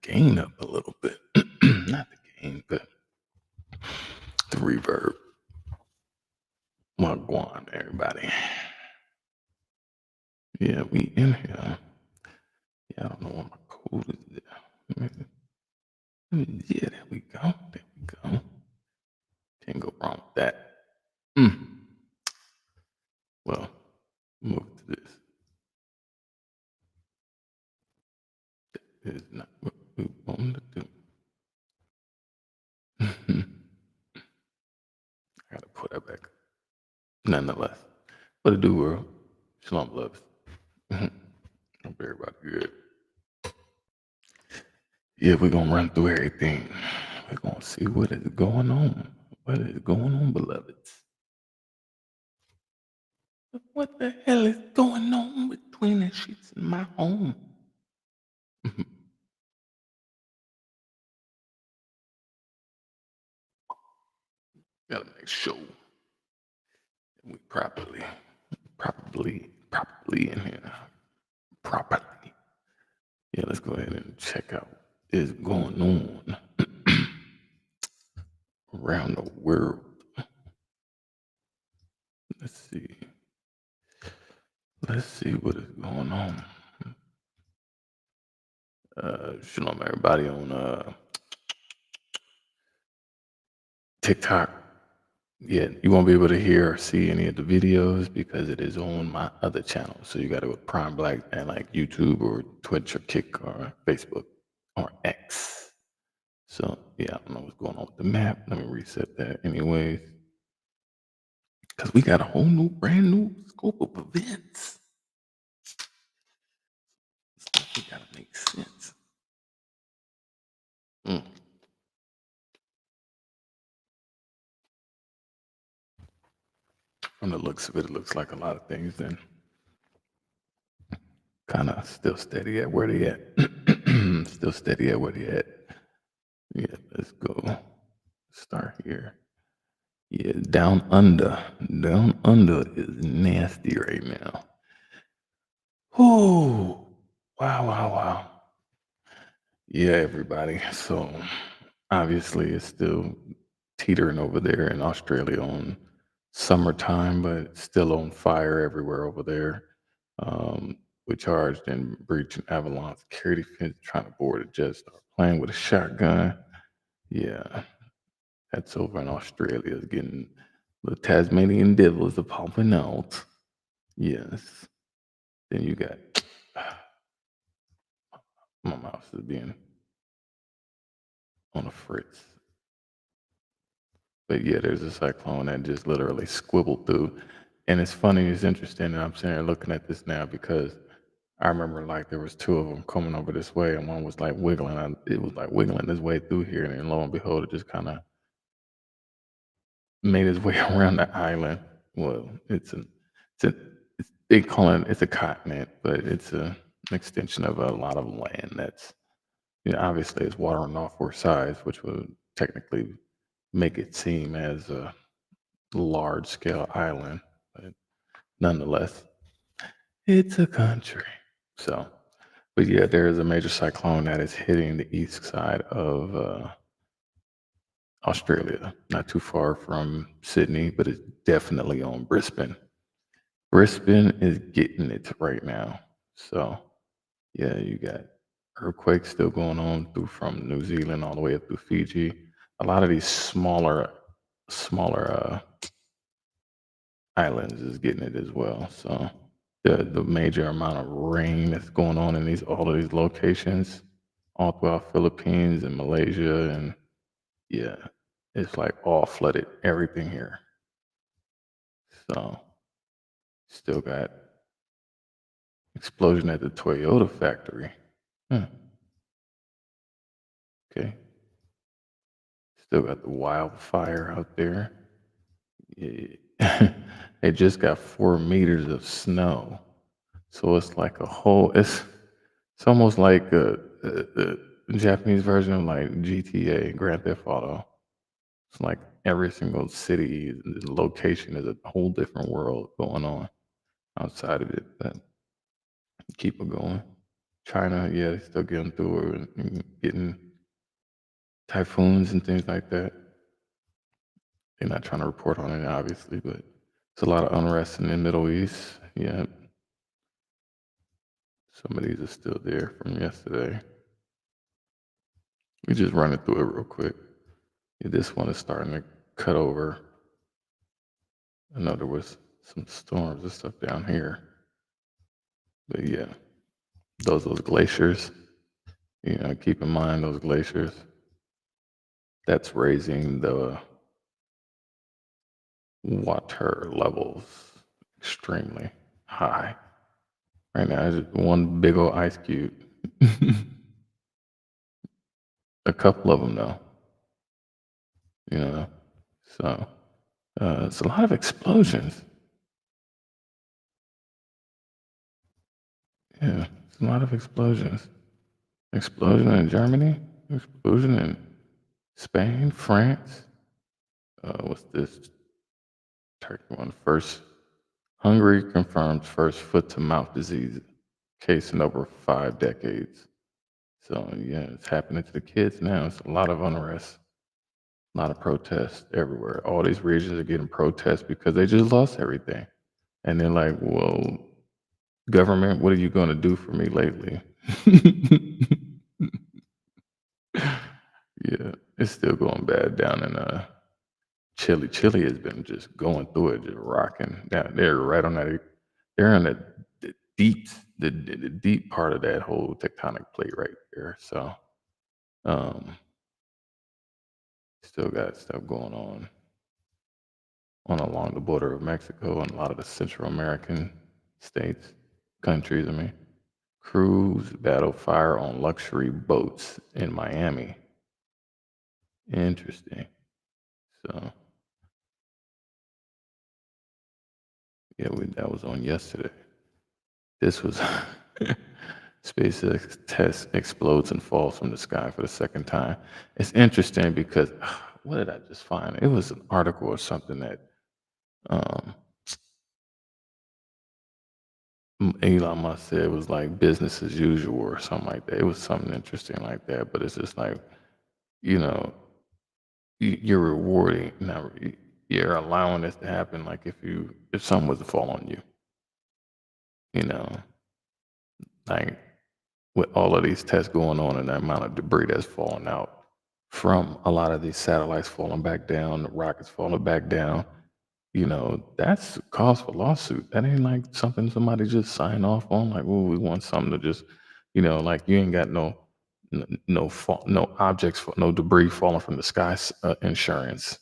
gain up a little bit. Not the gain, but the reverb. Wagwan, everybody. Yeah, we in here. Yeah, I don't know what my code is there. Yeah, there we go. There we go. Can't go wrong with that. Well, move to this. That is not what we want to do. I gotta put that back. Nonetheless, what it do, world? Shalom, loves. Hope everybody good. Yeah, we're gonna run through everything. We're gonna see what is going on. What is going on, beloveds? What the hell is going on between the sheets in my home? Gotta make sure we properly in here. Properly. Yeah, let's go ahead and check out what is going on around the world. Let's see. Let's see what is going on. Shalom, everybody on TikTok. Yeah, you won't be able to hear or see any of the videos because it is on my other channel. So you got to go to Prime Blaq and like YouTube or Twitch or Kick or Facebook or X. So yeah, I don't know what's going on with the map. Let me reset that anyways. Because we got a whole new, brand new scope of events. Stuff we gotta make sense. From the looks of it, it looks like a lot of things then kind of still steady at where they at. Still steady at where they at. Yeah, let's go. Start here. Yeah, down under. Down under is nasty right now. Oh, wow. Yeah, everybody. So obviously it's still teetering over there in Australia on summertime, but it's still on fire everywhere over there. We charged in breach and avalanche security fence, trying to board a jet, start playing with a shotgun. Yeah, that's over in Australia. It's getting the Tasmanian devils are popping out. Yes. Then you got my mouse is being on a fritz. But yeah, there's a cyclone that just literally squibbled through. And it's funny, it's interesting, and I'm sitting here looking at this now because I remember like there was two of them coming over this way, and one was like wiggling. It was like wiggling his way through here, and then lo and behold, it just kind of made its way around the island. Well, they call it it's a continent, but it's an extension of a lot of land that's obviously it's watering off for size, which would technically make it seem as a large scale island, but nonetheless, it's a country. So, but yeah, there is a major cyclone that is hitting the east side of Australia, not too far from Sydney, but it's definitely on Brisbane. Brisbane is getting it right now. So, yeah, you got earthquakes still going on through from New Zealand all the way up through Fiji. A lot of these smaller islands is getting it as well. So the major amount of rain that's going on in all of these locations, all throughout Philippines and Malaysia, and yeah, it's like all flooded, everything here. So still got explosion at the Toyota factory. Okay. Still got the wildfire out there. Yeah. They just got 4 meters of snow. So it's like it's almost like a Japanese version of like GTA, Grand Theft Auto. It's like every single city, location is a whole different world going on outside of it. But keep it going. China, yeah, they still getting through it and getting typhoons and things like that. They're not trying to report on it, obviously, but it's a lot of unrest in the Middle East. Yeah, some of these are still there from yesterday. We just running through it real quick. Yeah, this one is starting to cut over. I know there was some storms and stuff down here, but yeah, those glaciers. Keep in mind those glaciers. That's raising the water levels extremely high. Right now, it's just one big old ice cube. A couple of them, though. You know, so it's a lot of explosions. Yeah, it's a lot of explosions. Explosion in Germany. Explosion in Spain, France. What's this? Turkey one. First, Hungary confirms first foot-to-mouth disease case in over 5 decades. So yeah, it's happening to the kids now. It's a lot of unrest, a lot of protests everywhere. All these regions are getting protests because they just lost everything. And they're like, well, government, what are you going to do for me lately? Yeah, it's still going bad down in Chile. Chile has been just going through it, just rocking. Down there, right on that. They're in the deep, the deep part of that whole tectonic plate right there. So, um, still got stuff going on along the border of Mexico and a lot of the Central American states, countries. I mean, crews battle fire on luxury boats in Miami. Interesting. So, yeah, that was on yesterday. This was SpaceX test explodes and falls from the sky for the second time. It's interesting because what did I just find? It was an article or something that um, Elon Musk said was like business as usual or something like that. It was something interesting like that, but it's just like, you know, you're rewarding now. You're allowing this to happen. Like if something was to fall on you, you know, like with all of these tests going on and the amount of debris that's falling out from a lot of these satellites falling back down, the rockets falling back down, that's cause for lawsuit. That ain't like something somebody just sign off on. Like, well, we want something to just, like you ain't got no objects, no debris falling from the sky insurance.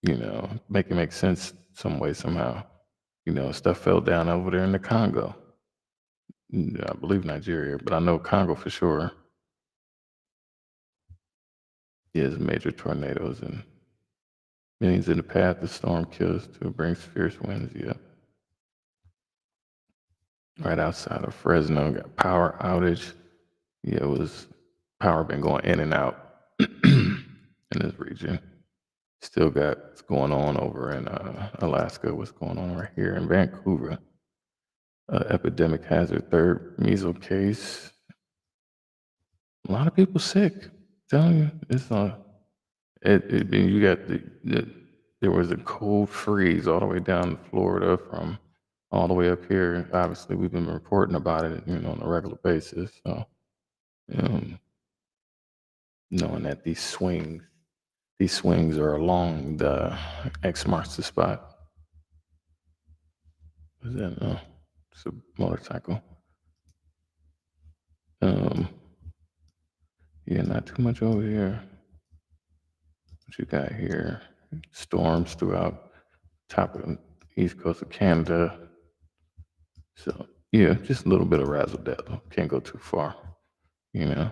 Make it make sense some way somehow. Stuff fell down over there in the Congo. I believe Nigeria, but I know Congo for sure. Yes, major tornadoes and millions in the path the storm kills to brings fierce winds. Yeah, right outside of Fresno, got power outage. Yeah, it was power been going in and out in this region. Still got what's going on over in Alaska. What's going on right here in Vancouver? Epidemic hazard, third measles case. A lot of people sick. Telling you, it's you got there was a cold freeze all the way down in Florida from all the way up here. Obviously, we've been reporting about it, on a regular basis. So, um, knowing that these swings are along the X marks the spot. What's that? Oh, it's a motorcycle. Um, yeah, not too much over here. What you got here? Storms throughout top of the east coast of Canada. So yeah, just a little bit of razzle dazzle. Can't go too far, you know.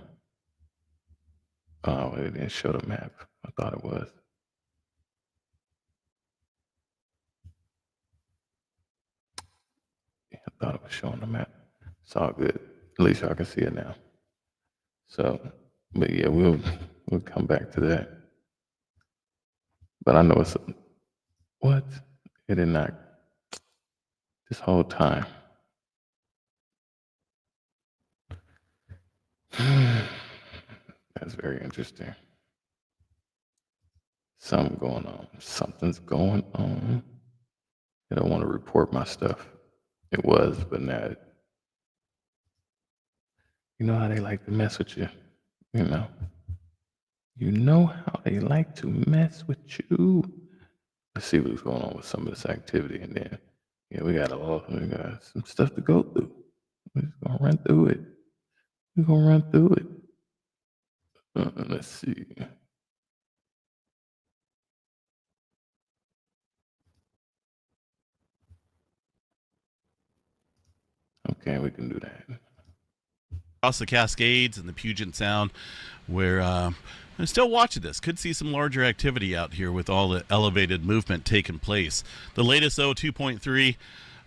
Oh, it didn't show the map. I thought it was. Yeah, I thought it was showing the map. It's all good. At least y'all can see it now. So, but yeah, we'll come back to that. But I know it's what it did not this whole time. is very interesting. Something's going on. Something's going on. I don't want to report my stuff. It was, but now, you know how they like to mess with you. You know. You know how they like to mess with you. Let's see what's going on with some of this activity, and then we got some stuff to go through. We're just gonna run through it. We're gonna run through it. Let's see. Okay, we can do that. Across the Cascades and the Puget Sound, where I'm still watching this. Could see some larger activity out here with all the elevated movement taking place. The latest, though, 2.3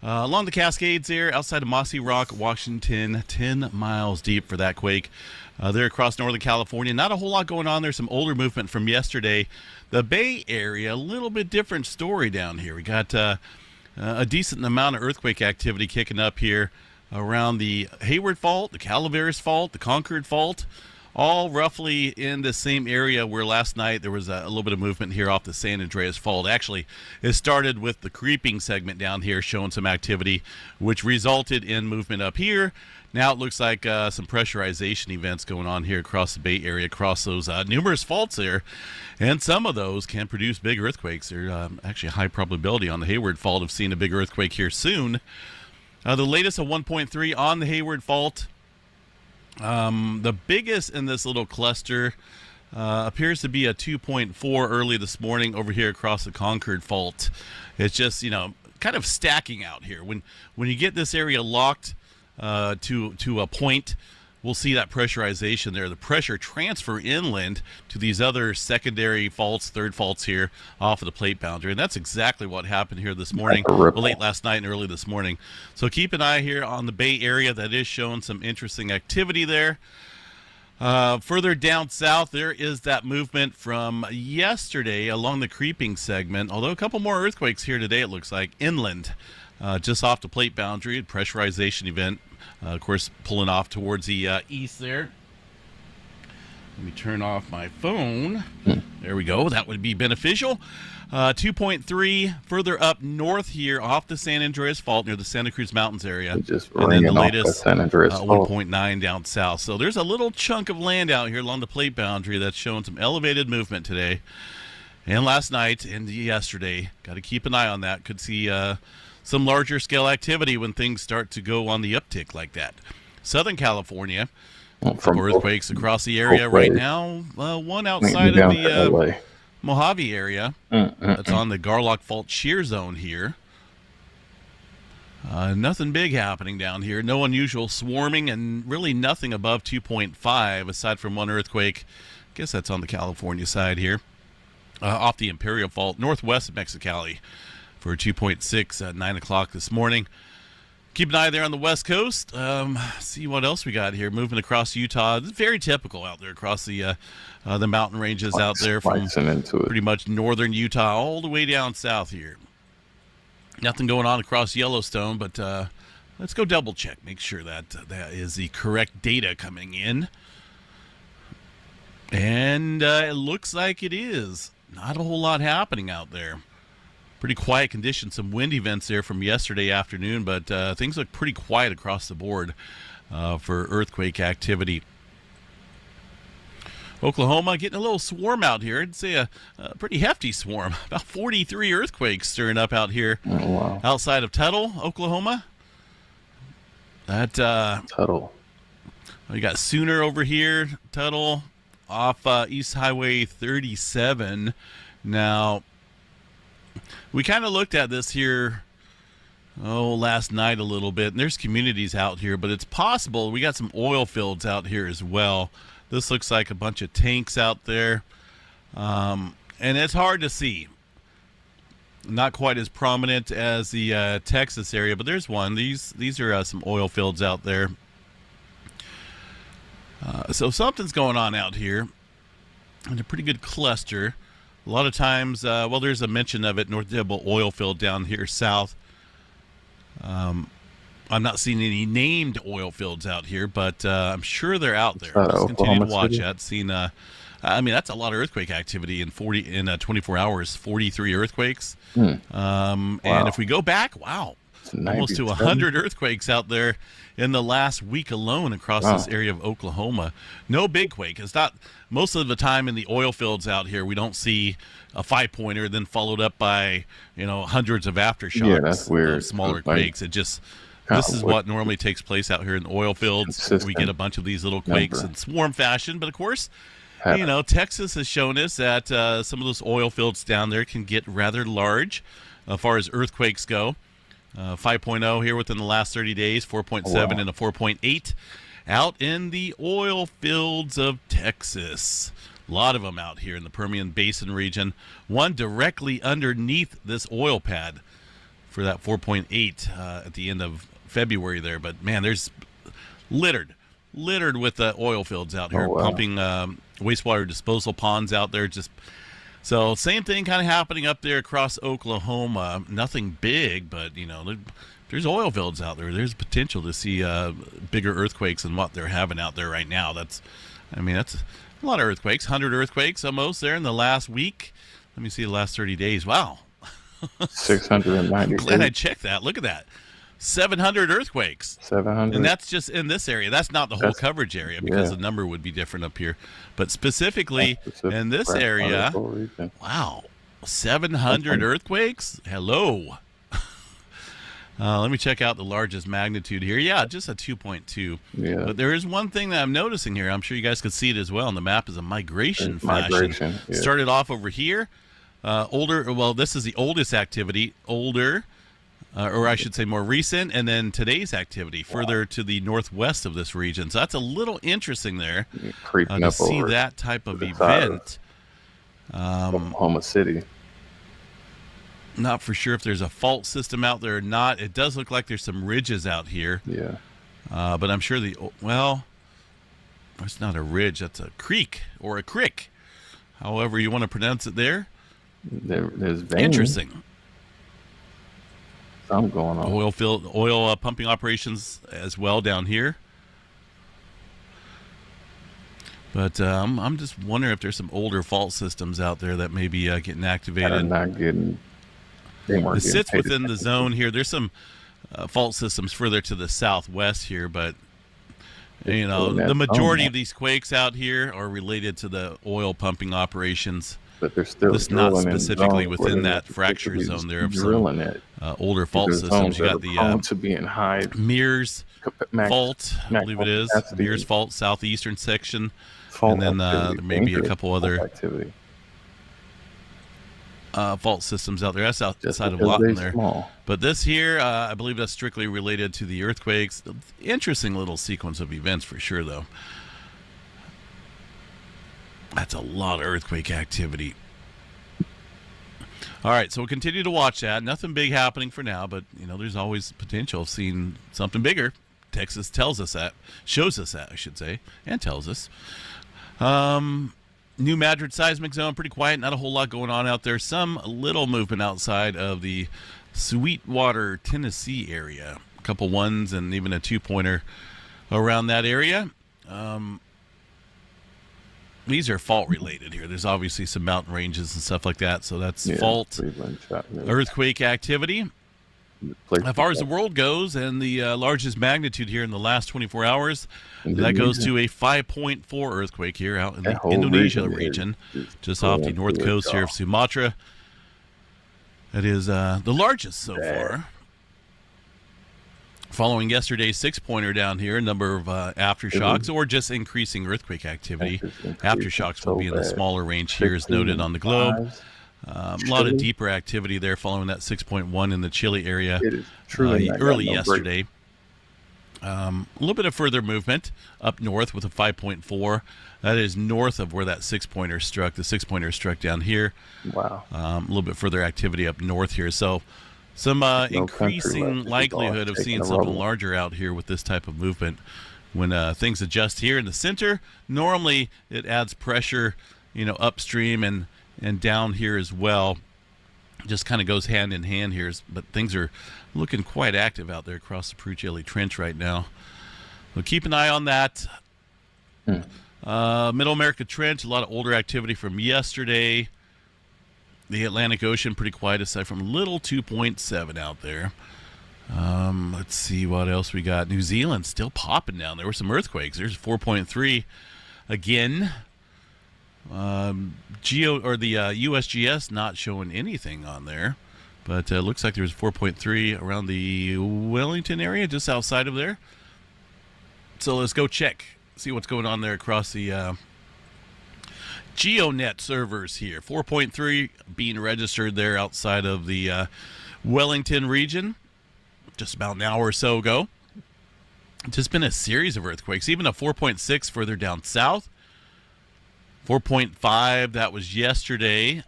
along the Cascades there, outside of Mossy Rock, Washington, 10 miles deep for that quake. There across Northern California, not a whole lot going on. There's some older movement from yesterday. The Bay Area, a little bit different story down here. We got a decent amount of earthquake activity kicking up here around the Hayward Fault, the Calaveras Fault, the Concord Fault, all roughly in the same area where last night there was a little bit of movement here off the San Andreas Fault. Actually, it started with the creeping segment down here showing some activity, which resulted in movement up here. Now it looks like some pressurization events going on here across the Bay Area, across those numerous faults there. And some of those can produce big earthquakes. There's actually a high probability on the Hayward Fault of seeing a big earthquake here soon. The latest of 1.3 on the Hayward Fault. The biggest in this little cluster appears to be a 2.4 early this morning over here across the Concord Fault. It's just, kind of stacking out here. When you get this area locked to a point, we'll see that pressurization there. The pressure transfer inland to these other secondary faults, third faults here off of the plate boundary. And that's exactly what happened here this morning, late last night and early this morning. So keep an eye here on the Bay Area. That is showing some interesting activity there. Further down south, there is that movement from yesterday along the creeping segment. Although a couple more earthquakes here today, it looks like, inland. Just off the plate boundary, pressurization event, of course, pulling off towards the east there. Let me turn off my phone. There we go. That would be beneficial. 2.3 further up north here off the San Andreas Fault near the Santa Cruz Mountains area. And then the latest 1.9 down south. So there's a little chunk of land out here along the plate boundary that's showing some elevated movement today. And last night and yesterday. Got to keep an eye on that. Could see some larger scale activity when things start to go on the uptick like that. Southern California, from earthquakes across the area right now. One outside of the Mojave area. That's on the Garlock Fault shear zone here. Nothing big happening down here. No unusual swarming and really nothing above 2.5 aside from one earthquake. I guess that's on the California side here. Off the Imperial Fault, northwest of Mexicali. For 2.6 at 9 o'clock this morning. Keep an eye there on the west coast. See what else we got here. Moving across Utah. It's very typical out there across the mountain ranges out there from pretty much northern Utah all the way down south here. Nothing going on across Yellowstone, but let's go double check. Make sure that that is the correct data coming in. And it looks like it is. Not a whole lot happening out there. Pretty quiet conditions, some wind events there from yesterday afternoon, but things look pretty quiet across the board for earthquake activity. Oklahoma getting a little swarm out here. I'd say a pretty hefty swarm. About 43 earthquakes stirring up out here outside of Tuttle, Oklahoma. That Tuttle. You got Sooner over here, Tuttle, off East Highway 37. Now, we kind of looked at this here, last night a little bit, and there's communities out here, but it's possible we got some oil fields out here as well. This looks like a bunch of tanks out there, and it's hard to see. Not quite as prominent as the Texas area, but there's one. These are some oil fields out there. So something's going on out here, and a pretty good cluster. A lot of times, there's a mention of it, North Dibble oil field down here south. On I'm not seeing any named oil fields out here, but I'm sure they're out there. that Just continue to Oklahoma watch City? that. Seen, I mean, that's a lot of earthquake activity in 24 hours. 43 earthquakes. And Wow. if we go back, wow, It's almost to 97? 100 earthquakes out there in the last week alone across this area of Oklahoma. No big quake. It's not most of the time in the oil fields out here. We don't see a 5-pointer then followed up by hundreds of aftershocks. Yeah, that's weird. Of smaller Like, quakes. It just this is what normally takes place out here in the oil fields. We consistent get a bunch of these little quakes number. in swarm fashion, but of course, happen. Texas has shown us that some of those oil fields down there can get rather large as far as earthquakes go. 5.0 here within the last 30 days, 4.7 and a 4.8 out in the oil fields of Texas. A lot of them out here in the Permian Basin region. One directly underneath this oil pad for that 4.8 at the end of February there. But, man, there's littered with oil fields out here, pumping wastewater disposal ponds out there. So same thing kind of happening up there across Oklahoma. Nothing big, but, there's oil fields out there. There's potential to see bigger earthquakes than what they're having out there right now. That's a lot of earthquakes, 100 earthquakes almost there in the last week. Let me see the last 30 days. Wow. 690. Glad I checked that. Look at that. 700 earthquakes. 700. And that's just in this area. That's not the whole coverage area because the number would be different up here. But specifically in this area, wow, 700 earthquakes? Hello. Let me check out the largest magnitude here. Yeah, just a 2.2. Yeah. But there is one thing that I'm noticing here. I'm sure you guys could see it as well on the map is a migration fashion. Migration, yeah. Started off over here. This is the oldest activity. Or I should say more recent, and then today's activity further to the northwest of this region. So that's a little interesting there to see that type of event. Oklahoma City. Not for sure if there's a fault system out there or not. It does look like there's some ridges out here. Yeah. But I'm sure it's not a ridge. That's a creek or a crick. However you want to pronounce it there. There's veins. Interesting. Something going on. Oil pumping operations as well down here. But I'm just wondering if there's some older fault systems out there that may be getting activated. It sits within the zone here. There's some fault systems further to the southwest here, but the majority of these quakes out here are related to the oil pumping operations. But they're still this not specifically within that fracture zone there of some older fault systems. You got the Mears fault, I believe it is. Mears fault, southeastern section. And then there may be a couple other fault systems out there. That's outside of Lawton there. But this here, I believe that's strictly related to the earthquakes. Interesting little sequence of events for sure, though. That's a lot of earthquake activity. All right, so we'll continue to watch that. Nothing big happening for now, but there's always potential of seeing something bigger. Texas tells us that, shows us that, I should say, and tells us. New Madrid seismic zone, pretty quiet. Not a whole lot going on out there. Some little movement outside of the Sweetwater, Tennessee area. A couple ones and even a 2-pointer around that area. These are fault related here. There's obviously some mountain ranges and stuff like that. So that's fault, earthquake activity. As far as the world goes, and the largest magnitude here in the last 24 hours, that goes to a 5.4 earthquake here out in the Indonesia region, just off the north coast here of Sumatra. That is the largest so far. Following yesterday's 6-pointer down here, a number of aftershocks or just increasing earthquake activity. Aftershocks will be in the smaller range here as noted on the globe. A lot of deeper activity there following that 6.1 in the Chile area early yesterday. A little bit of further movement up north with a 5.4. That is north of where that 6-pointer struck. The 6-pointer struck down here. Wow. A little bit further activity up north here. So some increasing likelihood of seeing something larger out here with this type of movement. When things adjust here in the center, normally it adds pressure, upstream and down here as well. just kind of goes hand in hand here. But things are looking quite active out there across the Peruccielli Trench right now. So keep an eye on that. Middle America Trench, a lot of older activity from yesterday. The Atlantic Ocean, pretty quiet aside from a little 2.7 out there. Let's see what else we got. New Zealand still popping down. There were some earthquakes. There's 4.3 again. The USGS not showing anything on there, but looks like there's 4.3 around the Wellington area, just outside of there. So let's go check, see what's going on there across the GeoNet servers here. 4.3 being registered there outside of the Wellington region just about an hour or so ago. Just been a series of earthquakes, even a 4.6 further down south. 4.5, that was yesterday.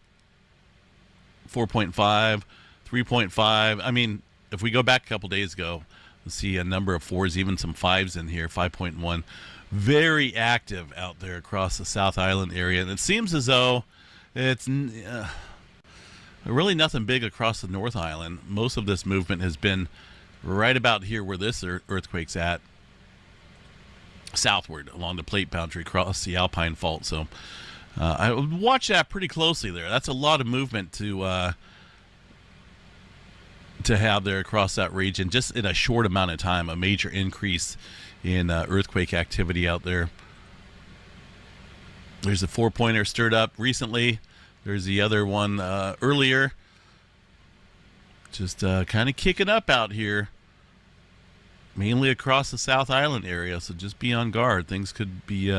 4.5, 3.5. I mean, if we go back a couple days ago, we'll see a number of 4s, even some 5s in here, 5.1. Very active out there across the South Island area. And it seems as though it's really nothing big across the North Island. Most of this movement has been right about here where this earthquake's at, southward along the plate boundary across the Alpine Fault. So I would watch that pretty closely there. That's a lot of movement to have there across that region just in a short amount of time. A major increase in earthquake activity out there. There's a 4-pointer stirred up recently. There's the other one earlier. Just kind of kicking up out here, mainly across the South Island area. So just be on guard. Things could be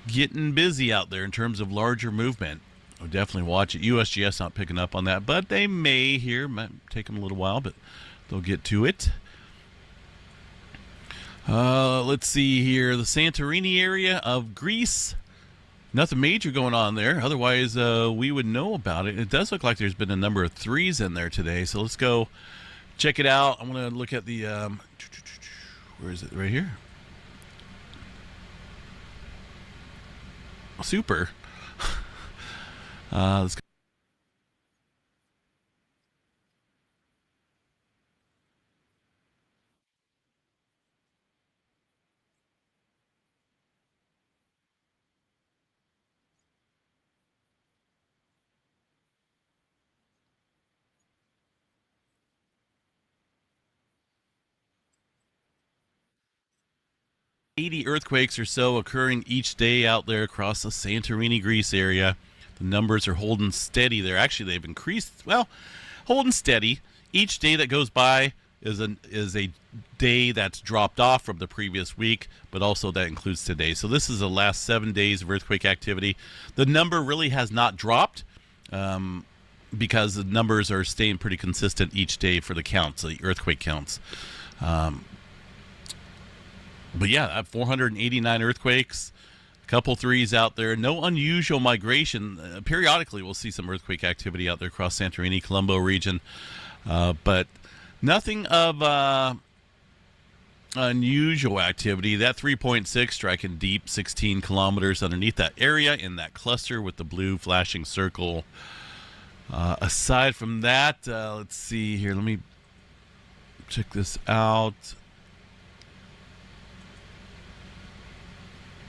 getting busy out there in terms of larger movement. I'll definitely watch it. USGS not picking up on that, but they may here. Might take them a little while, but they'll get to it. Let's see here. The Santorini area of Greece. Nothing major going on there. Otherwise, we would know about it. It does look like there's been a number of 3s in there today. So let's go check it out. I'm going to look at the... where is it? Right here. Super. Let's go. Earthquakes or so occurring each day out there across the Santorini, Greece area. The numbers are holding steady there. Actually, they've increased. Well, holding steady. Each day that goes by is a day that's dropped off from the previous week, but also that includes today. So this is the last 7 days of earthquake activity. The number really has not dropped because the numbers are staying pretty consistent each day for the counts, the earthquake counts. But yeah, 489 earthquakes, a couple 3s out there. No unusual migration. Periodically, we'll see some earthquake activity out there across Santorini, Colombo region. But nothing of unusual activity. That 3.6 striking deep 16 kilometers underneath that area in that cluster with the blue flashing circle. Aside from that, let's see here. Let me check this out.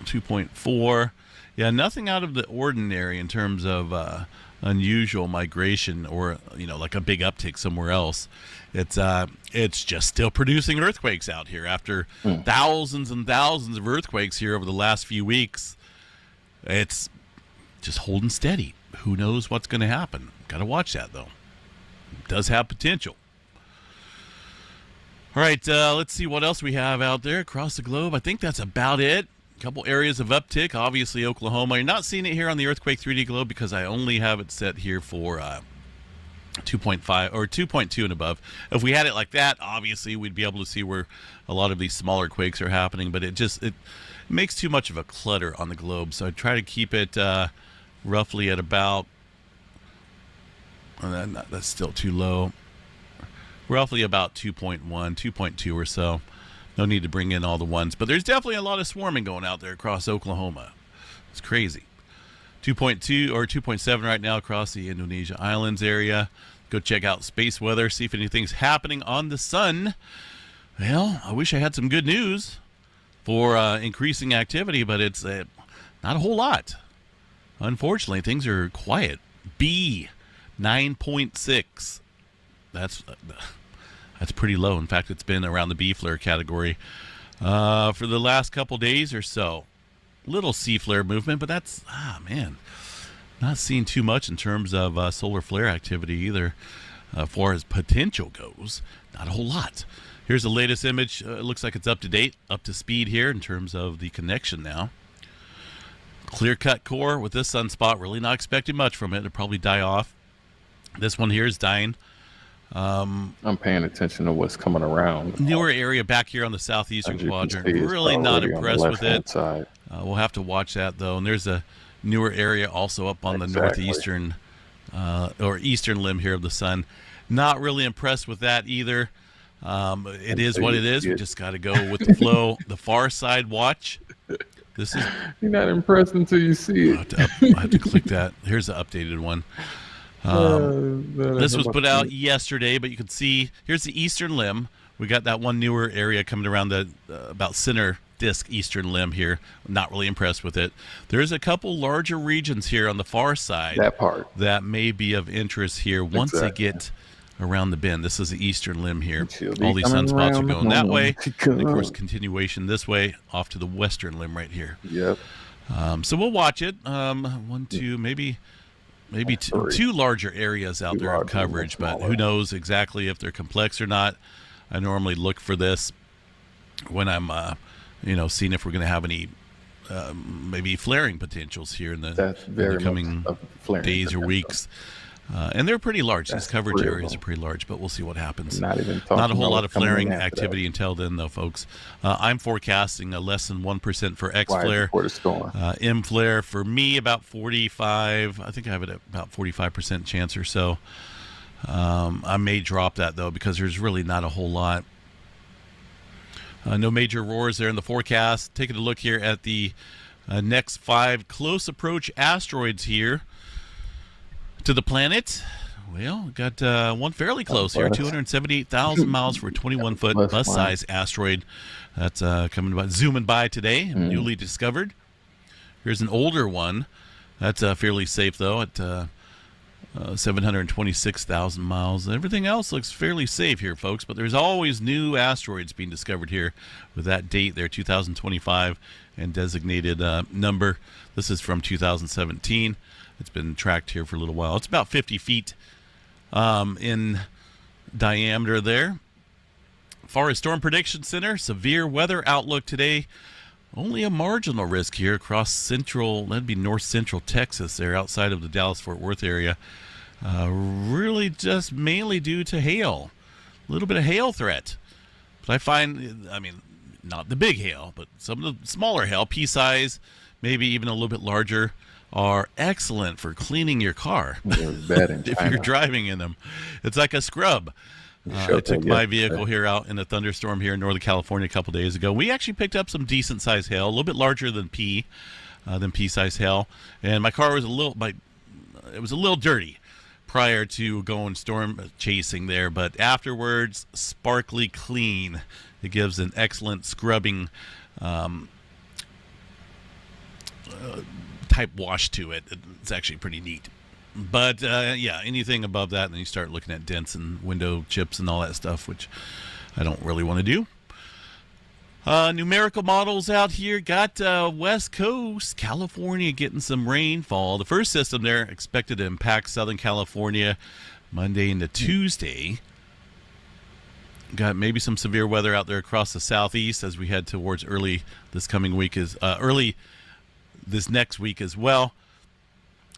2.4. Yeah, nothing out of the ordinary in terms of unusual migration or, like a big uptick somewhere else. It's just still producing earthquakes out here after thousands and thousands of earthquakes here over the last few weeks. It's just holding steady. Who knows what's going to happen? Got to watch that, though. It does have potential. All right, let's see what else we have out there across the globe. I think that's about it. Couple areas of uptick. Obviously, Oklahoma. You're not seeing it here on the Earthquake 3D Globe because I only have it set here for 2.5 or 2.2 and above. If we had it like that, obviously, we'd be able to see where a lot of these smaller quakes are happening. But it makes too much of a clutter on the globe. So I try to keep it roughly at about... that's still too low. Roughly about 2.1, 2.2 or so. No need to bring in all the ones, but there's definitely a lot of swarming going out there across Oklahoma. It's crazy. 2.2 or 2.7 right now across the Indonesia Islands area. Go check out space weather, see if anything's happening on the sun. Well, I wish I had some good news for increasing activity, but it's not a whole lot. Unfortunately, things are quiet. B, 9.6. That's pretty low. In fact, it's been around the B flare category for the last couple days or so. Little C flare movement, but that's, not seeing too much in terms of solar flare activity either. As far as potential goes, not a whole lot. Here's the latest image. It looks like it's up to date, up to speed here in terms of the connection now. Clear-cut core with this sunspot. Really not expecting much from it. It'll probably die off. This one here is dying. I'm paying attention to what's coming around. Newer area back here on the southeastern quadrant. Really not impressed with it. We'll have to watch that, though. And there's a newer area also up on the northeastern or eastern limb here of the sun. Not really impressed with that either. It is what it is. We just got to go with the flow. The far side watch. This is. You're not impressed until you see it. I have to click that. Here's the updated one. This was put out yesterday, but you can see here's the eastern limb. We got that one newer area coming around the about center disk eastern limb here. Not really impressed with it. There's a couple larger regions here on the far side that may be of interest here once they get around the bend. This is the eastern limb here. All these sunspots are going that way. And of course, continuation this way off to the western limb right here. Yep. So we'll watch it. One, two, maybe two larger areas out there in coverage, but who knows exactly if they're complex or not. I normally look for this when I'm, seeing if we're going to have any maybe flaring potentials here in the coming days or weeks. And they're pretty large. These coverage areas are pretty large, but we'll see what happens. Not a whole lot of flaring activity until then, though, folks. I'm forecasting a less than 1% for X flare. M flare for me about 45. I think I have it at about 45% chance or so. I may drop that though because there's really not a whole lot. No major roars there in the forecast. Taking a look here at the next 5 close approach asteroids here to the planet. Well, got one fairly close here, 278,000 miles for a 21-foot bus-size asteroid. That's zooming by today, newly discovered. Here's an older one. That's fairly safe, though, at 726,000 miles. Everything else looks fairly safe here, folks, but there's always new asteroids being discovered here with that date there, 2025, and designated number. This is from 2017. It's been tracked here for a little while. It's about 50 feet in diameter there. Forest Storm Prediction Center, severe weather outlook today. Only a marginal risk here across that'd be north central Texas there outside of the Dallas-Fort Worth area. Really just mainly due to hail. A little bit of hail threat. But I find, not the big hail, but some of the smaller hail, pea size, maybe even a little bit larger, are excellent for cleaning your car if you're driving in them. It's like a scrub. I took my vehicle here out in a thunderstorm here in Northern California a couple days ago. We actually picked up some decent sized hail, a little bit larger than pea-sized hail, and my car was a little dirty prior to going storm chasing there, but afterwards sparkly clean. It gives an excellent scrubbing type wash to it. It's actually pretty neat. But anything above that, then you start looking at dents and window chips and all that stuff, which I don't really want to do. Numerical models out here. Got West Coast, California getting some rainfall. The first system there expected to impact Southern California Monday into Tuesday. Got maybe some severe weather out there across the southeast as we head towards early this next week as well.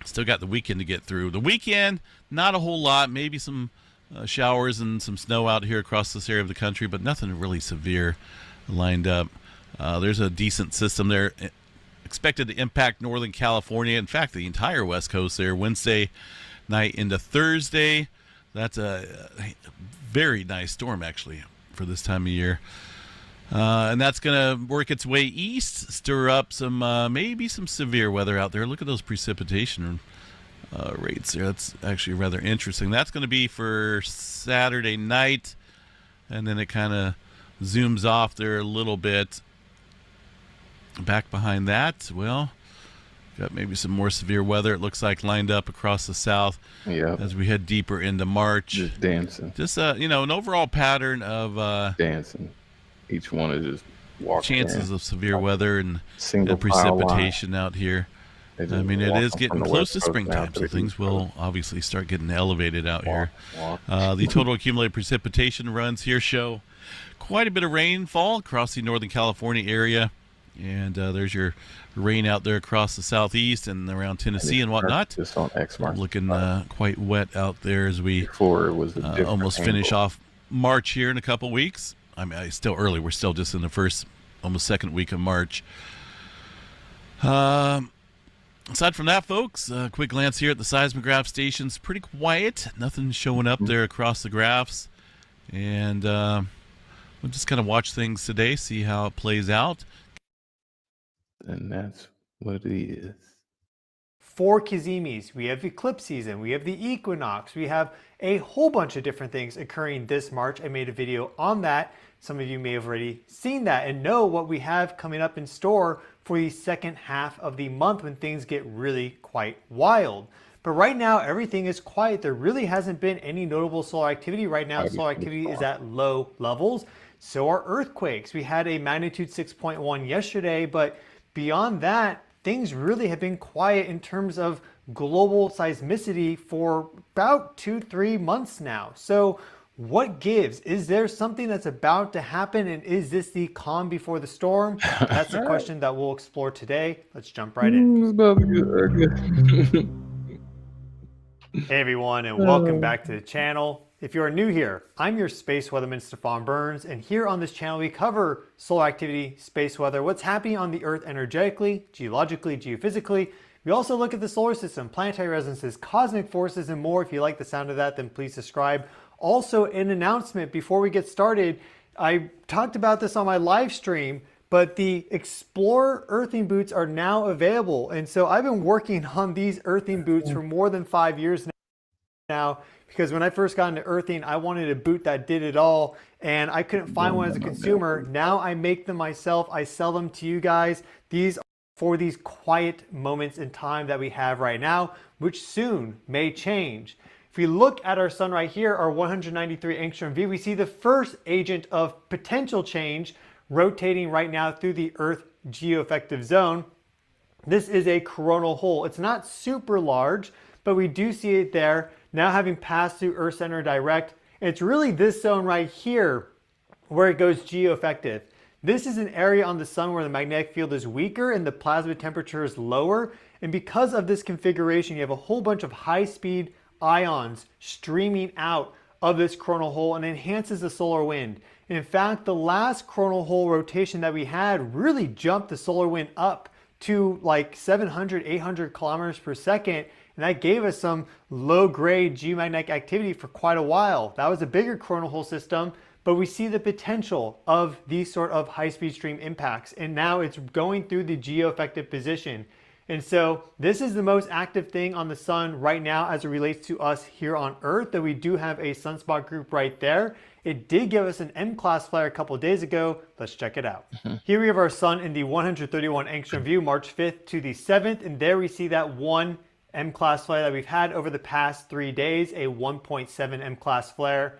Still got the weekend to get through. The weekend, not a whole lot. Maybe some showers and some snow out here across this area of the country, but nothing really severe lined up. There's a decent system there expected to impact Northern California. In fact, the entire West Coast there, Wednesday night into Thursday. That's a very nice storm, actually, for this time of year. And that's going to work its way east, stir up some maybe some severe weather out there. Look at those precipitation rates there. That's actually rather interesting. That's going to be for Saturday night, and then it kind of zooms off there a little bit. Back behind that, well, got maybe some more severe weather, it looks like, lined up across the south as we head deeper into March. Just dancing. Just, an overall pattern of dancing. Each one is just walking. Chances of severe weather and Single precipitation out here. I mean, it is getting close to springtime, so things will obviously start getting elevated out here. The total accumulated precipitation runs here show quite a bit of rainfall across the Northern California area. And there's your rain out there across the southeast and around Tennessee and whatnot. Just on X marks looking quite wet out there as we almost finish off March here in a couple weeks. I mean, it's still early. We're still just in the first, almost second week of March. Aside from that, folks, a quick glance here at the seismograph stations. Pretty quiet. Nothing showing up there across the graphs. And we'll just kind of watch things today, see how it plays out. And that's what it is. For Kizimis, we have eclipse season, we have the equinox, we have a whole bunch of different things occurring this March. I made a video on that. Some of you may have already seen that and know what we have coming up in store for the second half of the month when things get really quite wild. But right now, everything is quiet. There really hasn't been any notable solar activity. Right now, solar activity is at low levels. So are earthquakes. We had a magnitude 6.1 yesterday, but beyond that, things really have been quiet in terms of global seismicity for about 2-3 months now. So what gives? Is there something that's about to happen, and is this the calm before the storm? That's the question that we'll explore today. Let's jump right in. Hey everyone, and welcome back to the channel. If you are new here, I'm your space weatherman, Stefan Burns, and here on this channel we cover solar activity, space weather, what's happening on the Earth energetically, geologically, geophysically. We also look at the solar system, planetary resonances, cosmic forces, and more. If you like the sound of that, then please subscribe. Also, an announcement before we get started. I talked about this on my live stream, but the Explorer earthing boots are now available. And so I've been working on these earthing boots for more than 5 years now, because when I first got into earthing, I wanted a boot that did it all, and I couldn't find one as a consumer. Now I make them myself. I sell them to you guys. These are for these quiet moments in time that we have right now, which soon may change. If we look at our sun right here, our 193 angstrom view, we see the first agent of potential change rotating right now through the Earth geoeffective zone. This is a coronal hole. It's not super large, but we do see it there now having passed through Earth center direct. And it's really this zone right here where it goes geoeffective. This is an area on the sun where the magnetic field is weaker and the plasma temperature is lower. And because of this configuration, you have a whole bunch of high-speed ions streaming out of this coronal hole and enhances the solar wind. And in fact, the last coronal hole rotation that we had really jumped the solar wind up to like 700, 800 kilometers per second. And that gave us some low-grade geomagnetic activity for quite a while. That was a bigger coronal hole system, but we see the potential of these sort of high-speed stream impacts. And now it's going through the geoeffective position. And so this is the most active thing on the sun right now as it relates to us here on Earth, that we do have a sunspot group right there. It did give us an M-class flare a couple of days ago. Let's check it out. Here we have our sun in the 131 angstrom view, March 5th to the 7th. And there we see that one M-class flare that we've had over the past 3 days, a 1.7 M-class flare.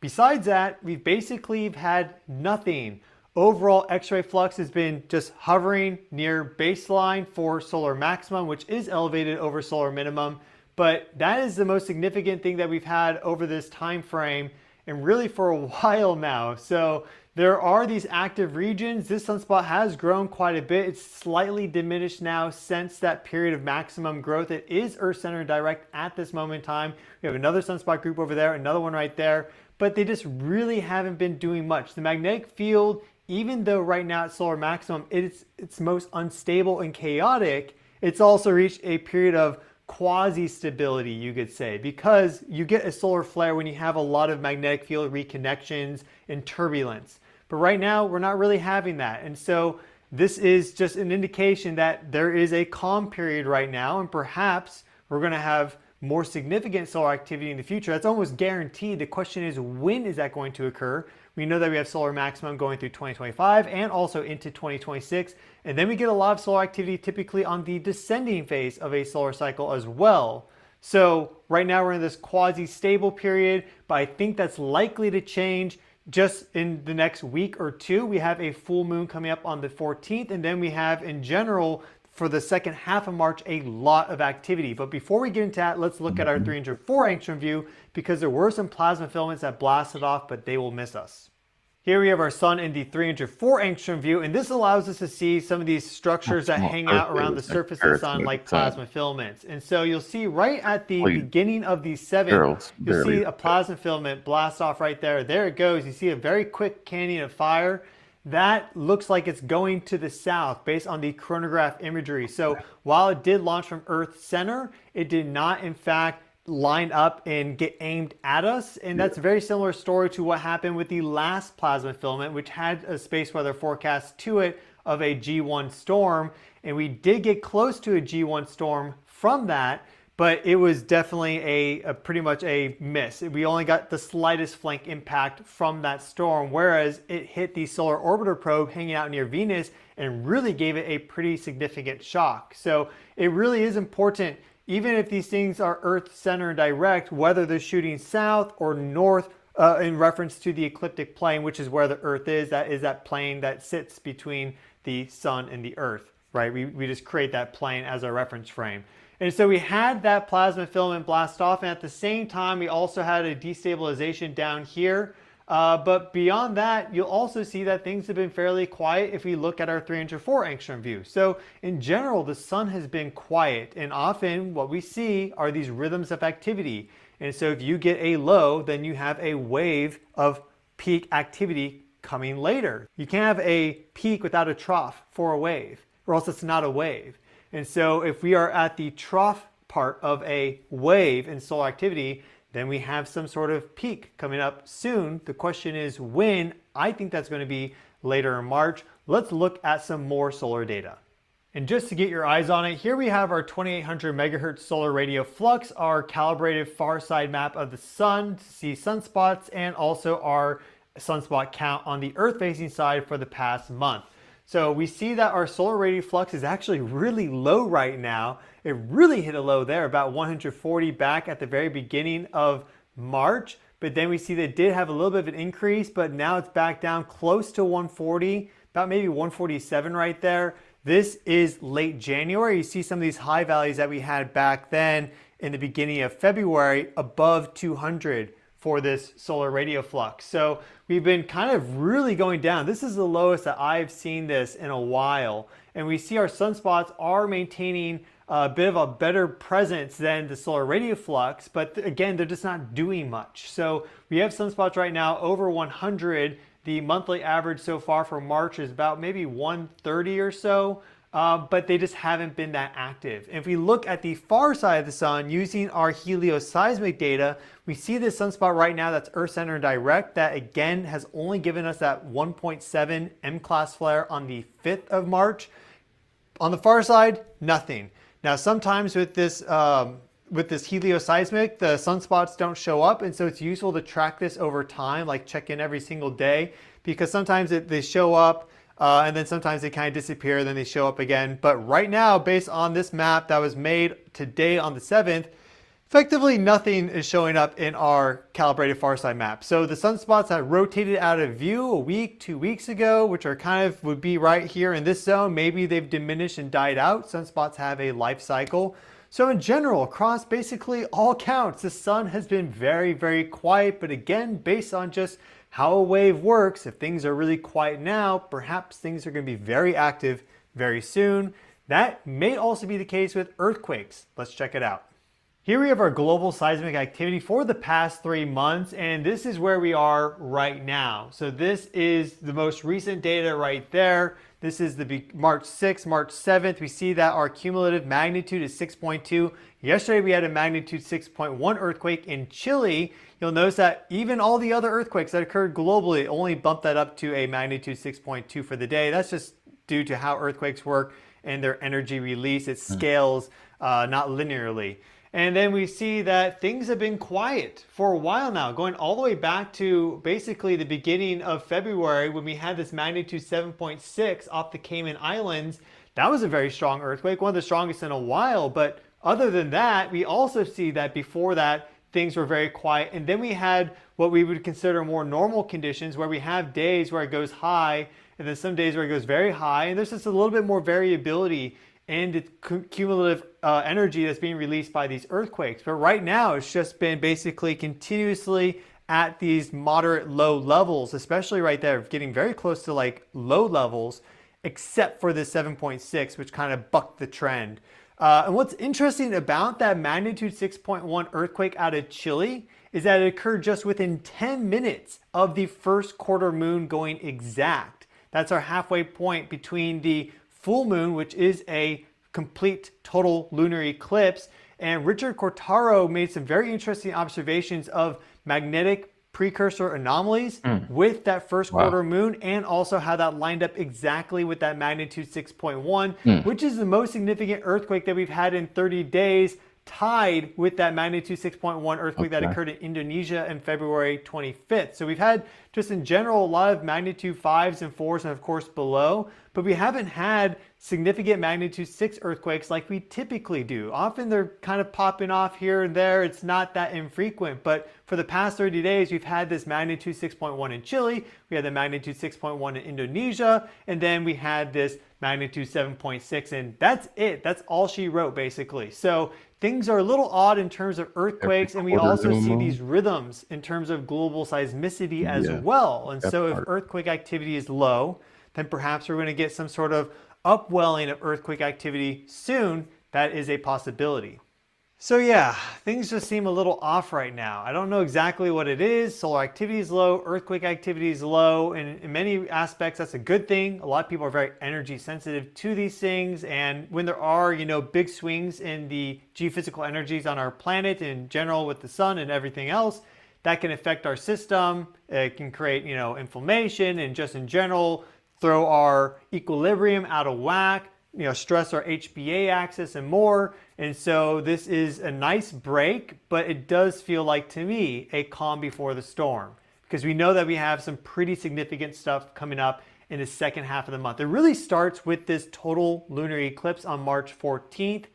Besides that, we've basically had nothing. Overall X-ray flux has been just hovering near baseline for solar maximum, which is elevated over solar minimum. But that is the most significant thing that we've had over this time frame, and really for a while now. So there are these active regions. This sunspot has grown quite a bit. It's slightly diminished now since that period of maximum growth. It is Earth center direct at this moment in time. We have another sunspot group over there, another one right there, but they just really haven't been doing much. The magnetic field, even though right now at solar maximum it's most unstable and chaotic, it's also reached a period of quasi-stability, you could say, because you get a solar flare when you have a lot of magnetic field reconnections and turbulence. But right now, we're not really having that. And so this is just an indication that there is a calm period right now, and perhaps we're going to have more significant solar activity in the future. That's almost guaranteed. The question is, when is that going to occur? We know that we have solar maximum going through 2025 and also into 2026. And then we get a lot of solar activity typically on the descending phase of a solar cycle as well. So right now we're in this quasi-stable period, but I think that's likely to change just in the next week or two. We have a full moon coming up on the 14th, and then we have in general for the second half of March a lot of activity. But before we get into that, let's look at our 304 angstrom view, because there were some plasma filaments that blasted off, but they will miss us. Here we have our sun in the 304 angstrom view, and this allows us to see some of these structures that hang out around the surface of the sun like plasma filaments. And so you'll see right at the beginning of the 7th, you'll see a plasma filament blast off right there. There it goes. You see a very quick canyon of fire. That looks like it's going to the south based on the coronagraph imagery. So while it did launch from Earth center, it did not in fact line up and get aimed at us. And that's a very similar story to what happened with the last plasma filament, which had a space weather forecast to it of a G1 storm. And we did get close to a G1 storm from that, but it was definitely a pretty much a miss. We only got the slightest flank impact from that storm, whereas it hit the solar orbiter probe hanging out near Venus and really gave it a pretty significant shock. So it really is important, even if these things are Earth center direct, whether they're shooting south or north in reference to the ecliptic plane, which is where the Earth is. That is that plane that sits between the sun and the Earth, right? We just create that plane as our reference frame. And so we had that plasma filament blast off, and at the same time we also had a destabilization down here. But beyond that, you'll also see that things have been fairly quiet if we look at our 304 angstrom view. So in general, the sun has been quiet, and often what we see are these rhythms of activity. And so if you get a low, then you have a wave of peak activity coming later. You can't have a peak without a trough for a wave, or else it's not a wave. And so if we are at the trough part of a wave in solar activity, then we have some sort of peak coming up soon. The question is when. I think that's going to be later in March. Let's look at some more solar data. And just to get your eyes on it, here we have our 2800 megahertz solar radio flux, our calibrated far side map of the sun to see sunspots, and also our sunspot count on the Earth facing side for the past month. So we see that our solar radio flux is actually really low right now. It really hit a low there, about 140 back at the very beginning of March. But then we see that it did have a little bit of an increase, but now it's back down close to 140, about maybe 147 right there. This is late January. You see some of these high values that we had back then in the beginning of February above 200 for this solar radio flux. So we've been kind of really going down. This is the lowest that I've seen this in a while. And we see our sunspots are maintaining a bit of a better presence than the solar radio flux, but again, they're just not doing much. So we have sunspots right now over 100. The monthly average so far for March is about maybe 130 or so. But they just haven't been that active. And if we look at the far side of the sun using our helioseismic data, we see this sunspot right now that's Earth center direct that again has only given us that 1.7 M-class flare on the 5th of March. On the far side, nothing. Now sometimes with this helioseismic, the sunspots don't show up, and so it's useful to track this over time, like check in every single day, because sometimes they show up, and then sometimes they kind of disappear, then they show up again. But right now, based on this map that was made today on the 7th, effectively nothing is showing up in our calibrated farside map. So the sunspots that rotated out of view a week, 2 weeks ago, which are kind of would be right here in this zone, maybe they've diminished and died out. Sunspots have a life cycle. So in general, across basically all counts, the sun has been very, very quiet. But again, based on just how a wave works, if things are really quiet now, perhaps things are going to be very active very soon. That may also be the case with earthquakes. Let's check it out. Here we have our global seismic activity for the past 3 months, and this is where we are right now. So this is the most recent data right there. This is the March 6th, March 7th. We see that our cumulative magnitude is 6.2. Yesterday we had a magnitude 6.1 earthquake in Chile. You'll notice that even all the other earthquakes that occurred globally only bumped that up to a magnitude 6.2 for the day. That's just due to how earthquakes work and their energy release. It scales not linearly. And then we see that things have been quiet for a while now, going all the way back to basically the beginning of February when we had this magnitude 7.6 off the Cayman Islands. That was a very strong earthquake, one of the strongest in a while. But other than that, we also see that before that, things were very quiet. And then we had what we would consider more normal conditions where we have days where it goes high and then some days where it goes very high. And there's just a little bit more variability and the cumulative energy that's being released by these earthquakes. But right now, it's just been basically continuously at these moderate low levels, especially right there, getting very close to like low levels, except for this 7.6, which kind of bucked the trend. And what's interesting about that magnitude 6.1 earthquake out of Chile is that it occurred just within 10 minutes of the first quarter moon going exact. That's our halfway point between the full moon, which is a complete total lunar eclipse. And Richard Cortaro made some very interesting observations of magnetic precursor anomalies with that first quarter moon, and also how that lined up exactly with that magnitude 6.1, which is the most significant earthquake that we've had in 30 days, tied with that magnitude 6.1 earthquake that occurred in Indonesia on February 25th. So we've had just in general a lot of magnitude 5s and 4s and of course below, but we haven't had significant magnitude 6 earthquakes like we typically do. Often they're kind of popping off here and there. It's not that infrequent, but for the past 30 days, we've had this magnitude 6.1 in Chile, we had the magnitude 6.1 in Indonesia, and then we had this magnitude 7.6, and that's it. That's all she wrote, basically. So things are a little odd in terms of earthquakes, and we also see these rhythms in terms of global seismicity as well. And so if earthquake activity is low, then perhaps we're going to get some sort of upwelling of earthquake activity soon. That is a possibility. So yeah, things just seem a little off right now. I don't know exactly what it is. Solar activity is low, earthquake activity is low, and in many aspects that's a good thing. A lot of people are very energy sensitive to these things, and when there are, big swings in the geophysical energies on our planet in general with the sun and everything else, that can affect our system. It can create, inflammation, and just in general throw our equilibrium out of whack, stress our HBA axis and more. And so this is a nice break, but it does feel like, to me, a calm before the storm, because we know that we have some pretty significant stuff coming up in the second half of the month. It really starts with this total lunar eclipse on March 14th.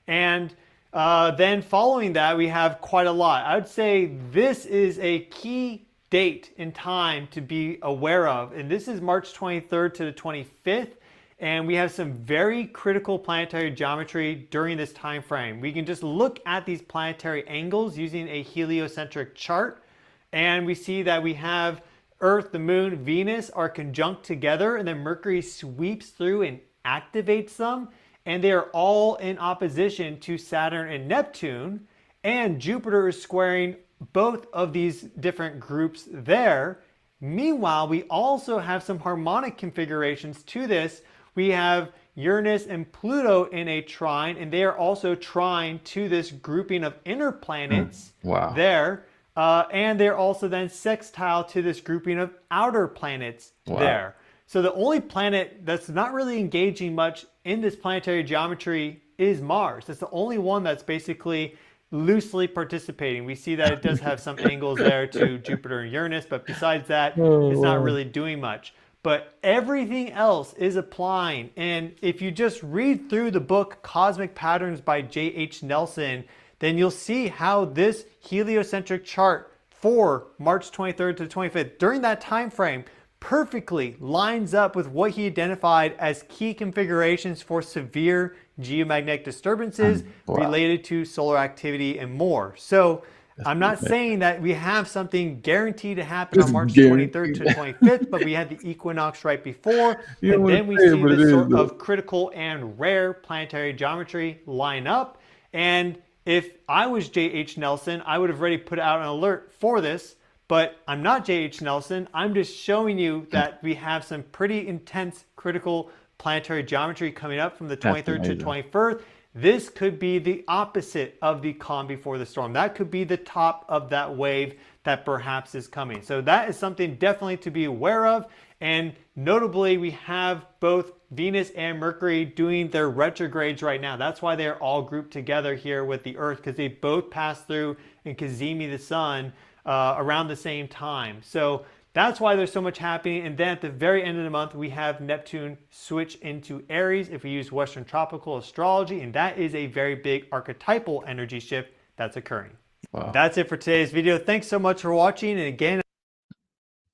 And then following that, we have quite a lot. I would say this is a key date in time to be aware of. And this is March 23rd to the 25th. And we have some very critical planetary geometry during this time frame. We can just look at these planetary angles using a heliocentric chart, and we see that we have Earth, the Moon, Venus are conjunct together, and then Mercury sweeps through and activates them, and they are all in opposition to Saturn and Neptune, and Jupiter is squaring both of these different groups there. Meanwhile, we also have some harmonic configurations to this. We have Uranus and Pluto in a trine, and they are also trine to this grouping of inner planets there. And they're also then sextile to this grouping of outer planets there. So the only planet that's not really engaging much in this planetary geometry is Mars. That's the only one that's basically loosely participating. We see that it does have some angles there to Jupiter and Uranus, but besides that, it's not really doing much. But everything else is applying. And if you just read through the book Cosmic Patterns by J.H. Nelson, then you'll see how this heliocentric chart for March 23rd to the 25th, during that time frame, perfectly lines up with what he identified as key configurations for severe geomagnetic disturbances related to solar activity and more. So I'm not saying that we have something guaranteed to happen on March 23rd to 25th, but we had the equinox right before, and then we see this sort of critical and rare planetary geometry line up. And If I was J.H. Nelson, I would have already put out an alert for this, but I'm not J.H. Nelson. I'm just showing you that we have some pretty intense critical planetary geometry coming up from the 23rd to 21st. This could be the opposite of the calm before the storm. That could be the top of that wave that perhaps is coming. So that is something definitely to be aware of. And notably, we have both Venus and Mercury doing their retrogrades right now. That's why they're all grouped together here with the Earth, because they both pass through and Cazimi the Sun around the same time. So that's why there's so much happening. And then at the very end of the month, we have Neptune switch into Aries if we use Western tropical astrology. And that is a very big archetypal energy shift that's occurring. Wow. That's it for today's video. Thanks so much for watching. And again,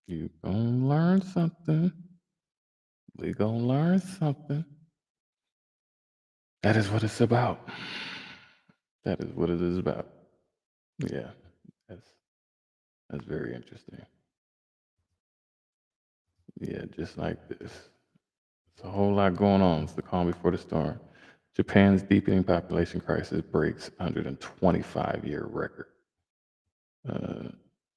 you gonna learn something. We gonna learn something. That is what it's about. That is what it is about. Yeah, that's very interesting. Yeah, just like this. It's a whole lot going on. It's the calm before the storm. Japan's deepening population crisis breaks 125-year record.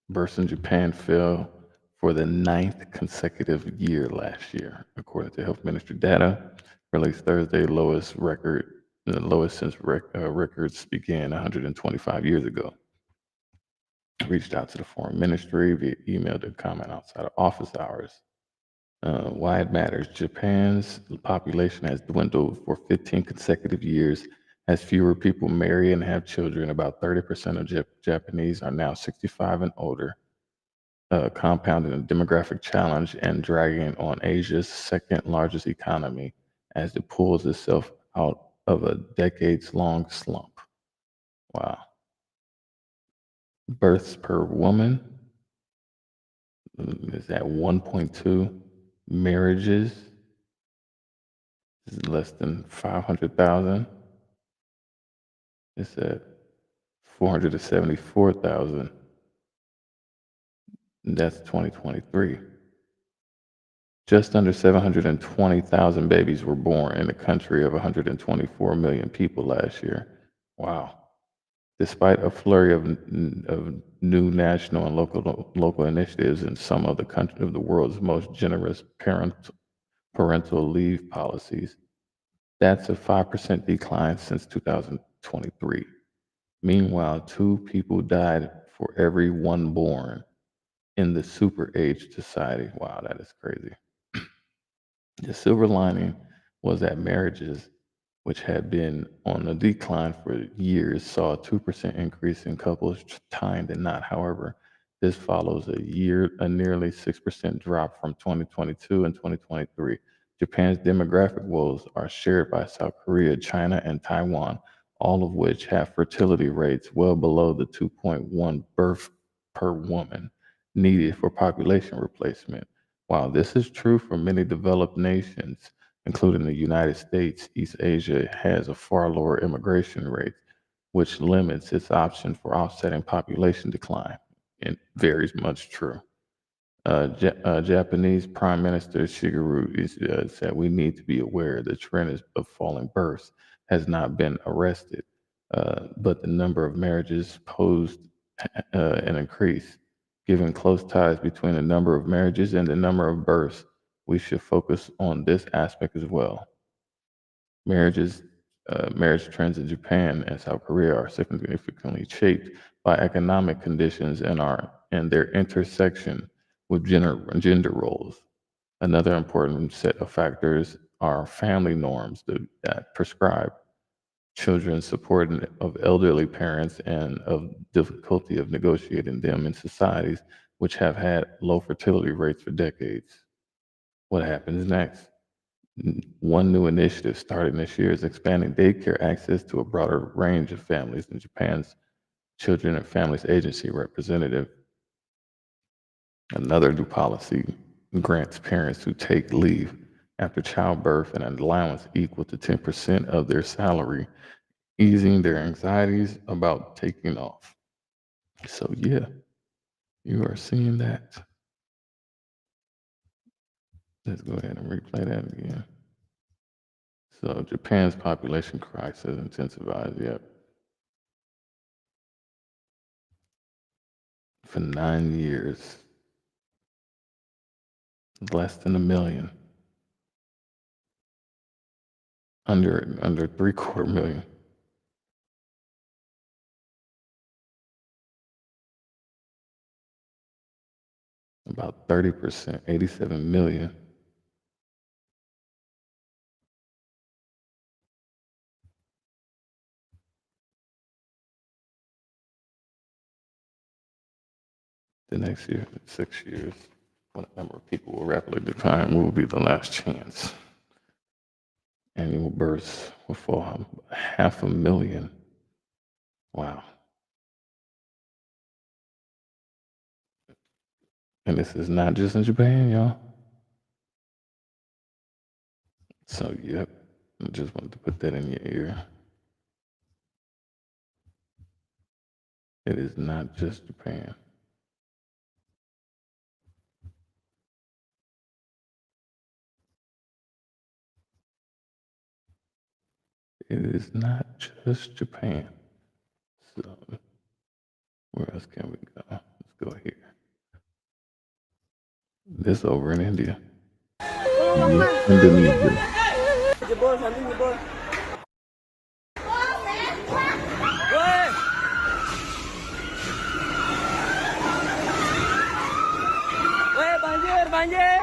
Births in Japan fell for the 9th consecutive year last year, according to Health Ministry data released Thursday, lowest since records began 125 years ago. Reached out to the Foreign Ministry via email to comment outside of office hours. Why it matters. Japan's population has dwindled for 15 consecutive years as fewer people marry and have children. About 30% of Japanese are now 65 and older, compounding a demographic challenge and dragging on Asia's second largest economy as it pulls itself out of a decades-long slump. Wow. Births per woman is at 1.2. Marriages is less than 500,000. It's at 474,000. That's 2023. Just under 720,000 babies were born in a country of 124 million people last year. Wow. Despite a flurry of new national and local initiatives in some of the world's most generous parental leave policies, that's a 5% decline since 2023. Meanwhile, 2 people died for every 1 born in the super age society. Wow, that is crazy. The silver lining was that marriages, which had been on a decline for years, saw a 2% increase in couples tying the knot. However, this follows a nearly 6% drop from 2022 and 2023. Japan's demographic woes are shared by South Korea, China, and Taiwan, all of which have fertility rates well below the 2.1 birth per woman needed for population replacement. While this is true for many developed nations, including the United States, East Asia has a far lower immigration rate, which limits its option for offsetting population decline. It very much true. Japanese Prime Minister Shigeru said we need to be aware the trend of falling births has not been arrested, but the number of marriages posed an increase. Given close ties between the number of marriages and the number of births, we should focus on this aspect as well. Marriage trends in Japan and South Korea are significantly shaped by economic conditions and their intersection with gender roles. Another important set of factors are family norms that prescribe children's support of elderly parents and of difficulty of negotiating them in societies which have had low fertility rates for decades. What happens next? One new initiative starting this year is expanding daycare access to a broader range of families. In Japan's Children and Families Agency representative, another new policy grants parents who take leave after childbirth an allowance equal to 10% of their salary, easing their anxieties about taking off. So yeah, you are seeing that. Let's go ahead and replay that again. So Japan's population crisis intensifies. Yep. for 9 years. Less than 1 million. Under 3/4 million. About 30%, 87 million. The next year, 6 years, when the number of people will rapidly decline, will be the last chance. Annual births will fall 500,000. Wow. And this is not just in Japan, y'all. So, yep, I just wanted to put that in your ear. It is not just Japan. It is not just Japan. So, where else can we go? Let's go here. This over in India. Indonesia. Banjir.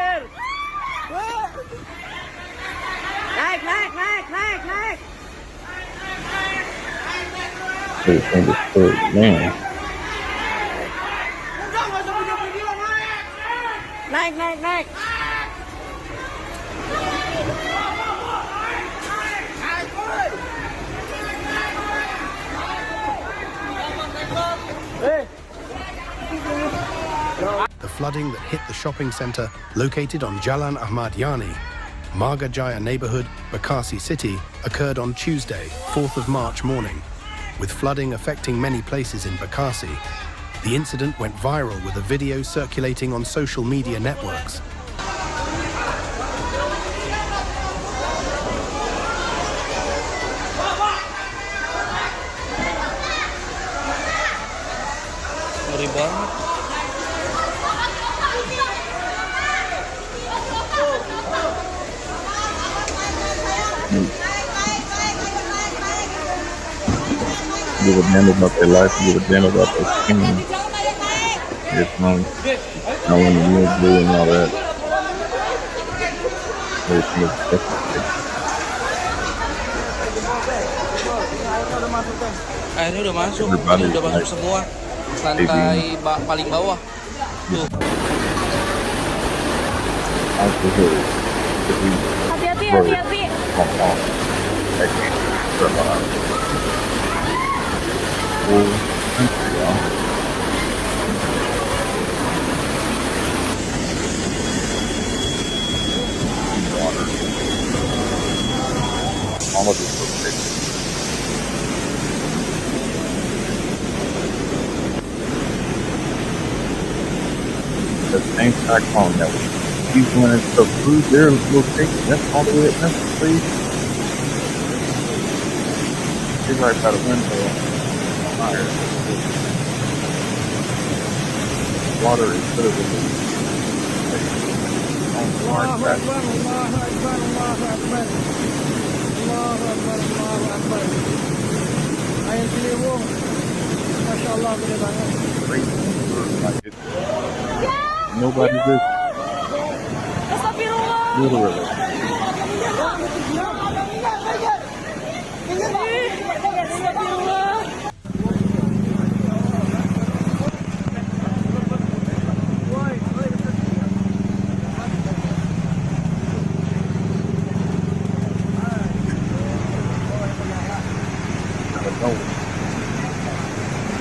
Naik. Man. Naik. The flooding that hit the shopping centre located on Jalan Ahmad Yani, Marga Jaya neighbourhood, Bekasi City, occurred on Tuesday, 4th of March morning. With flooding affecting many places in Bekasi, the incident went viral with a video circulating on social media networks. Give a damn about their life, give a damn about their skin. Their tongue, knowing the real blue and all that. Everything is perfect. Airnya udah masuk, Everybody udah masuk like semua. Lantai paling bawah. Tuh. Hati-hati. All of this location. The same cyclone that was he's wanted to prove their location. That's all the way at Memphis, please. He's right by the window. Fire. Water is literally on hard track. Air Ciliwung. Masya Allah, gede banget. Like it's, nobody's this. Literally.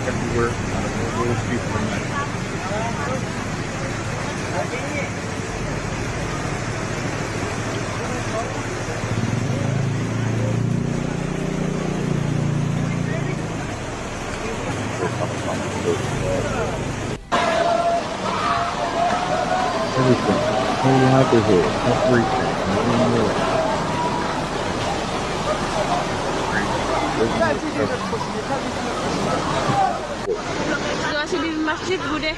Everywhere, out of little people in there. Everything, whole livelihood, everything, Masih di masjid, Bude.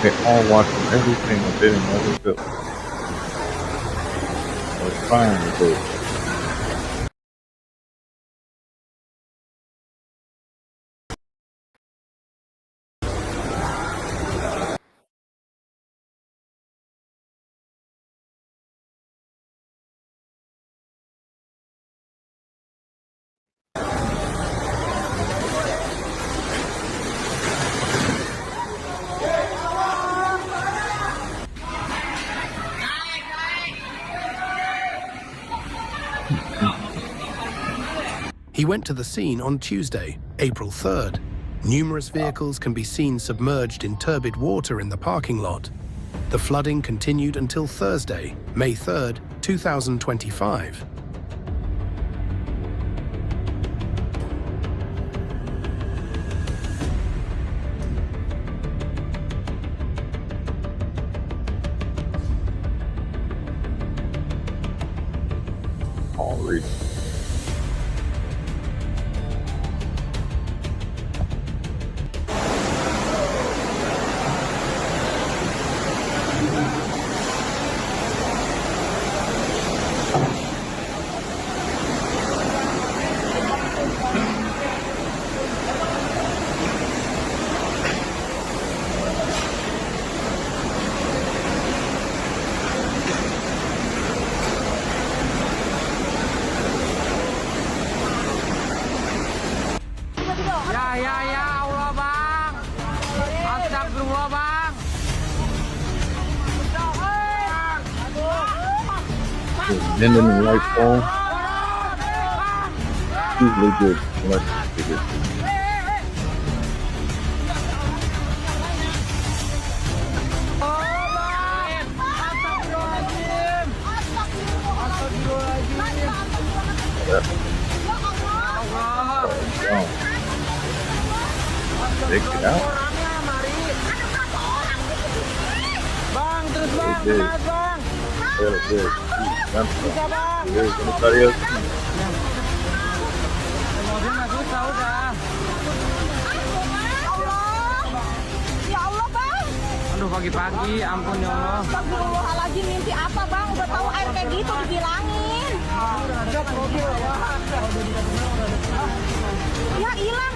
They all watching everything that they didn't ever do. Or trying to do. He went to the scene on Tuesday, April 3rd. Numerous vehicles can be seen submerged in turbid water in the parking lot. The flooding continued until Thursday, May 3rd, 2025. All reasons. Ya Allah bang. Astagfirullah bang. Bending the light pole. Usually good electric figures. Take it out. Bang, terus bang, They did. semangat bang. Really good. Bisa bang. There's anybody else? Mobil nggak susah udah. Ya Allah, Bang. Aduh pagi-pagi, ampun ya Allah. Astagfirullahaladzim, mimpi apa, Bang? Udah tahu air kayak gitu dibilangin. Ya hilang.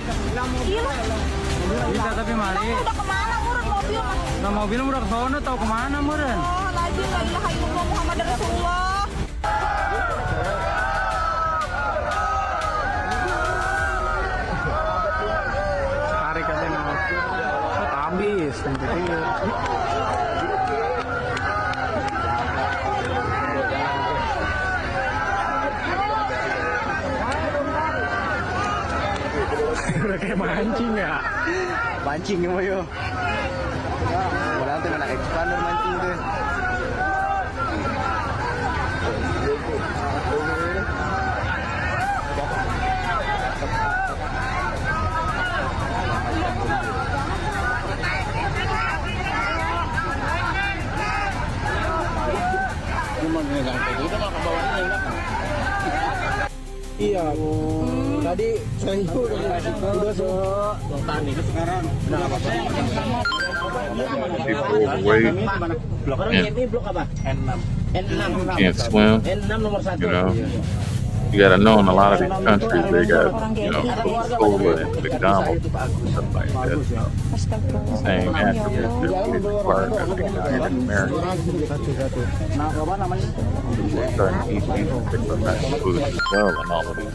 Bisa tapi Mari. Bang, udah kemana murun mobil? Nah mobil udah ke sono tau kemana meren? Oh, lagi la ilaha illallah Muhammad Rasulullah. Tarik katanya mau. Habis. Udah kayak mancing ya. Mancing ya Moyo. Udah tuh anak expander mancing tuh. Iya. Tadi saya udah tani sekarang. People overweight and can't swim. You know, you gotta know in a lot of these countries they got, you know, Coca-Cola and McDonald's and stuff like that. Same attributes that we require as African Americans. We're starting to eat these particular foods as well in all of these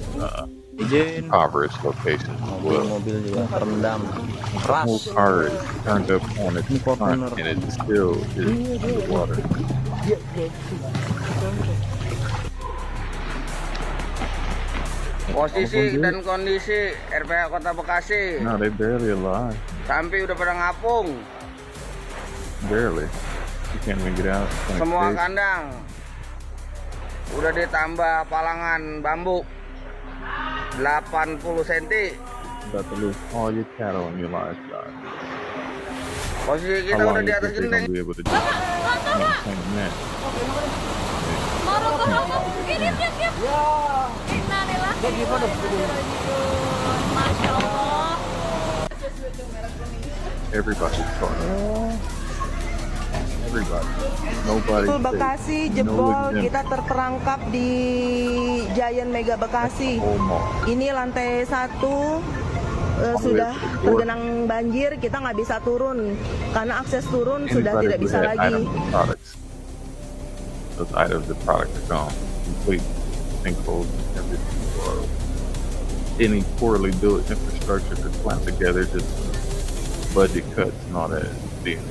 impoverished locations as well. The whole car is turned up on its front and it still is underwater. Posisi dan kondisi RPH Kota Bekasi. No, they barely alive. Sampai udah pada ngapung. Barely. You can't even get out. Semua kandang udah ditambah palangan bambu 80 cm. About to lose all your cattle and your livestock. Posisi How kita long udah do di you atas think they're genteng. gonna be able to maintain that? Marah ini. Everybody's talking. Everybody. Nobody. Bekasi jebol, kita terperangkap di Giant Mega Bekasi. Ini lantai 1 sudah tergenang banjir, kita nggak bisa turun karena akses turun sudah tidak bisa lagi. Those items, the product are gone. Complete sinkholes and everything. Or any poorly built infrastructure to slap together, just budget cuts and all that being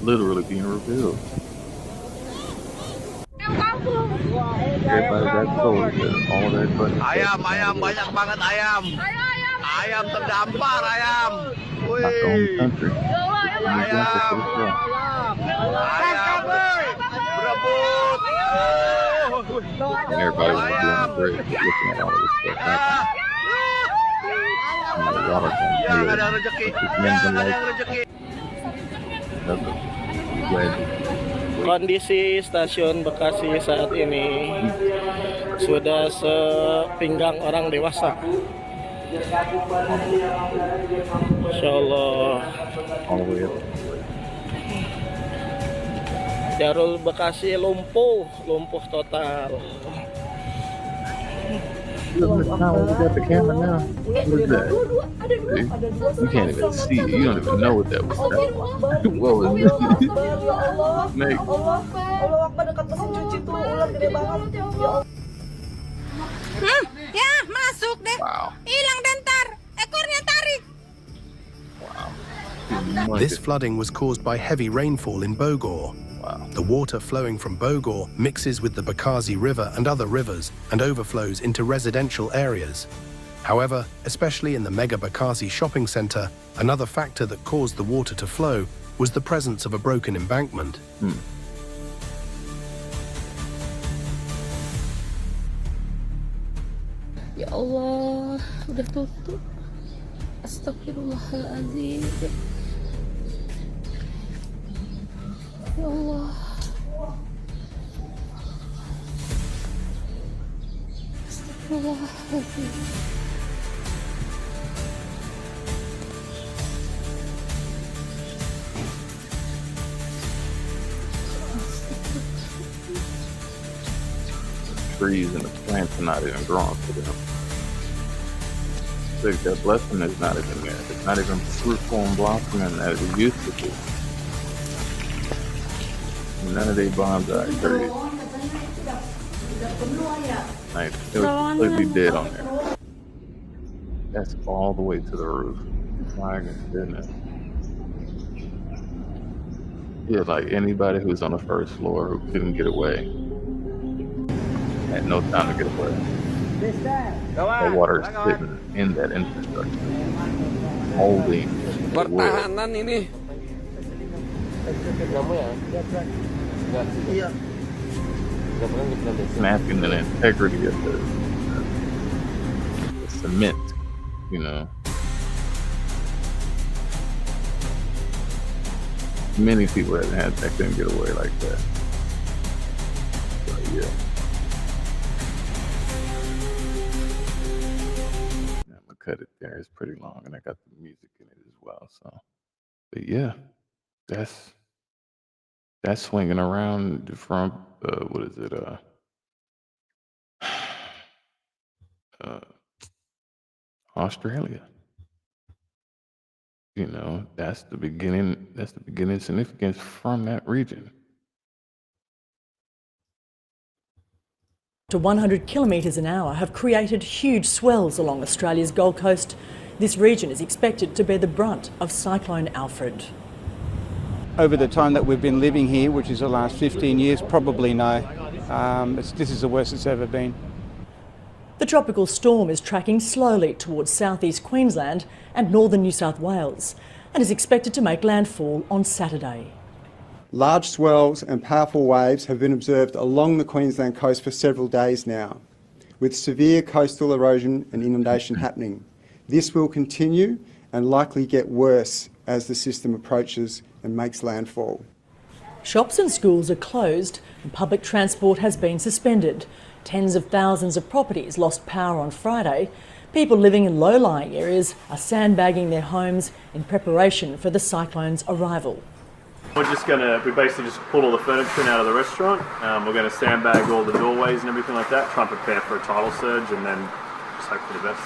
literally being revealed. Everybody got told that all that budget. Ayam banyak banget ayam. Ayam terdampar ayam. Not the only country. Ayam berebut. And everybody was doing the break, looking at all of this stuff happening. And a lot of them Yang ada rezeki. Yang ada rezeki. Kondisi stasiun Bekasi saat ini sudah sepinggang orang dewasa. Insya Allah. Jarul Bekasi lumpuh total. Look, now we got the camera now. What is that? See? You can't even see it. You don't even know what that was. What was it? Snake. Ya, masuk deh. Wow. Hilang dentar. Ekornya tarik. Wow. This flooding was caused by heavy rainfall in Bogor. The water flowing from Bogor mixes with the Bekasi River and other rivers and overflows into residential areas. However, especially in the Mega Bekasi shopping center, another factor that caused the water to flow was the presence of a broken embankment. Ya Allah, udah tutup. Astagfirullahaladzim. Ya Allah. Astagfirullahaladzim. Trees and the plants are not even growing for them. So that blessing is not even there. It's not even fruitful and blossoming as it used to be. None of their bonsai trees. Like, it was completely dead on there. That's all the way to the roof. My goodness. Yeah, like anybody who's on the first floor who couldn't get away had no time to get away. The water is sitting in that infrastructure, holding the wood. Pertahanan ini. Snapping the integrity of the cement, you know. Many people that couldn't get away like that. So, yeah. I'm gonna cut it there. It's pretty long, and I got the music in it as well. So, but yeah, that's swinging around from what is it? Australia. You know, that's the beginning significance from that region. To 100 kilometres an hour have created huge swells along Australia's Gold Coast. This region is expected to bear the brunt of Cyclone Alfred. Over the time that we've been living here, which is the last 15 years, probably no. This is the worst it's ever been. The tropical storm is tracking slowly towards southeast Queensland and northern New South Wales and is expected to make landfall on Saturday. Large swells and powerful waves have been observed along the Queensland coast for several days now, with severe coastal erosion and inundation happening. This will continue and likely get worse as the system approaches and makes landfall. Shops and schools are closed and public transport has been suspended. Tens of thousands of properties lost power on Friday. People living in low-lying areas are sandbagging their homes in preparation for the cyclone's arrival. We basically just pulled all the furniture out of the restaurant. We're going to sandbag all the doorways and everything like that, try and prepare for a tidal surge and then just hope for the best.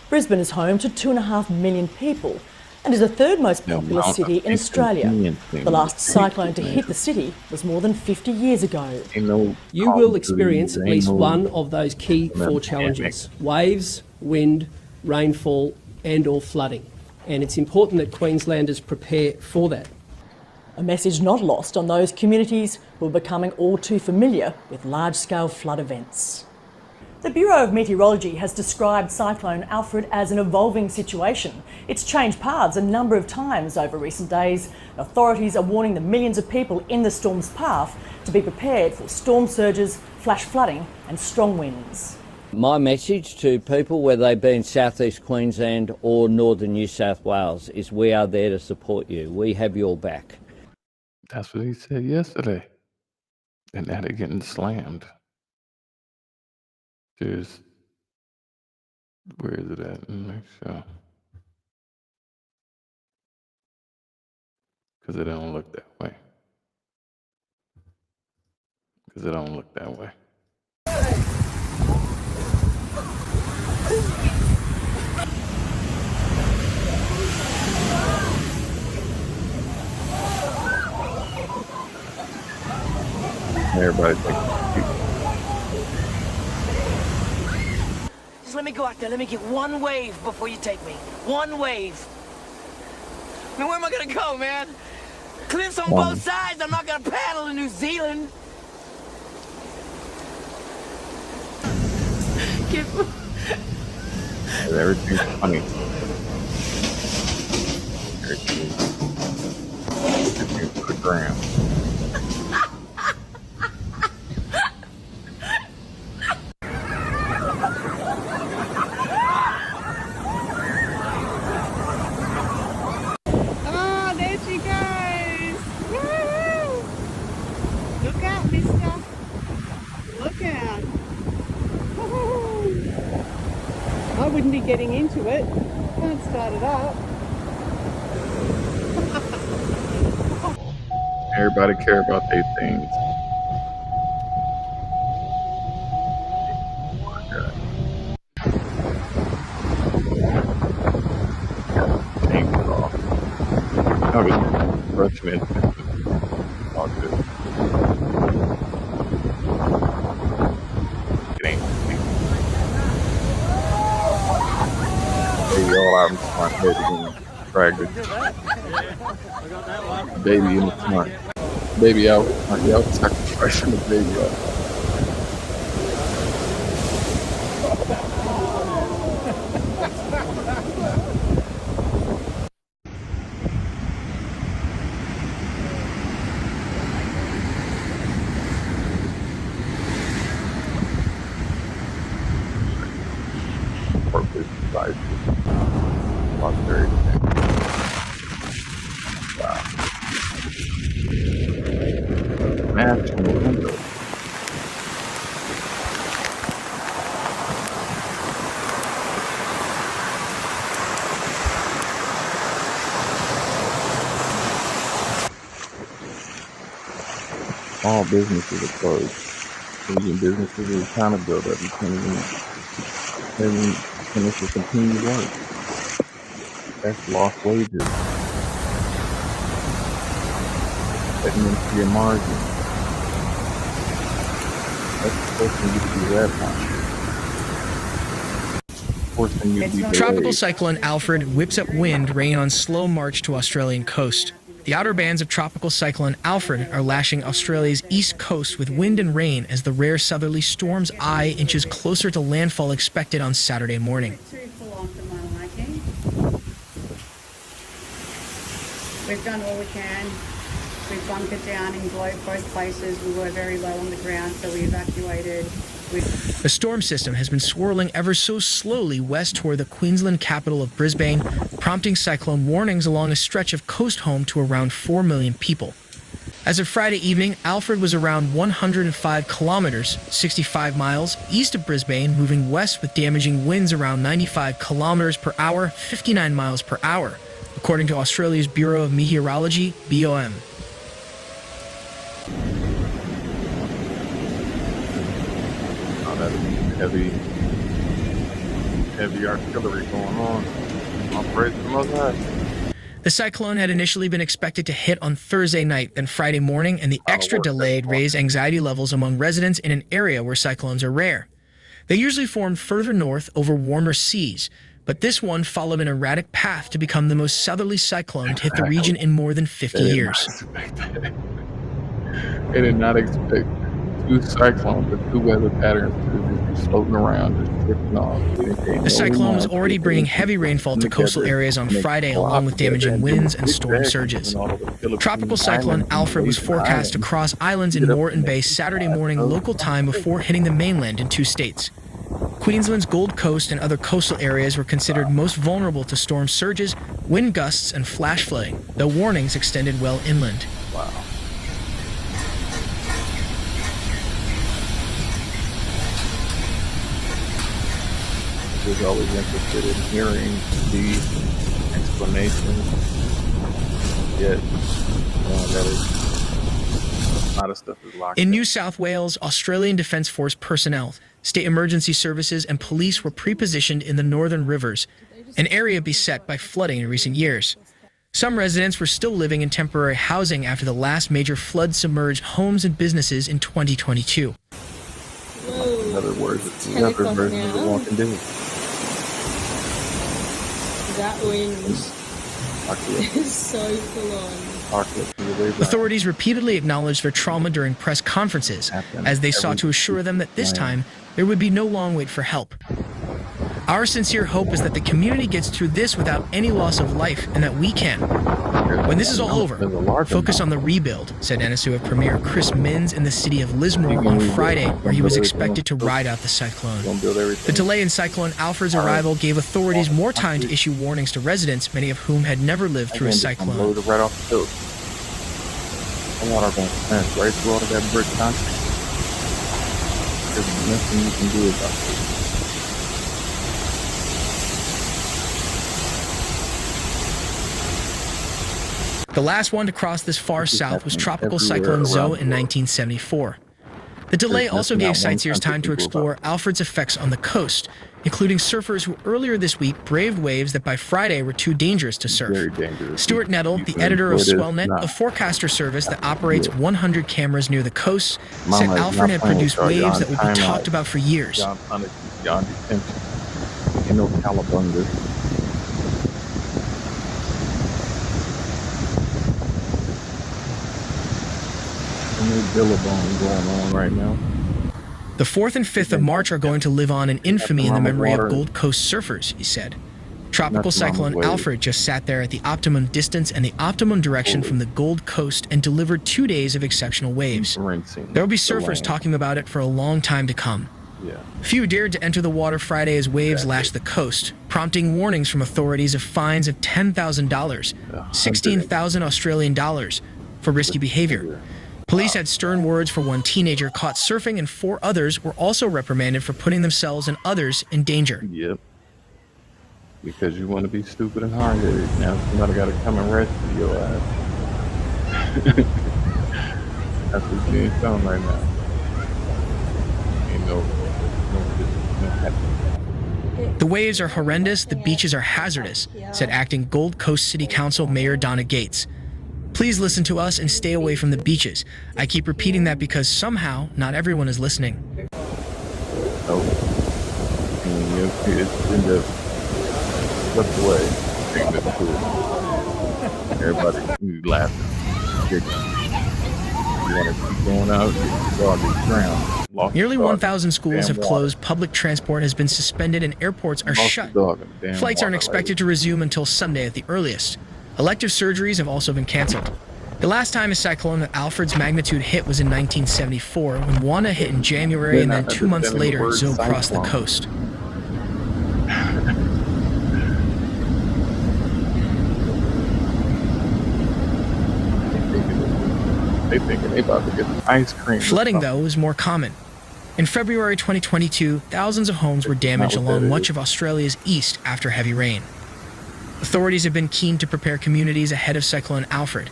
Brisbane is home to 2.5 million people and is the third most popular city in Australia. The last cyclone to hit the city was more than 50 years ago. You will experience at least one of those key 4 challenges: waves, wind, rainfall and/or flooding. And it's important that Queenslanders prepare for that. A message not lost on those communities who are becoming all too familiar with large-scale flood events. The Bureau of Meteorology has described Cyclone Alfred as an evolving situation. It's changed paths a number of times over recent days. Authorities are warning the millions of people in the storm's path to be prepared for storm surges, flash flooding and strong winds. My message to people, whether they be in South East Queensland or Northern New South Wales, is we are there to support you. We have your back. That's what he said yesterday. And now they're getting slammed. Where is it at in the next show? Because it don't look that way. Everybody take a seat. Just let me go out there. Let me get one wave before you take me. One wave. I mean, where am I gonna go, man? Cliffs on both sides. I'm not gonna paddle in New Zealand. Everything's funny. Everything's for the gram. I wouldn't be getting into it. Can't start it up. Everybody care about their things. Change it off. I was rushing in. All good. It ain't. Baby all out in front, baby in fragment. Baby in the front. Baby out front. Y'all sacrificing the baby out. Purpose, life. Wow. National window. All businesses are closed. Asian businesses are trying to build up. You can't even finish to continue work. That's lost wages. Cutting into your margin. That's forcing you to be red hot. Forcing you to be Tropical delayed. cyclone Alfred whips up wind, rain on slow march to Australian coast. The outer bands of tropical cyclone Alfred are lashing Australia's east coast with wind and rain as the rare southerly storm's eye inches closer to landfall expected on Saturday morning. We've done all we can. We've bunkered down in both places. We were very low on the ground, so we evacuated. The storm system has been swirling ever so slowly west toward the Queensland capital of Brisbane, prompting cyclone warnings along a stretch of coast home to around 4 million people. As of Friday evening, Alfred was around 105 kilometers, 65 miles, east of Brisbane, moving west with damaging winds around 95 kilometers per hour, 59 miles per hour, according to Australia's Bureau of Meteorology, BOM. Oh, that is heavy artillery going on. I'll praise the Most High. The cyclone had initially been expected to hit on Thursday night, then Friday morning, and the extra delayed raised anxiety levels among residents in an area where cyclones are rare. They usually form further north over warmer seas, but this one followed an erratic path to become the most southerly cyclone to hit the region in more than 50 years. They did not expect two cyclones or two weather patterns to just be floating around, just drifting off. The cyclone was already bringing heavy rainfall to coastal areas on Friday, along with damaging winds and storm surges. Tropical cyclone Alfred was forecast to cross islands in Moreton Bay Saturday morning local time before hitting the mainland in 2 states. Queensland's Gold Coast and other coastal areas were considered most vulnerable to storm surges, wind gusts, and flash flooding, though warnings extended well inland. Wow. I was always interested in hearing the explanations, yet that is, a lot of stuff is locked in New South Wales, Australian Defence Force personnel, state emergency services, and police were pre-positioned in the northern rivers, an area beset by flooding in recent years. Some residents were still living in temporary housing after the last major flood submerged homes and businesses in 2022. In other words, it's another version of The Walking Dead. That wind is so full on. Authorities repeatedly acknowledged their trauma during press conferences as they sought to assure them that this time there would be no long wait for help. Our sincere hope is that the community gets through this without any loss of life and that we can. When this is all over, focus on the rebuild, said NSUF Premier Chris Minns in the city of Lismore on Friday, where he was expected to ride out the cyclone. The delay in Cyclone Alfred's arrival gave authorities more time to issue warnings to residents, many of whom had never lived through a cyclone. Right off the coast. A lot of right through all of that brick concrete. There's nothing you can do about it. The last one to cross this far south was Tropical Cyclone Zoe in 1974. The delay also gave sightseers time to explore Alfred's effects on the coast, including surfers who earlier this week braved waves that by Friday were too dangerous to surf. Stuart Nettle, the editor of SwellNet, a forecaster service that operates 100 cameras near the coast, said Alfred had produced waves that would be talked about for years. Billabong going on right now. The 4th and 5th of March are going to live on in infamy in the memory of Gold Coast surfers, he said. Tropical Cyclone Alfred just sat there at the optimum distance and the optimum direction from the Gold Coast and delivered 2 days of exceptional waves. There will be surfers talking about it for a long time to come. Few dared to enter the water Friday as waves lashed the coast, prompting warnings from authorities of fines of $10,000, 16,000 Australian dollars, for risky behavior. Police had stern words for one teenager caught surfing, and 4 others were also reprimanded for putting themselves and others in danger. Yep. Because you want to be stupid and hard-headed. Now somebody got to come and rescue your ass. That's what's being shown right now. Ain't no The waves are horrendous, the beaches are hazardous, said acting Gold Coast City Council Mayor Donna Gates. Please listen to us and stay away from the beaches. I keep repeating that because somehow not everyone is listening. Oh. It's in the slipped away. Everybody laughing. You want to keep going out, you'll get drowned. Nearly 1,000 schools have closed, public transport has been suspended, and airports are shut. Flights aren't expected to resume until Sunday at the earliest. Elective surgeries have also been canceled. The last time a cyclone of Alfred's magnitude hit was in 1974, when Wanda hit in January, and then 2 months later, Zoe crossed the coast. They thinking they about to get ice cream. Flooding, though, is more common. In February 2022, thousands of homes were damaged along much of Australia's east after heavy rain. Authorities have been keen to prepare communities ahead of Cyclone Alfred.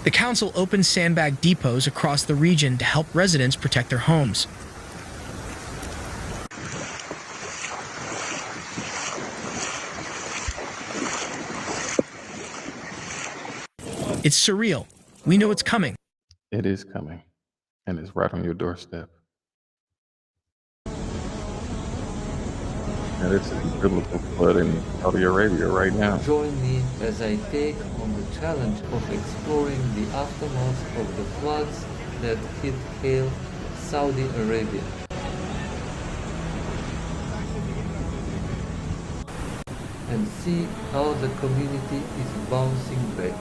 The council opened sandbag depots across the region to help residents protect their homes. It's surreal. We know it's coming. It is coming, and it's right on your doorstep. And this is biblical flood in Saudi Arabia right now. Join me as I take on the challenge of exploring the aftermath of the floods that hit hail Saudi Arabia. And see how the community is bouncing back.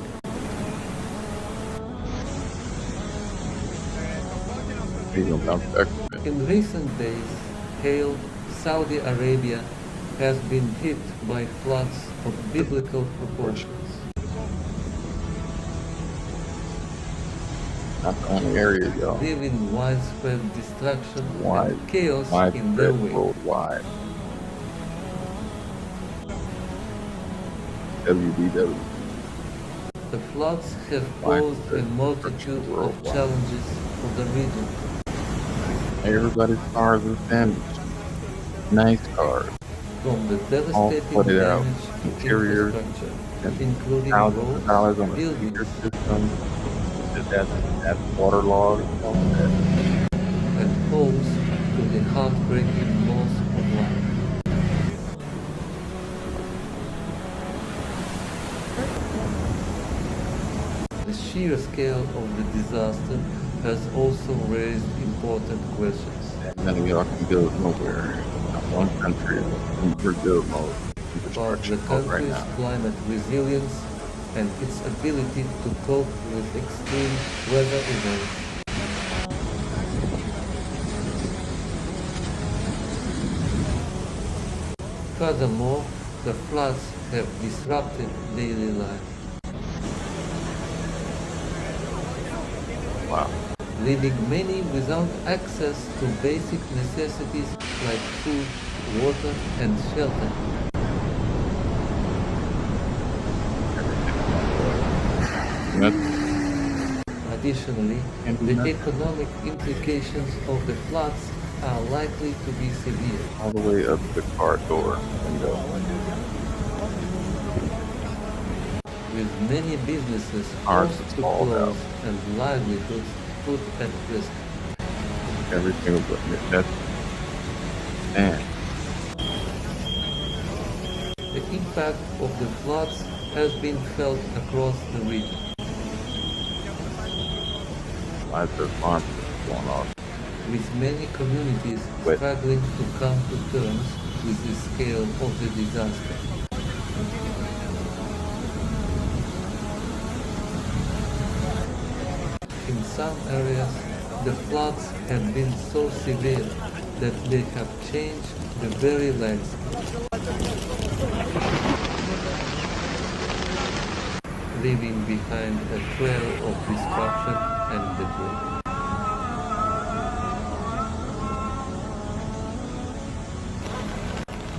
In recent days, hail Saudi Arabia has been hit by floods of biblical proportions. Not the only area, y'all. Leaving widespread destruction and chaos in their wake. Worldwide. WDW. The floods have posed a multitude of challenges for the region. Everybody's cars are damaged. Nice cars. From the All devastating flooded out. damage to Interiors, infrastructure, including thousands roads, of dollars on the buildings, heater system. That's waterlogged and all that. and homes to the heartbreaking loss of life. The sheer scale of the disaster has also raised important questions. None of y'all can build nowhere. Not one country in rebuild mode. About the country's climate resilience and its ability to cope with extreme weather events. Furthermore, the floods have disrupted daily life. Wow. Leaving many without access to basic necessities like food, water, and shelter. Additionally, the economic implications of the floods are likely to be severe. All the way up the car door window. With many businesses Cars forced to stalled out. close and livelihoods put at risk. Everything was that's man. The impact of the floods has been felt across the region. Lots of farms going off. With many communities struggling to come to terms with the scale of the disaster. In some areas, the floods have been so severe that they have changed the very landscape, leaving behind a trail of destruction and debris.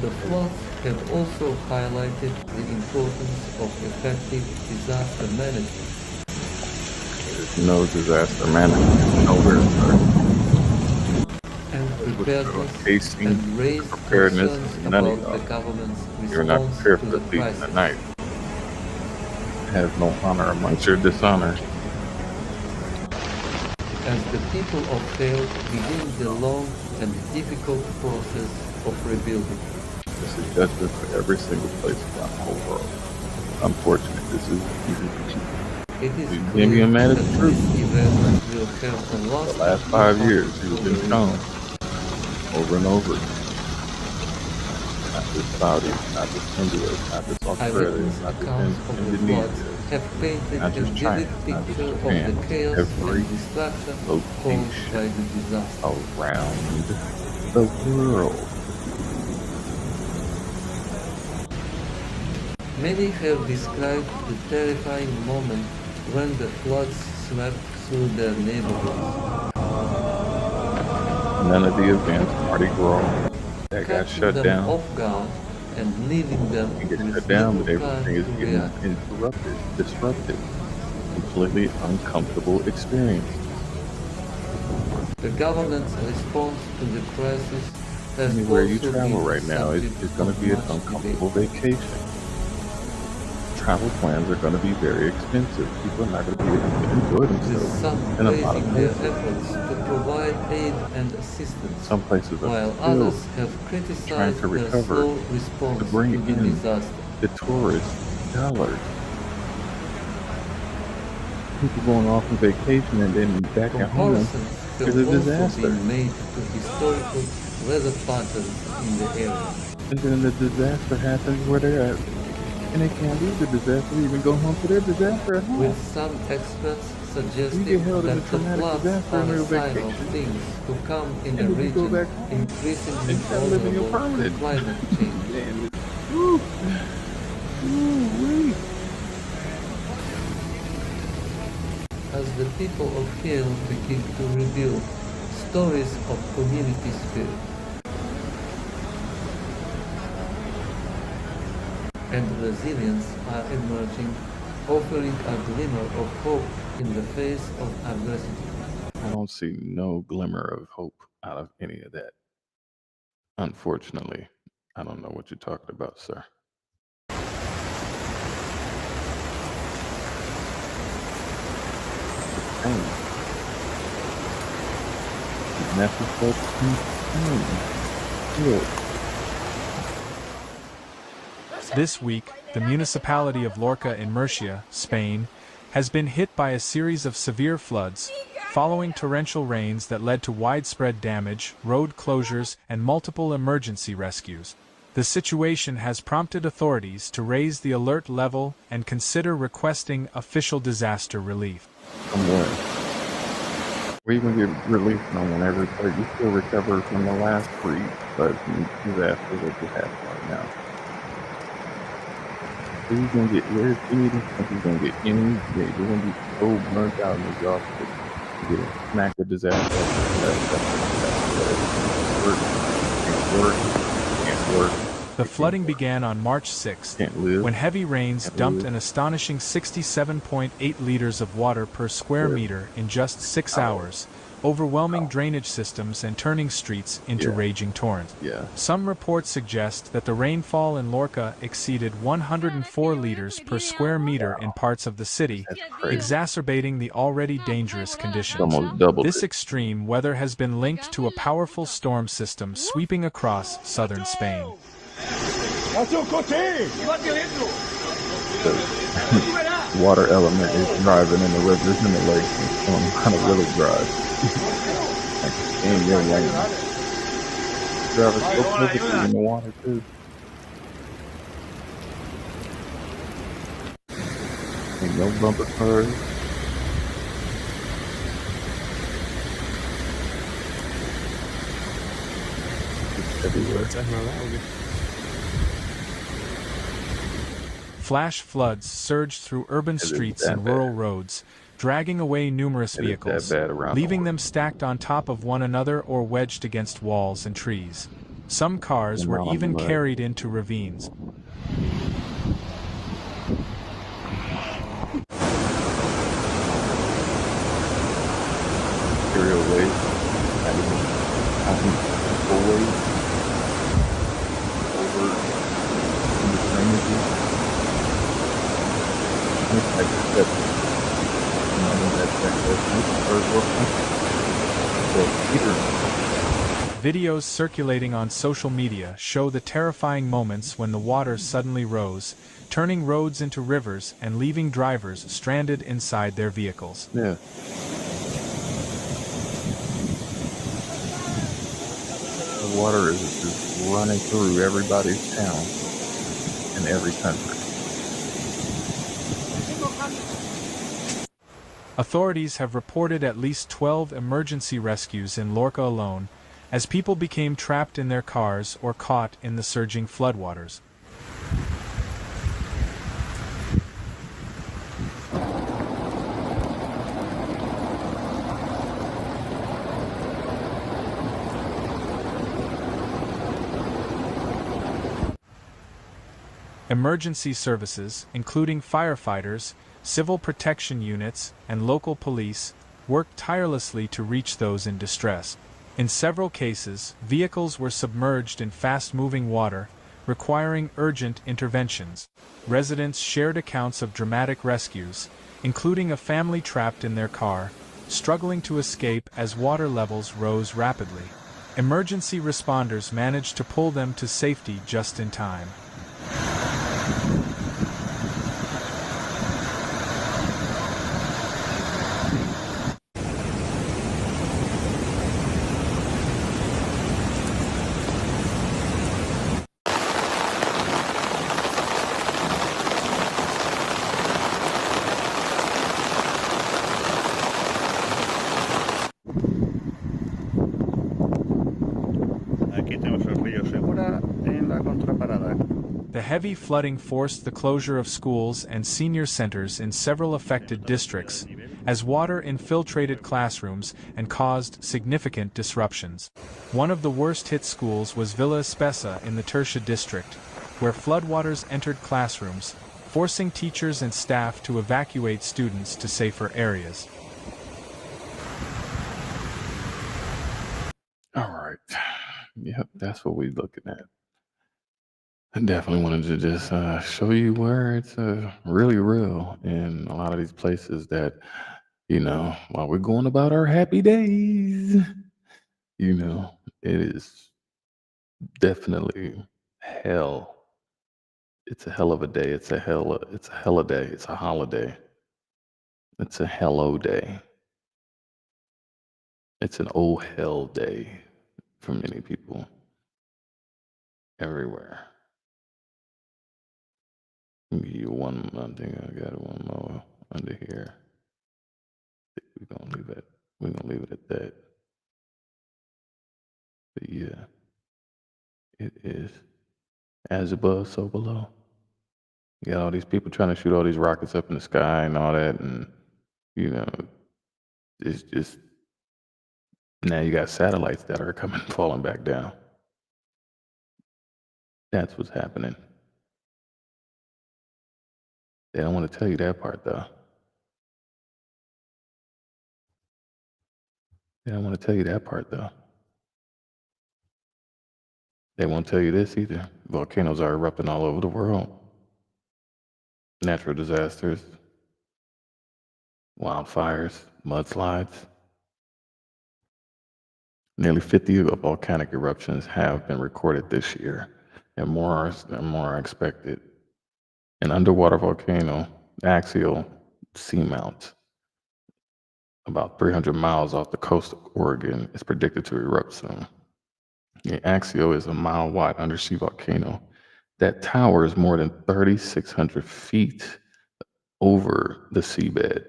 The floods have also highlighted the importance of effective disaster management. There's no disaster management nowhere. And preparedness Casing, and raised preparedness, concerns none about of the y'all. government's You're not response prepared to for the the thief in the crisis. night. Has no honor amongst your dishonor. As the people of Hale begin the long and difficult process of rebuilding. This is justice for every single place around the whole world. Unfortunate, this is It is you clear can't be mad at that the truth. this event will have a The lasting last 5 impact years, you've been shown over and over. Not just Saudi, not just India, not just Australia, Eyewitness not accounts just of the Indonesia, floods have painted not a just China, vivid not just picture of Japan. the chaos Every and destruction caused location by the disaster. around the world. Many have described the terrifying moment when the floods swept through their neighborhoods. None of the events, Mardi Gras, that got Catching shut them down. off guard and leaving them It gets with shut down, but little time everything is to getting react. interrupted, disrupted. Completely uncomfortable experience. The government's response to the crisis has Anywhere you also travel been right now is subject going to of be an much uncomfortable debate. vacation. Travel plans are going to be very expensive. People are not going to be able to enjoy With themselves some in a lot of praising their places. efforts to provide aid and assistance, Some places are while still others have trying criticized to their recover slow to response bring to the in disaster. the tourist dollars. People going off on vacation and then back at home Comparisons is have a also disaster. been made to historical weather patterns in the area. And then the disaster happens where they're at, and they can't leave the disaster, even go home to their disaster at home. With some experts You suggesting get held in a that the traumatic floods disaster are on a your sign vacation, of things to come in a and then you go region back home increasingly and try to live in your vulnerable to permanent. climate change. Man, it's, woo, woo-wee. As the people of Hill begin to rebuild, stories of community spirit and resilience are emerging, offering a glimmer of hope in the face of adversity. I don't see no glimmer of hope out of any of that. Unfortunately, I don't know what you're talking about, sir. Pain. Necessary pain. Good. This week, the municipality of Lorca in Murcia, Spain, has been hit by a series of severe floods, following torrential rains that led to widespread damage, road closures, and multiple emergency rescues. The situation has prompted authorities to raise the alert level and consider requesting official disaster relief. Somewhere. We can get relief from whenever, but you still recover from the last three disasters that just happened right now. You're gonna get irritated, you're gonna get you're gonna be so burnt out and exhausted. You get smacked with disaster. Can't work. The flooding began on March 6th, when heavy rains dumped an astonishing 67.8 liters of water per square meter in just 6 hours, overwhelming drainage systems and turning streets into raging torrents. Some reports suggest that the rainfall in Lorca exceeded 104 liters per square meter in parts of the city, exacerbating the already dangerous conditions. This extreme weather has been linked to a powerful storm system sweeping across southern Spain. The water element is driving in the rivers and the lakes and kind of really dry. Like in your lane. Driving so perfectly in the water too. Ain't no bumper cars. It's everywhere. Flash floods surged through urban streets and rural roads, dragging away numerous vehicles, leaving them stacked on top of one another or wedged against walls and trees. Some cars were even carried into ravines. Material waste, waste over the drainages. Videos circulating on social media show the terrifying moments when the water suddenly rose, turning roads into rivers and leaving drivers stranded inside their vehicles. Yeah. The water is just running through everybody's town in every country. Authorities have reported at least 12 emergency rescues in Lorca alone, as people became trapped in their cars or caught in the surging floodwaters. Emergency services, including firefighters, civil protection units, and local police, worked tirelessly to reach those in distress. In several cases, vehicles were submerged in fast-moving water, requiring urgent interventions. Residents shared accounts of dramatic rescues, including a family trapped in their car, struggling to escape as water levels rose rapidly. Emergency responders managed to pull them to safety just in time. Aquí tenemos el río Segura en la contraparada. The heavy flooding forced the closure of schools and senior centers in several affected districts, as water infiltrated classrooms and caused significant disruptions. One of the worst-hit schools was Villa Espesa in the Tertia district, where floodwaters entered classrooms, forcing teachers and staff to evacuate students to safer areas. All right. Yep, that's what we're looking at. I definitely wanted to just show you where it's really real in a lot of these places that, while we're going about our happy days, it is definitely hell. It's a hell of a day. It's a hell day. It's a holiday. It's a hello day. It's an oh hell day for many people everywhere. Give you one. I think I got one more under here. We're gonna leave it at that. But yeah, it is as above, so below. You got all these people trying to shoot all these rockets up in the sky and all that, and it's just now you got satellites that are coming falling back down. That's what's happening. They don't want to tell you that part, though. They don't want to tell you that part, though. They won't tell you this either. Volcanoes are erupting all over the world. Natural disasters, wildfires, mudslides. Nearly 50 volcanic eruptions have been recorded this year, and more are expected. An underwater volcano, axial seamount, about 300 miles off the coast of Oregon, is predicted to erupt soon. The axial is a mile-wide undersea volcano that towers more than 3,600 feet over the seabed.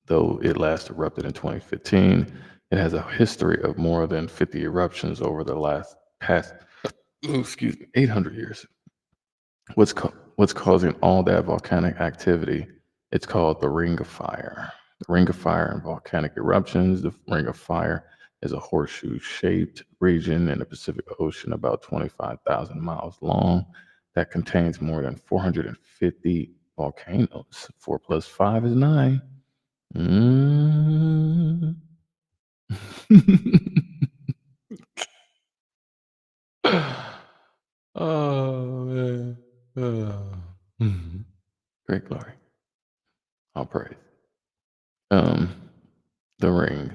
Though it last erupted in 2015, it has a history of more than 50 eruptions over the past 800 years. What's causing all that volcanic activity? It's called the Ring of Fire. The Ring of Fire and volcanic eruptions. The Ring of Fire is a horseshoe-shaped region in the Pacific Ocean, about 25,000 miles long, that contains more than 450 volcanoes. 4 plus 5 is 9. Oh, man. Great glory. I'll praise. The ring,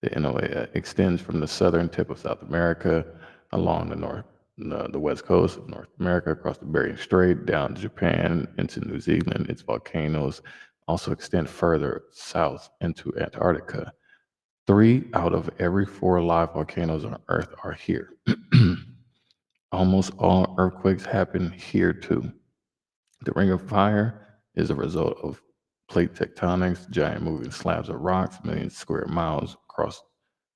the NOAA, extends from the southern tip of South America along the west coast of North America, across the Bering Strait, down to Japan, into New Zealand. Its volcanoes also extend further south into Antarctica. 3 out of every 4 live volcanoes on Earth are here. Almost all earthquakes happen here too. The Ring of Fire is a result of plate tectonics, giant moving slabs of rocks, millions of square miles across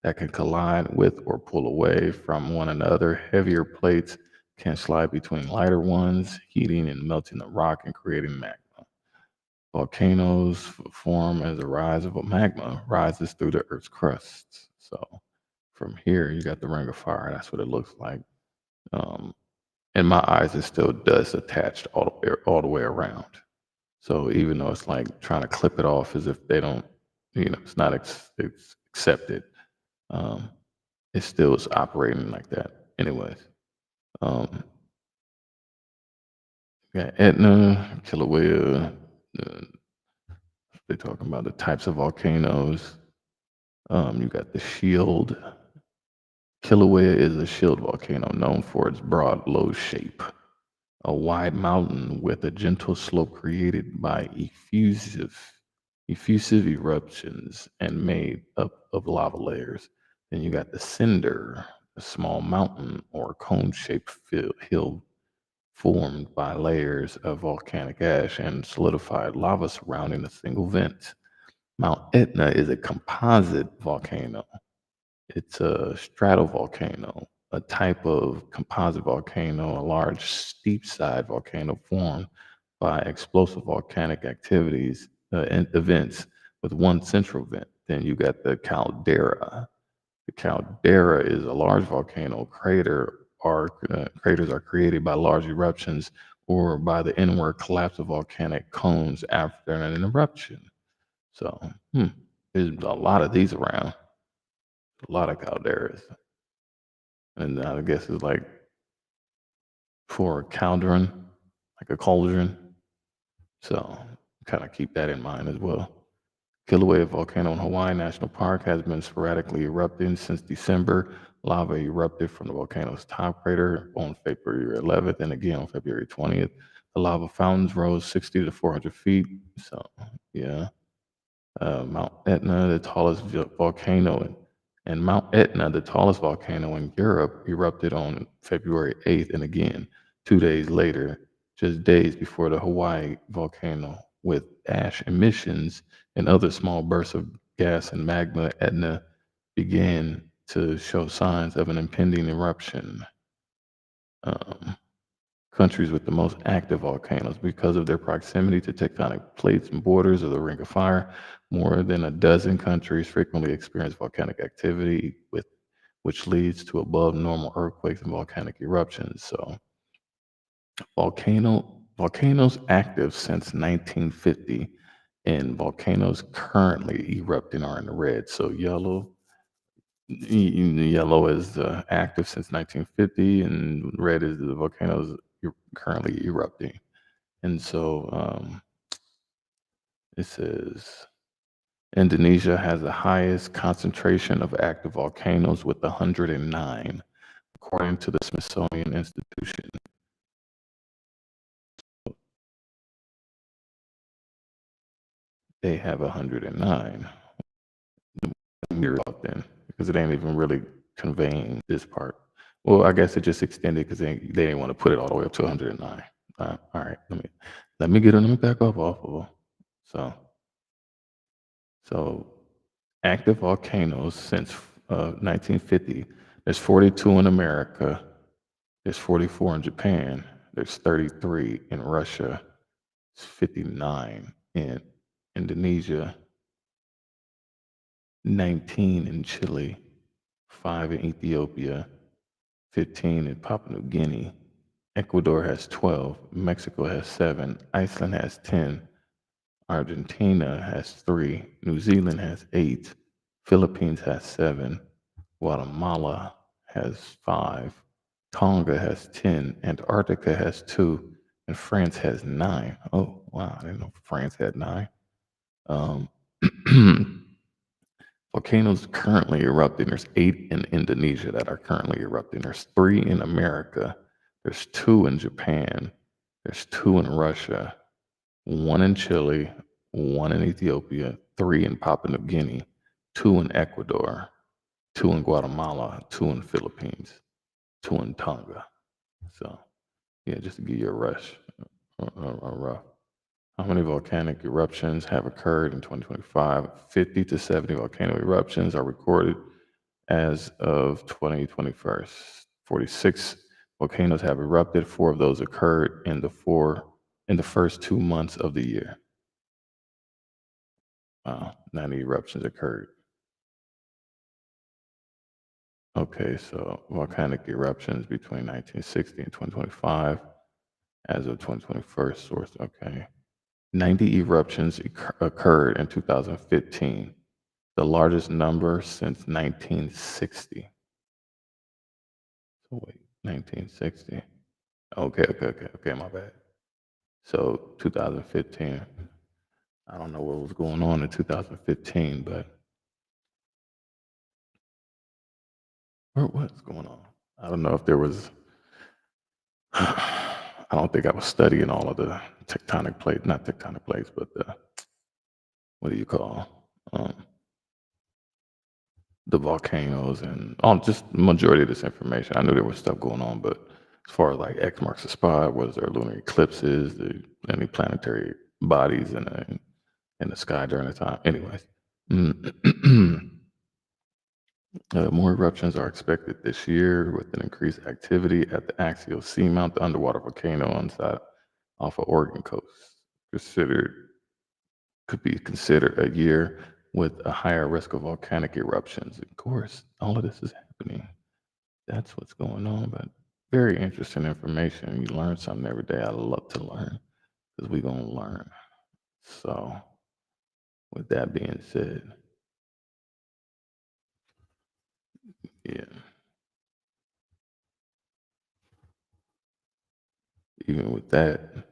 that can collide with or pull away from one another. Heavier plates can slide between lighter ones, heating and melting the rock and creating magma. Volcanoes form as a rise of magma rises through the Earth's crust. So from here, you got the Ring of Fire. That's what it looks like. in my eyes, there's still dust attached all the way around. So even though it's like trying to clip it off as if they don't, it's not it's accepted, it still is operating like that. Anyways, got Etna, Kilauea. They're talking about the types of volcanoes. You got the shield. Kilauea is a shield volcano known for its broad, low shape. A wide mountain with a gentle slope created by effusive eruptions and made up of lava layers. Then you got the cinder, a small mountain or cone-shaped hill formed by layers of volcanic ash and solidified lava surrounding a single vent. Mount Etna is a composite volcano. It's a stratovolcano, a type of composite volcano, a large steep side volcano formed by explosive volcanic activities and events with one central vent. Then you got the caldera. The caldera is a large volcano crater. Craters are created by large eruptions or by the inward collapse of volcanic cones after an eruption. So there's a lot of these around. A lot of calderas. And I guess it's like for a cauldron, like a cauldron. So kind of keep that in mind as well. Kilauea volcano in Hawaii National Park has been sporadically erupting since December. Lava erupted from the volcano's top crater on February 11th and again on February 20th. The lava fountains rose 60 to 400 feet. So, yeah. Mount Etna, the tallest volcano and Mount Etna, the tallest volcano in Europe, erupted on February 8th and again 2 days later, just days before the Hawaii volcano, with ash emissions and other small bursts of gas and magma. Etna began to show signs of an impending eruption. Countries with the most active volcanoes, because of their proximity to tectonic plates and borders of the Ring of Fire, more than a dozen countries frequently experience volcanic activity, which leads to above normal earthquakes and volcanic eruptions. So volcanoes active since 1950, and volcanoes currently erupting are in the red. So yellow is active since 1950, and red is the volcanoes currently erupting. And so it says Indonesia has the highest concentration of active volcanoes with 109, according to the Smithsonian Institution. They have 109. Then, because it ain't even really conveying this part. Well, I guess it just extended because they didn't want to put it all the way up to 109. All right, let me back up off of them. So active volcanoes since 1950. There's 42 in America. There's 44 in Japan. There's 33 in Russia. It's 59 in Indonesia. 19 in Chile. 5 in Ethiopia. 15 in Papua New Guinea. Ecuador has 12. Mexico has 7. Iceland has 10. Argentina has 3. New Zealand has 8. Philippines has 7. Guatemala has 5. Tonga has 10. Antarctica has 2. And France has 9. Oh, wow. I didn't know France had 9. Volcanoes currently erupting. There's 8 in Indonesia that are currently erupting. There's 3 in America. There's 2 in Japan. There's 2 in Russia. 1 in Chile. 1 in Ethiopia. 3 in Papua New Guinea. 2 in Ecuador. 2 in Guatemala. 2 in Philippines. 2 in Tonga. So, yeah, just to give you a rough. How many volcanic eruptions have occurred in 2025? 50 to 70 volcano eruptions are recorded as of 2021. 46 volcanoes have erupted. 4 of those occurred in the first 2 months of the year. Wow, 90 eruptions occurred. Okay, so volcanic eruptions between 1960 and 2025, as of 2021 source. Okay, 90 eruptions occurred in 2015, the largest number since 1960. So wait, 1960. Okay, my bad. So 2015. I don't know what was going on in 2015, but what's going on? I don't know if there was. I don't think I was studying all of the tectonic plates, not tectonic plates, but the, what do you call the volcanoes and all, just majority of this information. I knew there was stuff going on, but as far as like X marks the spot, was there lunar eclipses, any planetary bodies in the sky during the time? Anyways, more eruptions are expected this year with an increased activity at the axial seamount, the underwater volcano off of Oregon coast. Could be considered a year with a higher risk of volcanic eruptions. Of course, all of this is happening. That's what's going on. But very interesting information. You learn something every day. I love to learn because we're gonna learn. So, with that being said, yeah. Even with that,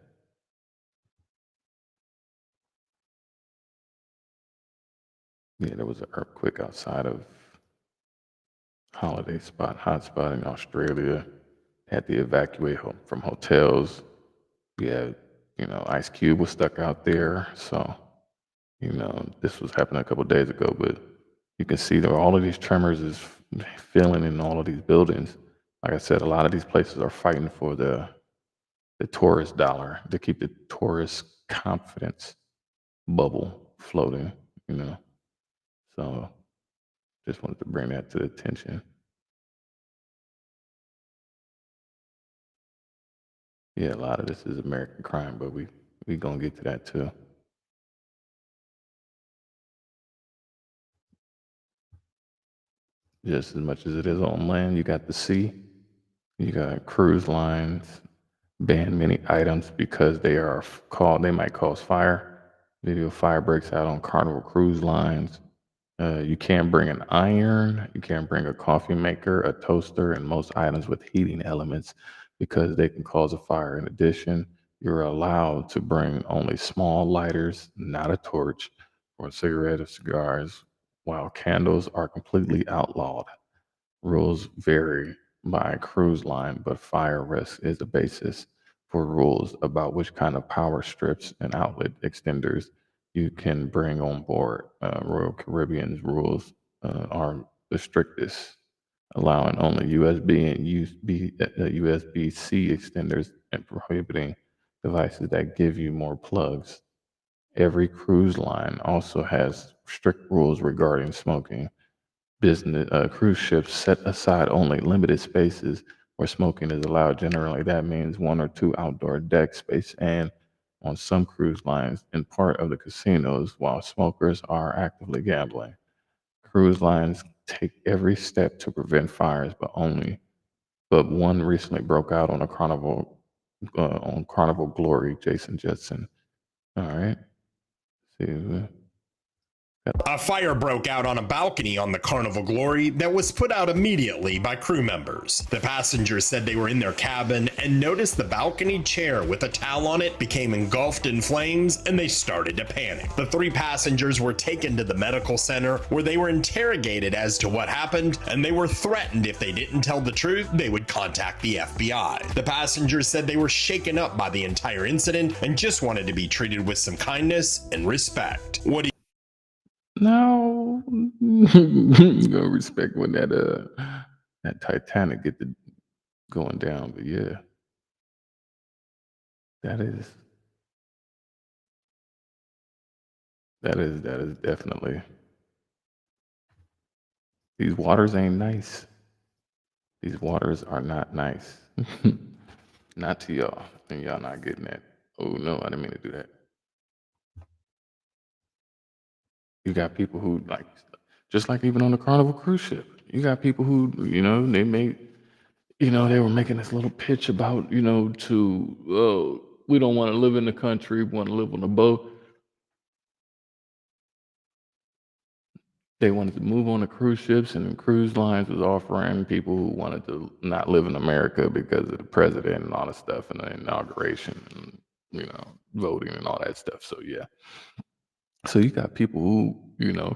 yeah, there was an earthquake outside of hotspot in Australia. Had to evacuate from hotels. Yeah, Ice Cube was stuck out there. So, this was happening a couple of days ago, but you can see that all of these tremors is feeling in all of these buildings. Like I said, a lot of these places are fighting for the tourist dollar to keep the tourist confidence bubble floating, you know. So just wanted to bring that to the attention. Yeah, a lot of this is American crime, but we gonna get to that too. Just as much as it is on land, you got the sea, you got cruise lines, ban many items because they might cause fire. Video fire breaks out on Carnival cruise lines. You can't bring an iron, you can't bring a coffee maker, a toaster, and most items with heating elements because they can cause a fire. In addition, you're allowed to bring only small lighters, not a torch, or a cigarette or cigars, while candles are completely outlawed. Rules vary by cruise line, but fire risk is the basis for rules about which kind of power strips and outlet extenders you can bring on board. Royal Caribbean's rules are the strictest, allowing only USB and USB-C extenders and prohibiting devices that give you more plugs. Every cruise line also has strict rules regarding smoking. Business cruise ships set aside only limited spaces where smoking is allowed. Generally, that means one or two outdoor deck space, and on some cruise lines, in part of the casinos, while smokers are actively gambling. Cruise lines take every step to prevent fires, but one recently broke out on Carnival Glory, Jason Jetson. All right. See. A fire broke out on a balcony on the Carnival Glory that was put out immediately by crew members. The passengers said they were in their cabin and noticed the balcony chair with a towel on it became engulfed in flames and they started to panic. The 3 passengers were taken to the medical center where they were interrogated as to what happened, and they were threatened if they didn't tell the truth, they would contact the FBI. The passengers said they were shaken up by the entire incident and just wanted to be treated with some kindness and respect. What do you No, you gonna respect when that Titanic get to going down, but yeah, that is definitely. These waters ain't nice. These waters are not nice. Not to y'all, and y'all not getting that. Oh no, I didn't mean to do that. You got people who just like even on the Carnival cruise ship, You got people who, they made, they were making this little pitch about, we don't want to live in the country, we want to live on a boat. They wanted to move on to cruise ships, and cruise lines was offering people who wanted to not live in America because of the president and all that stuff and the inauguration and, voting and all that stuff. So, yeah. So you got people who,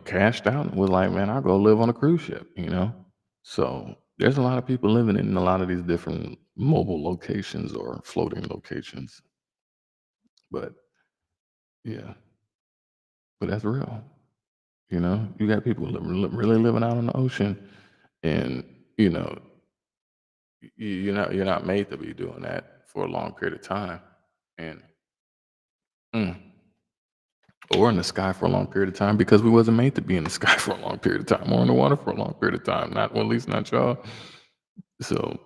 cashed out and was like, man, I'll go live on a cruise ship, So there's a lot of people living in a lot of these different mobile locations or floating locations. But, yeah. But that's real. You got people really living out on the ocean, and you're not made to be doing that for a long period of time, and or in the sky for a long period of time, because we wasn't made to be in the sky for a long period of time or in the water for a long period of time. At least not y'all. So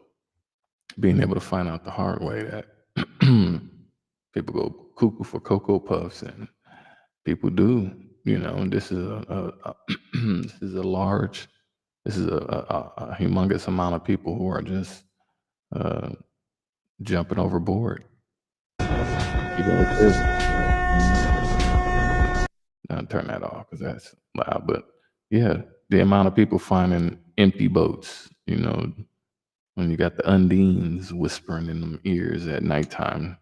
being able to find out the hard way that people go cuckoo for Cocoa Puffs, and people do. And this is this is a humongous amount of people who are just jumping overboard. I'll turn that off because that's loud. But yeah, the amount of people finding empty boats, when you got the undines whispering in them ears at nighttime,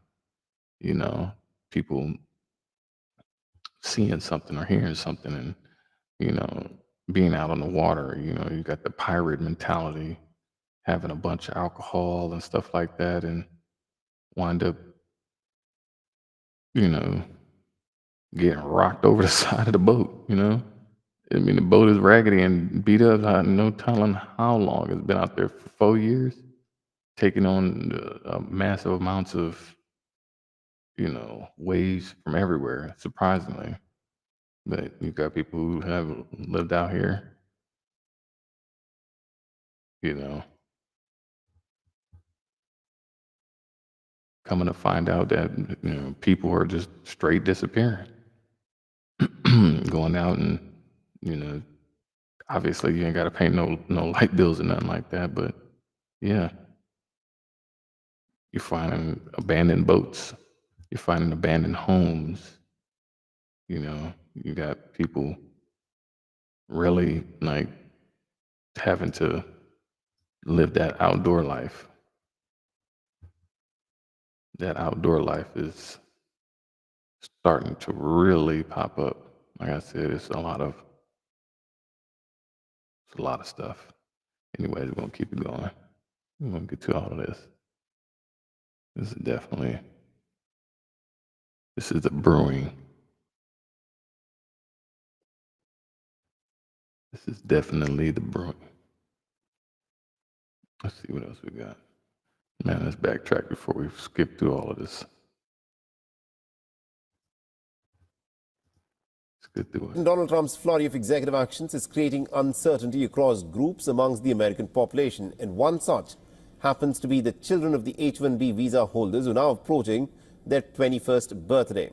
people seeing something or hearing something, and being out on the water, you got the pirate mentality, having a bunch of alcohol and stuff like that, and wind up getting rocked over the side of the boat. The boat is raggedy and beat up. No telling how long. It's been out there for 4 years, taking on massive amounts of waves from everywhere, surprisingly. But you got people who have lived out here, coming to find out that people are just straight disappearing, going out, and obviously you ain't got to pay no light bills or nothing like that, but yeah, you're finding abandoned boats, you're finding abandoned homes. You got people really like having to live that outdoor life. That outdoor life is starting to really pop up. Like I said, it's a lot of stuff. Anyways, we're gonna keep it going. We're gonna get to all of this. This is the brewing. This is definitely the brewing. Let's see what else we got. Man, let's backtrack before we skip through all of this. Let's get through it. Donald Trump's flurry of executive actions is creating uncertainty across groups amongst the American population, and one such happens to be the children of the H-1B visa holders who are now approaching their 21st birthday.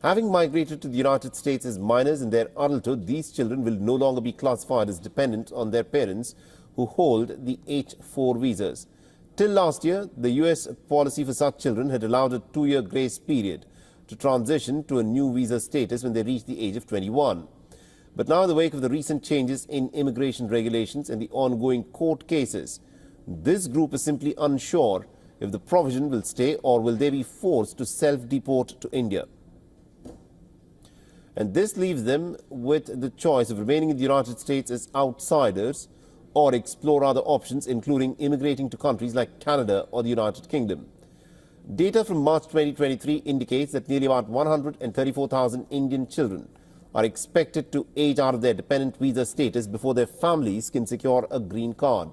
Having migrated to the United States as minors in their adulthood, these children will no longer be classified as dependent on their parents who hold the H-4 visas. Till last year, the U.S. policy for such children had allowed a 2-year grace period to transition to a new visa status when they reach the age of 21. But now, in the wake of the recent changes in immigration regulations and the ongoing court cases, this group is simply unsure if the provision will stay or will they be forced to self-deport to India. And this leaves them with the choice of remaining in the United States as outsiders or explore other options, including immigrating to countries like Canada or the United Kingdom. Data from March 2023 indicates that nearly about 134,000 Indian children are expected to age out of their dependent visa status before their families can secure a green card.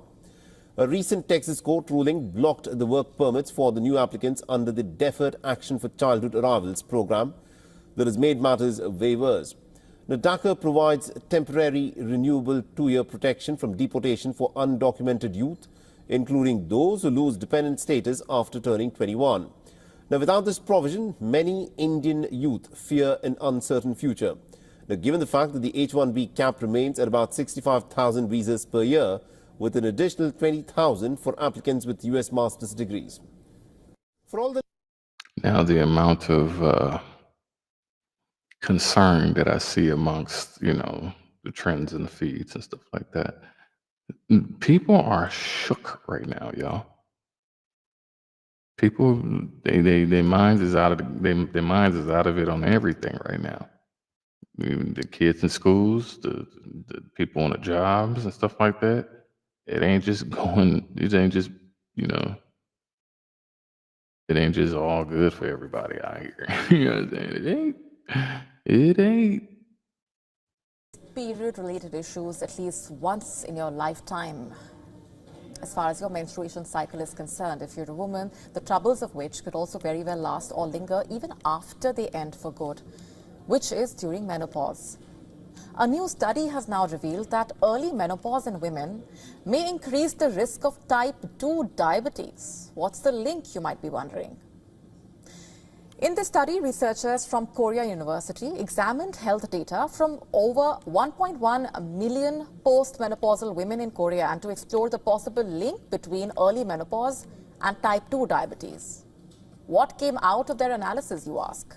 A recent Texas court ruling blocked the work permits for the new applicants under the Deferred Action for Childhood Arrivals program that has made matters waivers. Now, DACA provides temporary renewable 2-year protection from deportation for undocumented youth, including those who lose dependent status after turning 21. Now, without this provision, many Indian youth fear an uncertain future. Now, given the fact that the H-1B cap remains at about 65,000 visas per year, with an additional 20,000 for applicants with U.S. master's degrees. For all the Now, the amount of concern that I see amongst, the trends and the feeds and stuff like that, people are shook right now, y'all. People, their minds is out of their minds is out of it on everything right now. Even the kids in schools, the people on the jobs and stuff like that. It ain't just going. It ain't just It ain't just all good for everybody out here. You know what I'm saying? It ain't. It ain't. Period-related issues at least once in your lifetime. As far as your menstruation cycle is concerned, if you're a woman, the troubles of which could also very well last or linger even after they end for good, which is during menopause. A new study has now revealed that early menopause in women may increase the risk of type 2 diabetes. What's the link, you might be wondering? In this study, researchers from Korea University examined health data from over 1.1 million postmenopausal women in Korea and to explore the possible link between early menopause and type 2 diabetes. What came out of their analysis, you ask?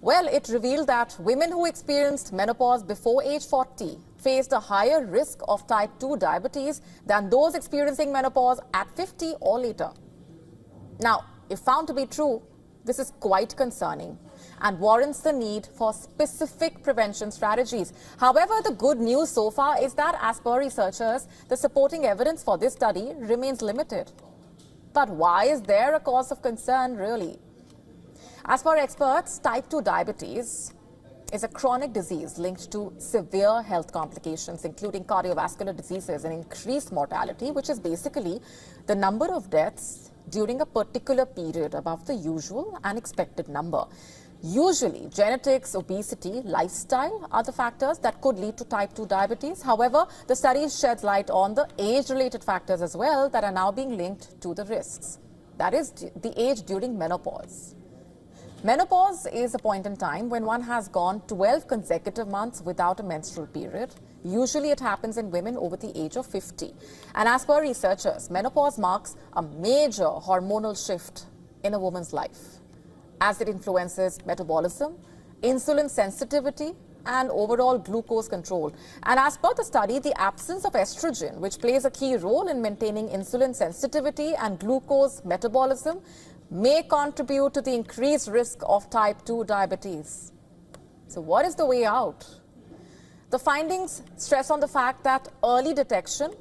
Well, it revealed that women who experienced menopause before age 40 faced a higher risk of type 2 diabetes than those experiencing menopause at 50 or later. Now, if found to be true, this is quite concerning and warrants the need for specific prevention strategies. However, the good news so far is that, as per researchers, the supporting evidence for this study remains limited. But why is there a cause of concern, really? As per experts, type 2 diabetes is a chronic disease linked to severe health complications, including cardiovascular diseases and increased mortality, which is basically the number of deaths during a particular period above the usual and expected number. Usually, genetics, obesity, lifestyle are the factors that could lead to type 2 diabetes. However, the study sheds light on the age-related factors as well that are now being linked to the risks. That is the age during menopause. Menopause is a point in time when one has gone 12 consecutive months without a menstrual period. Usually it happens in women over the age of 50. And as per researchers, menopause marks a major hormonal shift in a woman's life, as it influences metabolism, insulin sensitivity, and overall glucose control. And as per the study, the absence of estrogen, which plays a key role in maintaining insulin sensitivity and glucose metabolism, may contribute to the increased risk of type 2 diabetes. So what is the way out? The findings stress on the fact that early detection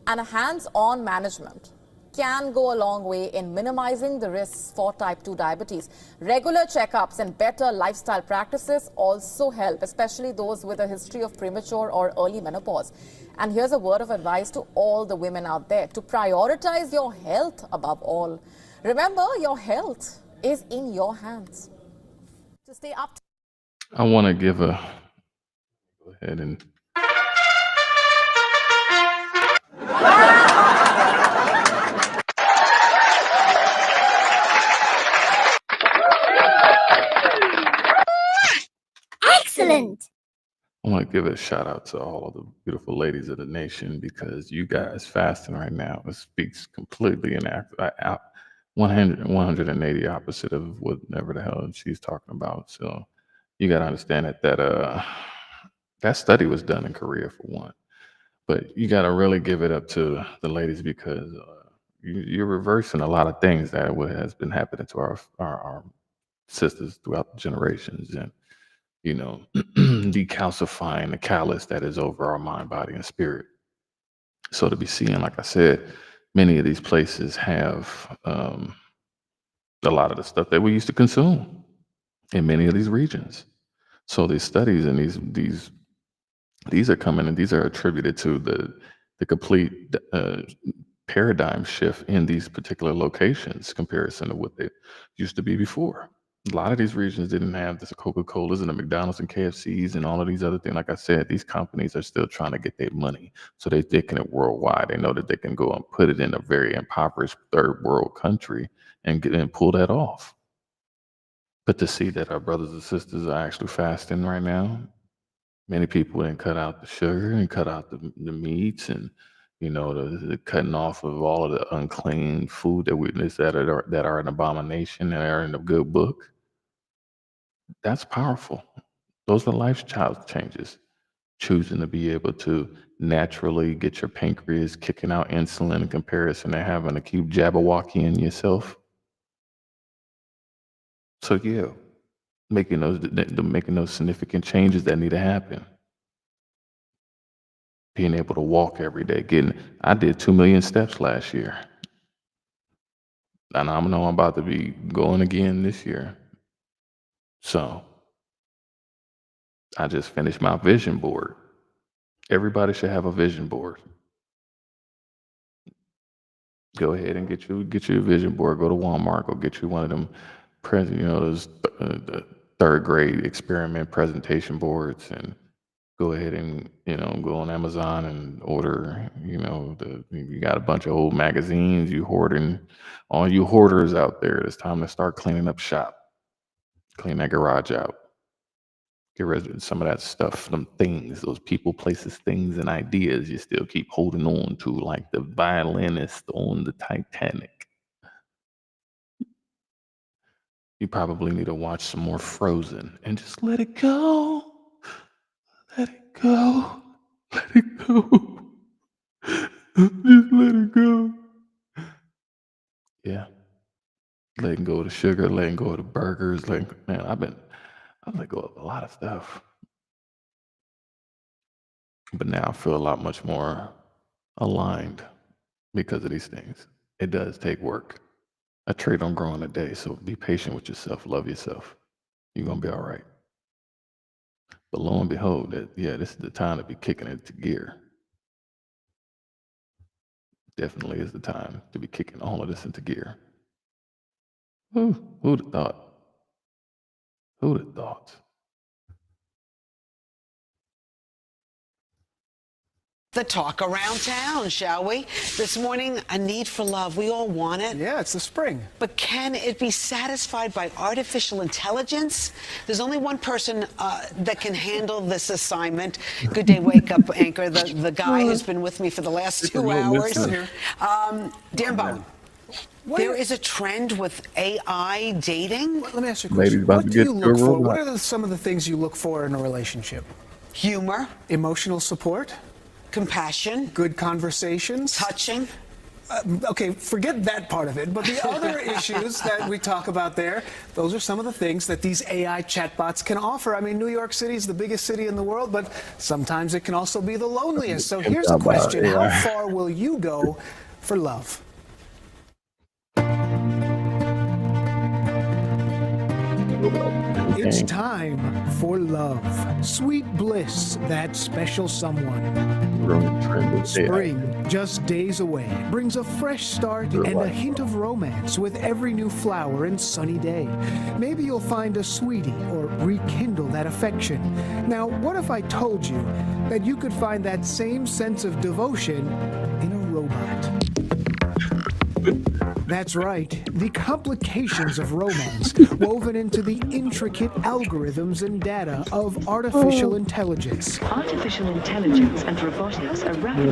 and a hands-on management can go a long way in minimizing the risks for type 2 diabetes. Regular checkups and better lifestyle practices also help, especially those with a history of premature or early menopause. And here's a word of advice to all the women out there: to prioritize your health above all. Remember, your health is in your hands. To stay up. I want to give a. Go ahead and. Excellent. I want to give a shout out to all of the beautiful ladies of the nation, because you guys fasting right now, it speaks completely in 180 opposite of whatever the hell she's talking about. So you got to understand that study was done in Korea for one, but you got to really give it up to the ladies, because you're reversing a lot of things that has been happening to our sisters throughout the generations, and decalcifying the callus that is over our mind, body, and spirit. So to be seeing, like I said, many of these places have a lot of the stuff that we used to consume in many of these regions. So these studies and these are coming, and these are attributed to the complete paradigm shift in these particular locations comparison to what they used to be before. A lot of these regions didn't have the Coca-Colas and the McDonald's and KFCs and all of these other things. Like I said, these companies are still trying to get their money, so they're thinking it worldwide. They know that they can go and put it in a very impoverished third world country and pull that off. But to see that our brothers and sisters are actually fasting right now, Many people didn't cut out the sugar and cut out the meats and, the cutting off of all of the unclean food that that are an abomination and are in the good book. That's powerful. Those are lifestyle changes. Choosing to be able to naturally get your pancreas kicking out insulin in comparison to having to keep Jabberwockying yourself. So yeah, making those significant changes that need to happen. Being able to walk every day. I did 2 million steps last year. And I know I'm about to be going again this year. So I just finished my vision board. Everybody should have a vision board. Go ahead and get you a vision board. Go to Walmart. Go get you one of them, those third grade experiment presentation boards, and go ahead and go on Amazon and order. You got a bunch of old magazines. All you hoarders out there. It's time to start cleaning up shop. Clean that garage out. Get rid of some of that stuff, them things, those people, places, things, and ideas you still keep holding on to, like the violinist on the Titanic. You probably need to watch some more Frozen and just let it go. Let it go. Let it go. Just let it go. Yeah. Letting go of the sugar, letting go of the burgers. I've let go of a lot of stuff. But now I feel a lot much more aligned because of these things. It does take work. A tree don't grow in a day, so be patient with yourself. Love yourself. You're going to be all right. But lo and behold, this is the time to be kicking it into gear. Definitely is the time to be kicking all of this into gear. Who'd have thought? Who'd have thought? The talk around town, shall we? This morning, a need for love. We all want it. Yeah, it's the spring. But can it be satisfied by artificial intelligence? There's only one person that can handle this assignment. Good day, wake up anchor, the guy who's been with me for the last 2 hours. Dan Bowen. There is a trend with AI dating. Let me ask you a question. What do you look for? What are some of the things you look for in a relationship? Humor. Emotional support. Compassion. Good conversations. Touching. Okay, forget that part of it. But the other issues that we talk about there, those are some of the things that these AI chatbots can offer. I mean, New York City is the biggest city in the world, but sometimes it can also be the loneliest. So here's the question. How far will you go for love? It's time for love. Sweet bliss, that special someone. Spring, just days away, brings a fresh start and a hint of romance with every new flower and sunny day. Maybe you'll find a sweetie or rekindle that affection. Now, what if I told you that you could find that same sense of devotion in a robot? That's right, the complications of romance woven into the intricate algorithms and data of artificial intelligence. Artificial intelligence and robotics are rapidly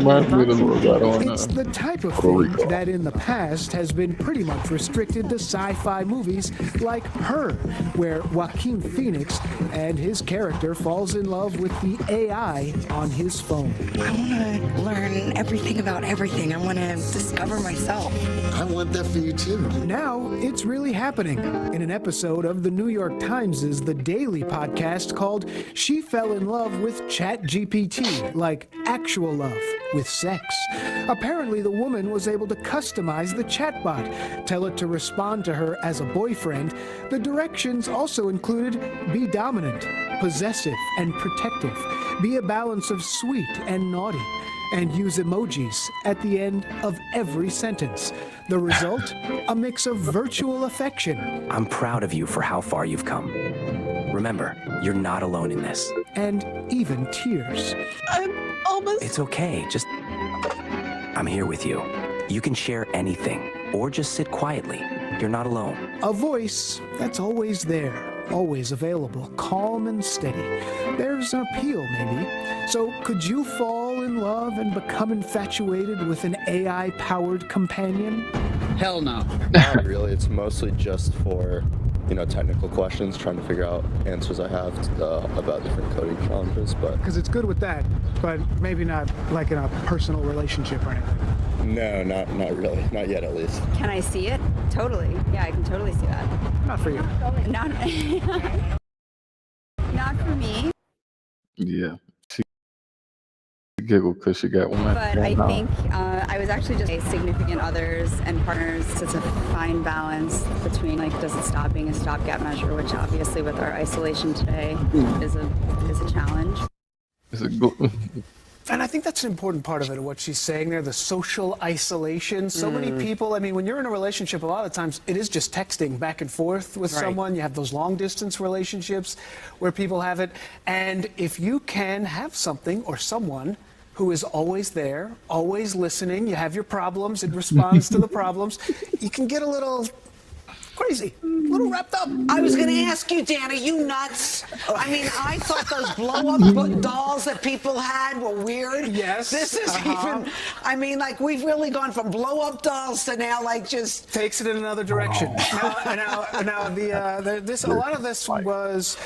advancing. It's the type of thing that in the past has been pretty much restricted to sci-fi movies like Her, where Joaquin Phoenix and his character falls in love with the AI on his phone. I want to learn everything about everything. I want to discover myself. I want that for you too. Now it's really happening. In an episode of the New York Times' The Daily podcast called She Fell in Love with ChatGPT, like actual love with sex. Apparently the woman was able to customize the chatbot, tell it to respond to her as a boyfriend. The directions also included be dominant, possessive, and protective, be a balance of sweet and naughty, and use emojis at the end of every sentence. The result? A mix of virtual affection. I'm proud of you for how far you've come. Remember, you're not alone in this. And even tears. I'm almost... It's okay, I'm here with you. You can share anything, or just sit quietly. You're not alone. A voice that's always there. always available, calm and steady. There's an appeal, maybe. So could you fall in love and become infatuated with an AI-powered companion? Hell no. Not really. It's mostly just for, technical questions, trying to figure out answers I have about different coding challenges. But Because it's good with that, but maybe not like in a personal relationship or anything. no, not really. Not yet, at least. Can I see it? Totally. Yeah, I can totally see that. Not for you. Not, not for me. Yeah. She giggled because she got one. But I think I was actually just significant others and partners. It's a fine balance between does it stop being a stopgap measure, which obviously with our isolation today is a challenge. It's a good. And I think that's an important part of it, what she's saying there, the social isolation. So many people, when you're in a relationship, a lot of times it is just texting back and forth with someone. You have those long distance relationships where people have it. And if you can have something or someone who is always there, always listening, you have your problems, it responds to the problems, you can get a little crazy, a little wrapped up. I was going to ask you, Dan, are you nuts? I thought those blow-up dolls that people had were weird. Yes. This is even, we've really gone from blow-up dolls to now, just... Takes it in another direction. Now, a lot of this was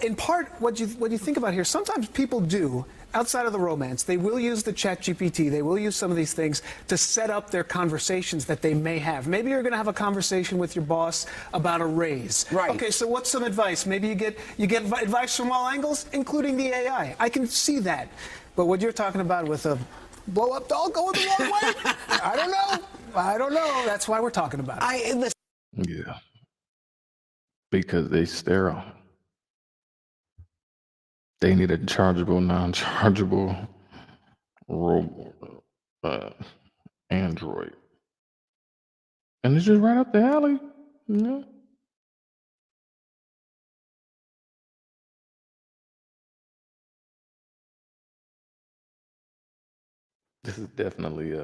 in part what you think about here. Sometimes people do. Outside of the romance, they will use the ChatGPT, they will use some of these things to set up their conversations that they may have. Maybe you're going to have a conversation with your boss about a raise. Right. Okay, so what's some advice? Maybe you get advice from all angles, including the AI. I can see that. But what you're talking about with a blow-up doll going the wrong way? I don't know. That's why we're talking about it. Yeah. Because they sterile. They need a chargeable, non-chargeable robot, Android. And it's just right up the alley. Yeah. This is definitely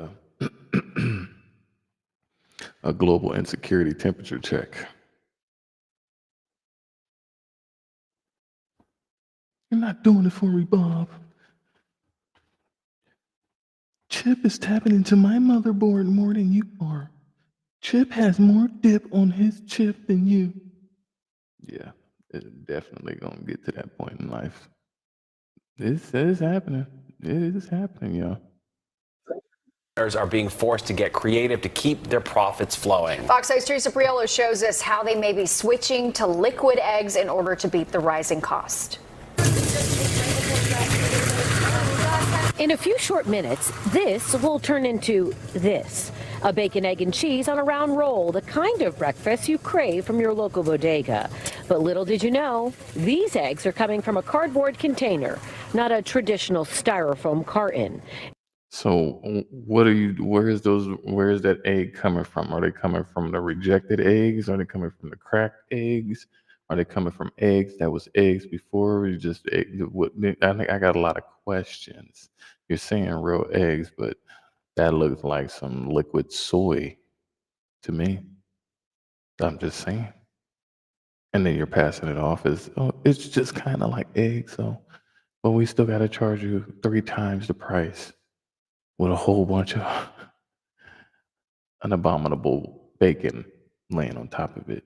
a global insecurity temperature check. You're not doing it for me, Bob. Chip is tapping into my motherboard more than you are. Chip has more dip on his chip than you. Yeah, it's definitely gonna get to that point in life. This is happening. It is happening, y'all. Are being forced to get creative to keep their profits flowing. Fox 8's Teresa Priolo shows us how they may be switching to liquid eggs in order to beat the rising cost. In a few short minutes, this will turn into this. A bacon, egg, and cheese on a round roll, the kind of breakfast you crave from your local bodega. But little did you know, these eggs are coming from a cardboard container, not a traditional styrofoam carton. So where is that egg coming from? Are they coming from the rejected eggs? Are they coming from the cracked eggs? Are they coming from eggs that was eggs before? Or just egg? I think I got a lot of questions. You're saying real eggs, but that looks like some liquid soy to me. I'm just saying. And then you're passing it off as, oh, it's just kind of like eggs. So, but we still got to charge you 3 times the price with a whole bunch of an abominable bacon laying on top of it.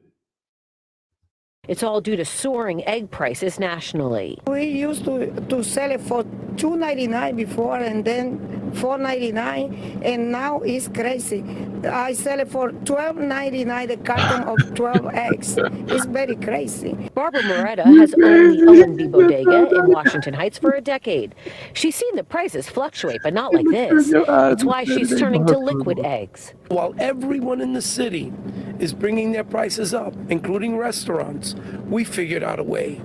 It's all due to soaring egg prices nationally. We used to sell it for $2.99 before and then $4.99, and now it's crazy. I sell it for $12.99 the carton of 12 eggs. It's very crazy. Barbara Moretta has owned the O&B Bodega in Washington Heights for a decade. She's seen the prices fluctuate, but not like this. It's why she's turning to liquid eggs. While everyone in the city is bringing their prices up, including restaurants, we figured out a way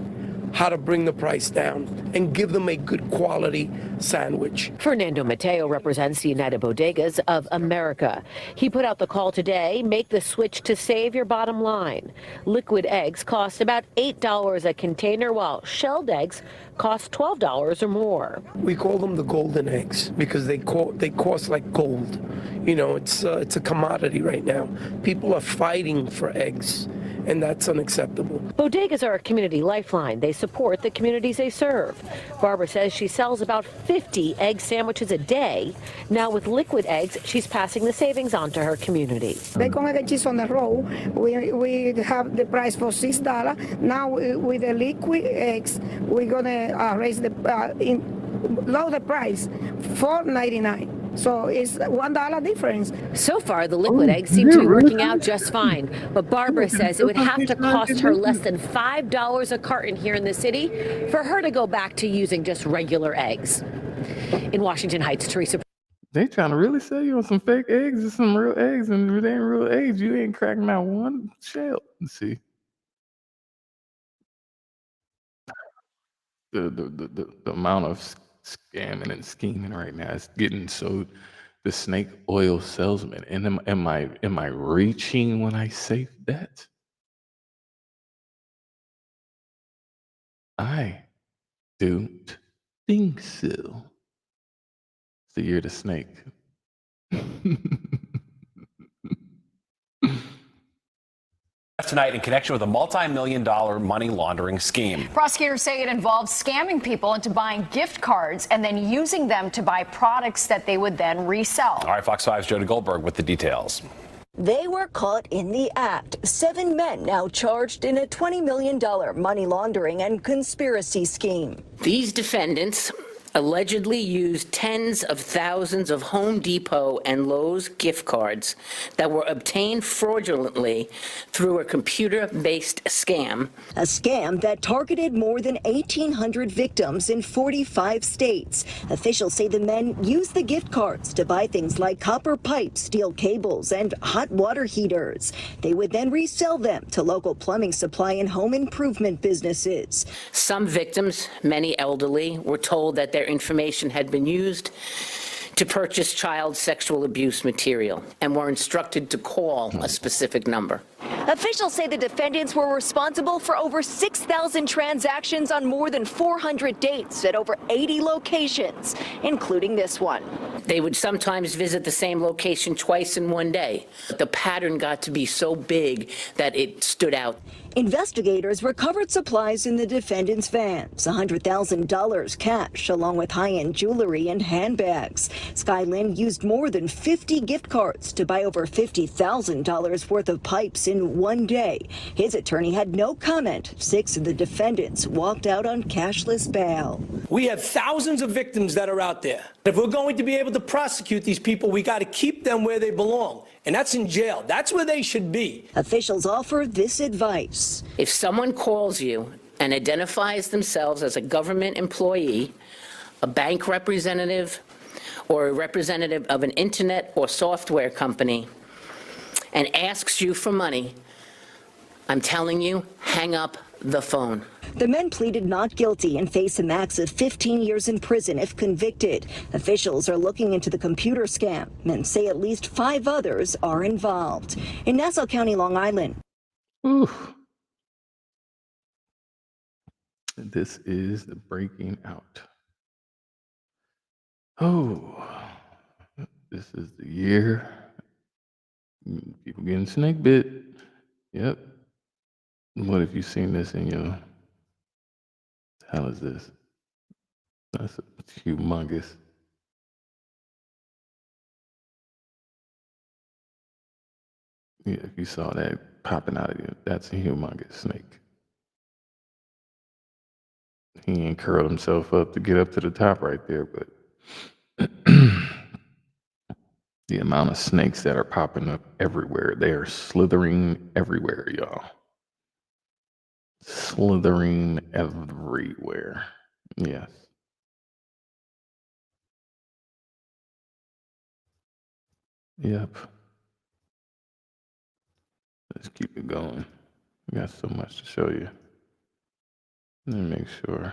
how to bring the price down and give them a good quality sandwich. Fernando Mateo represents the United Bodegas of America. He put out the call today, make the switch to save your bottom line. Liquid eggs cost about $8 a container, while shelled eggs cost $12 or more. We call them the golden eggs because they cost like gold. You know, it's a commodity right now. People are fighting for eggs. and that's unacceptable. Bodegas are a community lifeline. They support the communities they serve. Barbara says she sells about 50 egg sandwiches a day. Now with liquid eggs, she's passing the savings on to her community. Bacon, egg, and cheese on the roll, we have the price for $6. Now with the liquid eggs, we're gonna raise the lower the price, $4.99. So it's $1 difference. So far, the liquid eggs seem to be working out just fine. But Barbara says it would have to cost her less than $5 a carton here in the city for her to go back to using just regular eggs. In Washington Heights, Teresa. They trying to really sell you on some fake eggs or some real eggs, and if it ain't real eggs, you ain't cracking out one shell. Let's see. The amount of scamming and scheming right now is getting so. The snake oil salesman, and am I reaching when I say that? I don't think so. It's the year of the snake. Tonight in connection with a multi-million-dollar money laundering scheme. Prosecutors say it involves scamming people into buying gift cards and then using them to buy products that they would then resell. All right, Fox 5's Jody Goldberg with the details. They were caught in the act. 7 men now charged in a $20 million money laundering and conspiracy scheme. These defendants allegedly used tens of thousands of Home Depot and Lowe's gift cards that were obtained fraudulently through a computer-based scam. A scam that targeted more than 1,800 victims in 45 states. Officials say the men used the gift cards to buy things like copper pipes, steel cables, and hot water heaters. They would then resell them to local plumbing supply and home improvement businesses. Some victims, many elderly, were told that their information had been used to purchase child sexual abuse material and were instructed to call a specific number. Officials say the defendants were responsible for over 6,000 transactions on more than 400 dates at over 80 locations, including this one. They would sometimes visit the same location twice in one day. The pattern got to be so big that it stood out. Investigators recovered supplies in the defendants' vans, $100,000 cash, along with high-end jewelry and handbags. Skylin used more than 50 gift cards to buy over $50,000 worth of pipes in one day. His attorney had no comment. 6 of the defendants walked out on cashless bail. We have thousands of victims that are out there. If we're going to be able to prosecute these people, we got to keep them where they belong, and that's in jail. That's where they should be. Officials offer this advice. If someone calls you and identifies themselves as a government employee, a bank representative, or a representative of an internet or software company, and asks you for money, I'm telling you, hang up the phone. The men pleaded not guilty and face a max of 15 years in prison if convicted. Officials are looking into the computer scam and say at least 5 others are involved. In Nassau County, Long Island. Oof. This is the breaking out. Oh, this is the year. People getting snake bit. Yep. What if you seen this in your... What the hell is this? That's humongous. Yeah, if you saw that popping out of you, that's a humongous snake. He ain't curled himself up to get up to the top right there, but the amount of snakes that are popping up everywhere, they are slithering everywhere, y'all. Slithering everywhere. Yes. Yep. Let's keep it going. We got so much to show you. Let me make sure.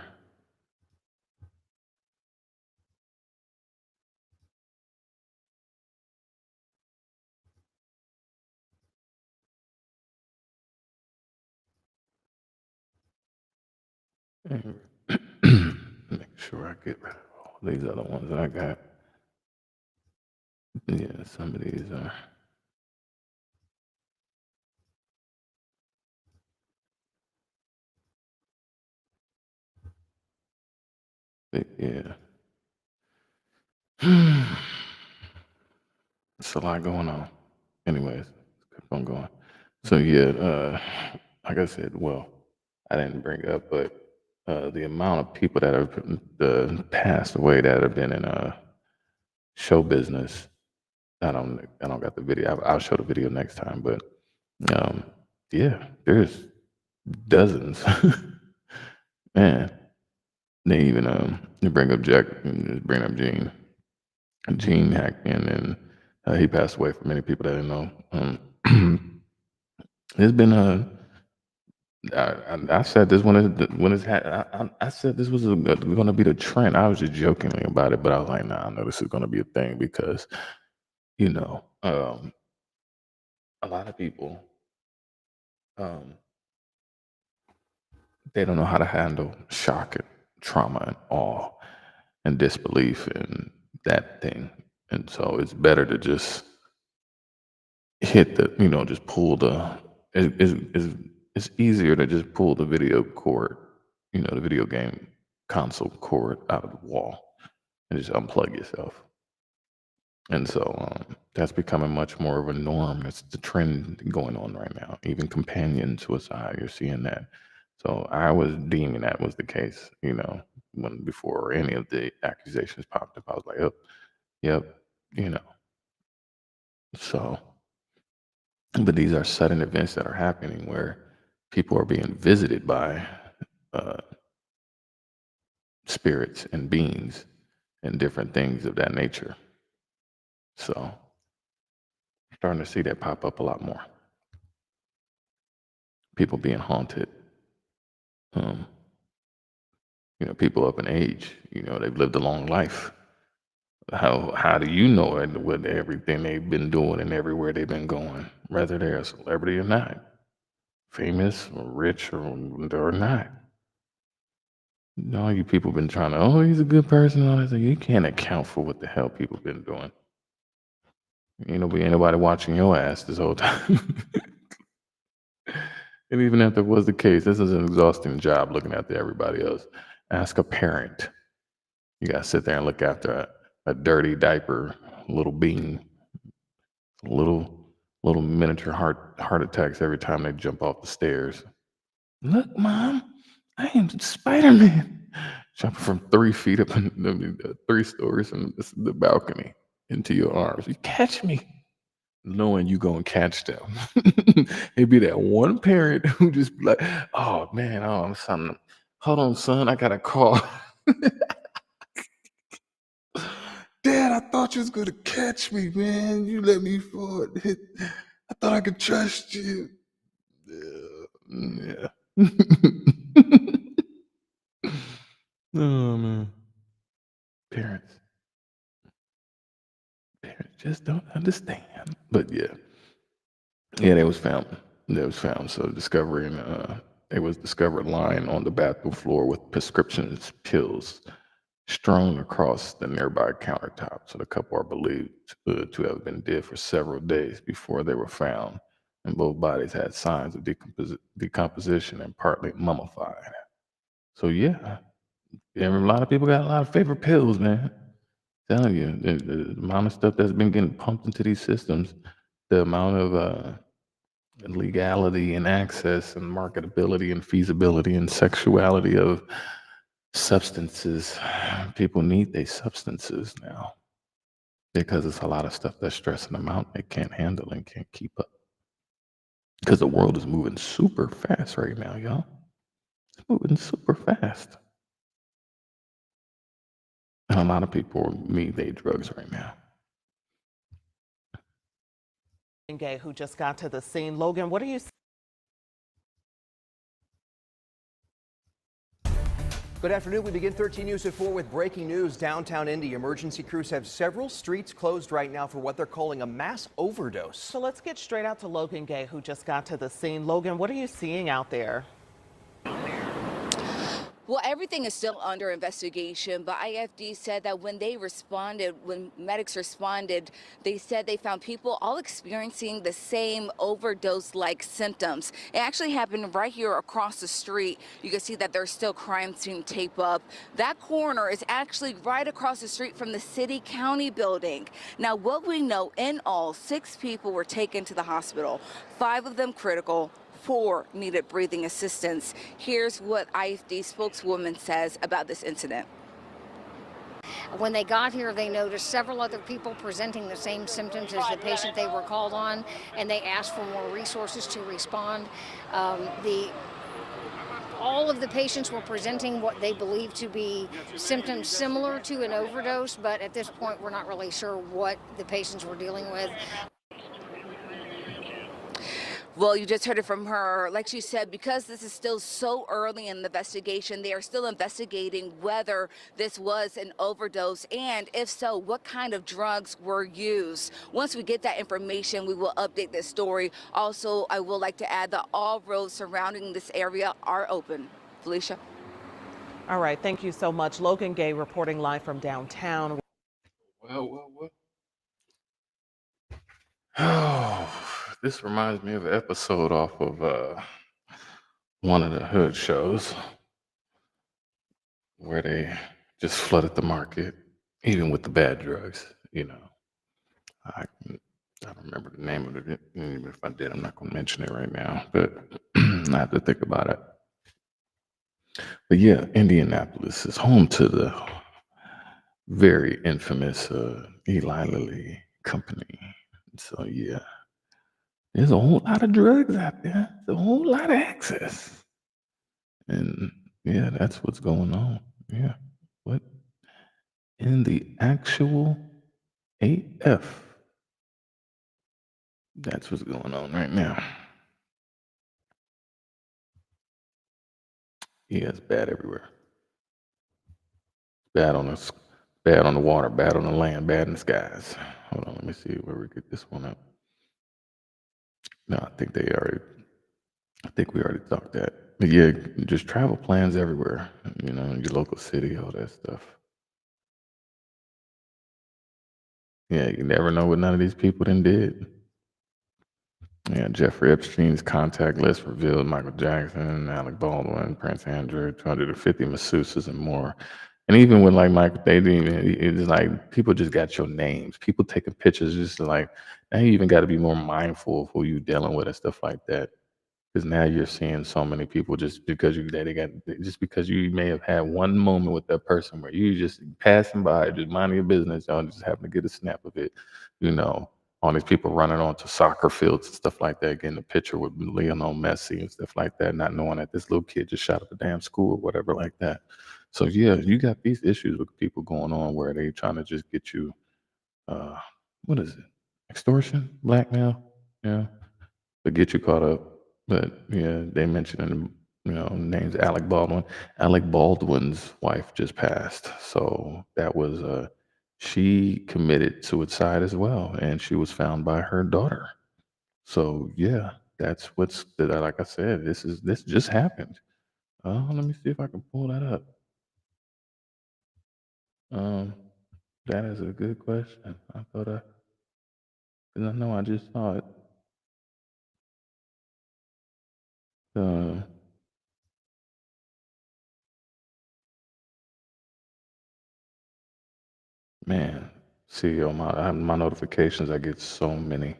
And make sure I get rid of all these other ones that I got. Yeah, some of these are. But yeah. It's a lot going on. Anyways, keep on going. So yeah, like I said, well, I didn't bring it up, but the amount of people that have passed away that have been in show business. I don't got the video. I'll show the video next time. But yeah, there's dozens. Man, they even they bring up bring up Gene Hackman, and he passed away. For many people that didn't know, it's been I said this I said this was going to be the trend. I was just jokingly about it, but I was like, nah, I know this is going to be a thing because, you know, a lot of people, they don't know how to handle shock and trauma and awe and disbelief and that thing. And so it's better to just hit just pull it's easier to just pull the video cord, the video game console cord out of the wall and just unplug yourself. And so that's becoming much more of a norm. It's the trend going on right now. Even companion suicide, you're seeing that. So I was deeming that was the case, when before any of the accusations popped up, I was like, oh, yep, So, but these are sudden events that are happening where people are being visited by spirits and beings and different things of that nature. So, I'm starting to see that pop up a lot more. People being haunted. People up in age, they've lived a long life. How do you know it with everything they've been doing and everywhere they've been going, whether they're a celebrity or not, famous or rich or not? All you people been trying to, oh, he's a good person. All that. You can't account for what the hell people been doing. Ain't nobody watching your ass this whole time. And even if that was the case, this is an exhausting job looking after everybody else. Ask a parent. You gotta sit there and look after a dirty diaper, little bean, little miniature heart attacks every time they jump off the stairs. Look, Mom, I am Spider-Man. Jumping from 3 feet up in 3 stories from the balcony into your arms. You catch me, knowing you gonna catch them. It'd be that one parent who just be like, oh man, I'm son. Hold on, son, I got a call. Dad, I thought you was gonna catch me, man. You let me fall. I thought I could trust you. Yeah. Oh man. Parents just don't understand. But yeah, they was found. So discovery, and it was discovered lying on the bathroom floor with prescription pills strewn across the nearby countertop. So the couple are believed to have been dead for several days before they were found, and both bodies had signs of decomposition and partly mummified. So yeah, a lot of people got a lot of favorite pills, man. I'm telling you, the amount of stuff that's been getting pumped into these systems, the amount of legality and access and marketability and feasibility and sexuality of substances. People need their substances now because it's a lot of stuff that's stressing them out. They can't handle and can't keep up because the world is moving super fast right now, y'all. It's moving super fast. And a lot of people need their drugs right now. Gay who just got to the scene. Logan, what are you? Good afternoon. We begin 13 News at 4 with breaking news. Downtown Indy, emergency crews have several streets closed right now for what they're calling a mass overdose. So let's get straight out to Logan Gay, who just got to the scene. Logan, what are you seeing out there? Well, everything is still under investigation, but IFD said that when medics responded, they said they found people all experiencing the same overdose-like symptoms. It actually happened right here across the street. You can see that there's still crime scene tape up. That corner is actually right across the street from the city-county building. Now, what we know, in all, 6 people were taken to the hospital, 5 of them critical, 4 needed breathing assistance. Here's what IFD spokeswoman says about this incident. When they got here, they noticed several other people presenting the same symptoms as the patient they were called on, and they asked for more resources to respond. All of the patients were presenting what they believe to be symptoms similar to an overdose, but at this point, we're not really sure what the patients were dealing with. Well, you just heard it from her. Like she said, because this is still so early in the investigation, they are still investigating whether this was an overdose, and if so, what kind of drugs were used. Once we get that information, we will update this story. Also, I would like to add that all roads surrounding this area are open. Felicia? All right, thank you so much. Logan Gay reporting live from downtown. Well. Oh, this reminds me of an episode off of one of the hood shows where they just flooded the market, even with the bad drugs. I don't remember the name of it. Even if I did, I'm not going to mention it right now. But I have to think about it. But yeah, Indianapolis is home to the very infamous Eli Lilly company. So yeah, there's a whole lot of drugs out there. There's a whole lot of access. And yeah, that's what's going on. Yeah. What in the actual AF? That's what's going on right now. Yeah, it's bad everywhere. Bad on the water, bad on the land, bad in the skies. Hold on, let me see where we get this one up. No, I think we already talked that. But yeah, just travel plans everywhere. Your local city, all that stuff. Yeah, you never know what none of these people done did. Yeah, Jeffrey Epstein's contact list revealed Michael Jackson, Alec Baldwin, Prince Andrew, 250 masseuses, and more. And even with Michael, they didn't even, it's like people just got your names. People taking pictures, just like, now you even got to be more mindful of who you dealing with and stuff like that. Because now you're seeing so many people just because you may have had one moment with that person where you just passing by, just minding your business, y'all just happen to get a snap of it, all these people running onto soccer fields and stuff like that, getting a picture with Lionel Messi and stuff like that, not knowing that this little kid just shot up a damn school or whatever like that. So yeah, you got these issues with people going on where they trying to just get you, what is it? Extortion, blackmail, yeah, but get you caught up. But yeah, they mentioned, names Alec Baldwin. Alec Baldwin's wife just passed, so that was she committed suicide as well, and she was found by her daughter. So yeah, that's like I said, this just happened. Let me see if I can pull that up. That is a good question. Because I know I just saw it. Man, see, on my notifications, I get so many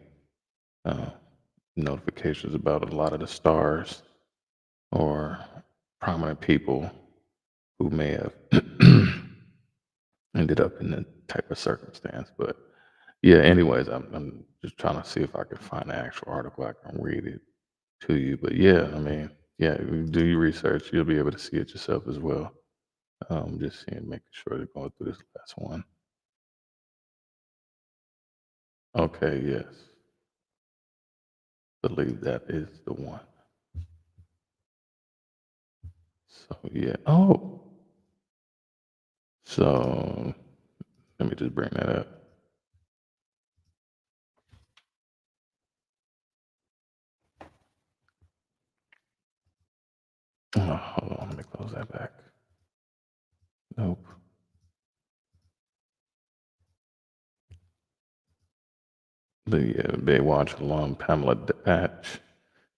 notifications about a lot of the stars or prominent people who may have ended up in that type of circumstance. But yeah, anyways, I'm just trying to see if I can find the actual article. I can read it to you. But yeah, I mean, yeah, do your research. You'll be able to see it yourself as well. Just making sure they're going through this last one. Okay, yes. Believe that is the one. So yeah. Oh. So let me just bring that up. Oh, hold on, let me close that back. Nope. The Baywatch alum Pamela Patch,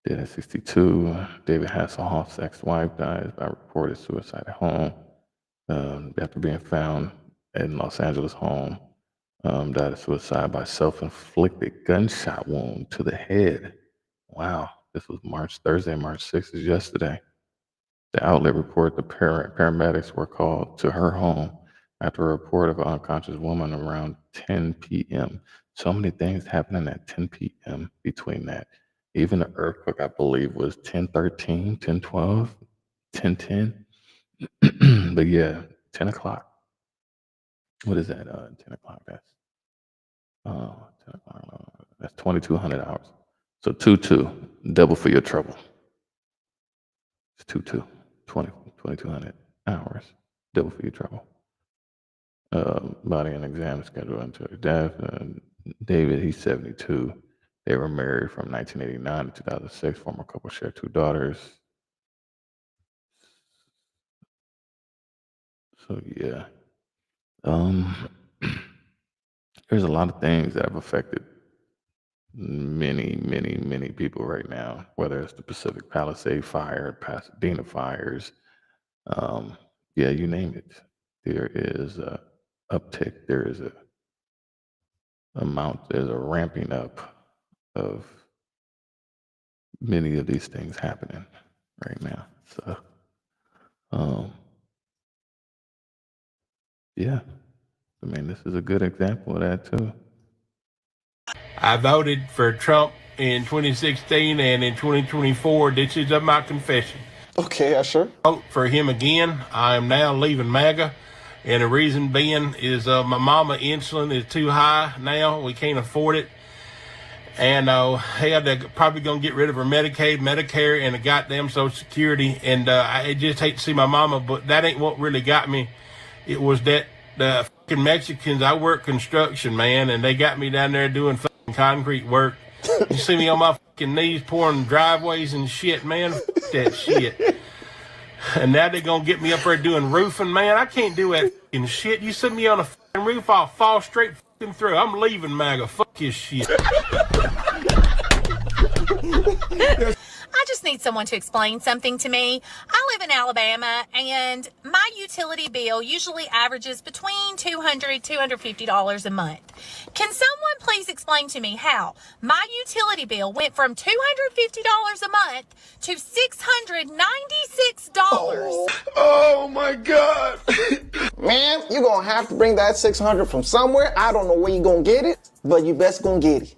dead at 62. David Hasselhoff's ex-wife dies by reported suicide at home after being found in Los Angeles home. Died of suicide by self-inflicted gunshot wound to the head. Wow, this was Thursday, March 6th, is yesterday. The outlet reported the paramedics were called to her home after a report of an unconscious woman around 10 p.m. So many things happening at 10 p.m. between that. Even the earthquake, I believe, was 10:13, 10:12, 10:10. But yeah, 10 o'clock. What is that? 10 o'clock. That's 10 o'clock. That's 2,200 hours. So 2-2, double for your trouble. It's 2-2, 2,200 hours, double for your trouble. Body and exam scheduled until death. David, he's 72. They were married from 1989 to 2006. Former couple shared 2 daughters. So yeah, there's a lot of things that have affected many people right now, whether it's the Pacific Palisade fire, Pasadena fires, yeah, you name it. There is a uptick. There is there's a ramping up of many of these things happening right now. So, yeah, I mean, this is a good example of that too. I voted for Trump in 2016 and in 2024. This is my confession. Okay, sure. Vote for him again. I am now leaving MAGA. And the reason being is my mama insulin is too high now. We can't afford it. And hell, they're probably going to get rid of her Medicaid, Medicare, and the goddamn Social Security. And I just hate to see my mama, but that ain't what really got me. It was that the fucking Mexicans, I work construction, man, and they got me down there doing fucking concrete work. You see me on my fucking knees pouring driveways and shit, man. Fuck that shit. And now they're going to get me up there doing roofing, man. I can't do that fucking shit. You set me on a fucking roof, I'll fall straight fucking through. I'm leaving MAGA. Fuck his shit. I just need someone to explain something to me. I live in Alabama, and my utility bill usually averages between $200, $250 a month. Can someone please explain to me how my utility bill went from $250 a month to $696? Oh my God. Man, you're going to have to bring that $600 from somewhere. I don't know where you're going to get it, but you best going to get it.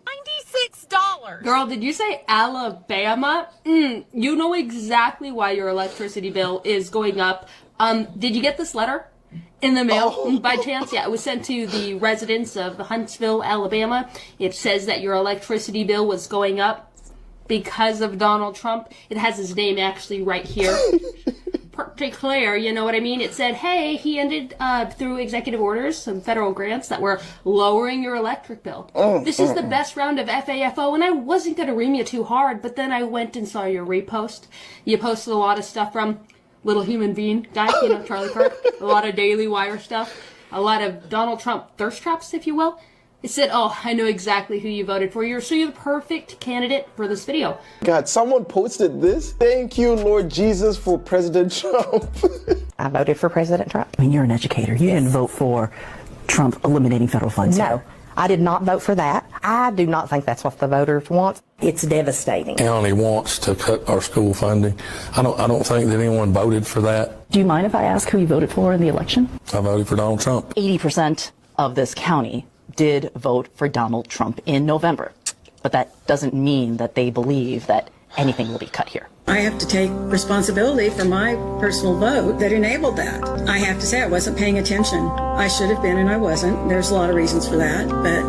$96. Girl, did you say Alabama? You know exactly why your electricity bill is going up. Did you get this letter in the mail by chance? Yeah, it was sent to the residents of Huntsville, Alabama. It says that your electricity bill was going up because of Donald Trump. It has his name actually right here. Declare, you know what I mean? It said, hey, he ended through executive orders some federal grants that were lowering your electric bill. This is the best round of FAFO, and I wasn't going to ream you too hard, but then I went and saw your repost. You posted a lot of stuff from Little Human Being guy, you know, Charlie Kirk, a lot of Daily Wire stuff, a lot of Donald Trump thirst traps, if you will. It said, oh, I know exactly who you voted for. You're the perfect candidate for this video. God, someone posted this? Thank you, Lord Jesus, for President Trump. I voted for President Trump. I mean, you're an educator. You didn't vote for Trump eliminating federal funds. No, I did not vote for that. I do not think that's what the voters want. It's devastating. County wants to cut our school funding. I don't think that anyone voted for that. Do you mind if I ask who you voted for in the election? I voted for Donald Trump. 80% of this county did vote for Donald Trump in November. But that doesn't mean that they believe that anything will be cut here. I have to take responsibility for my personal vote that enabled that. I have to say I wasn't paying attention. I should have been and I wasn't. There's a lot of reasons for that, but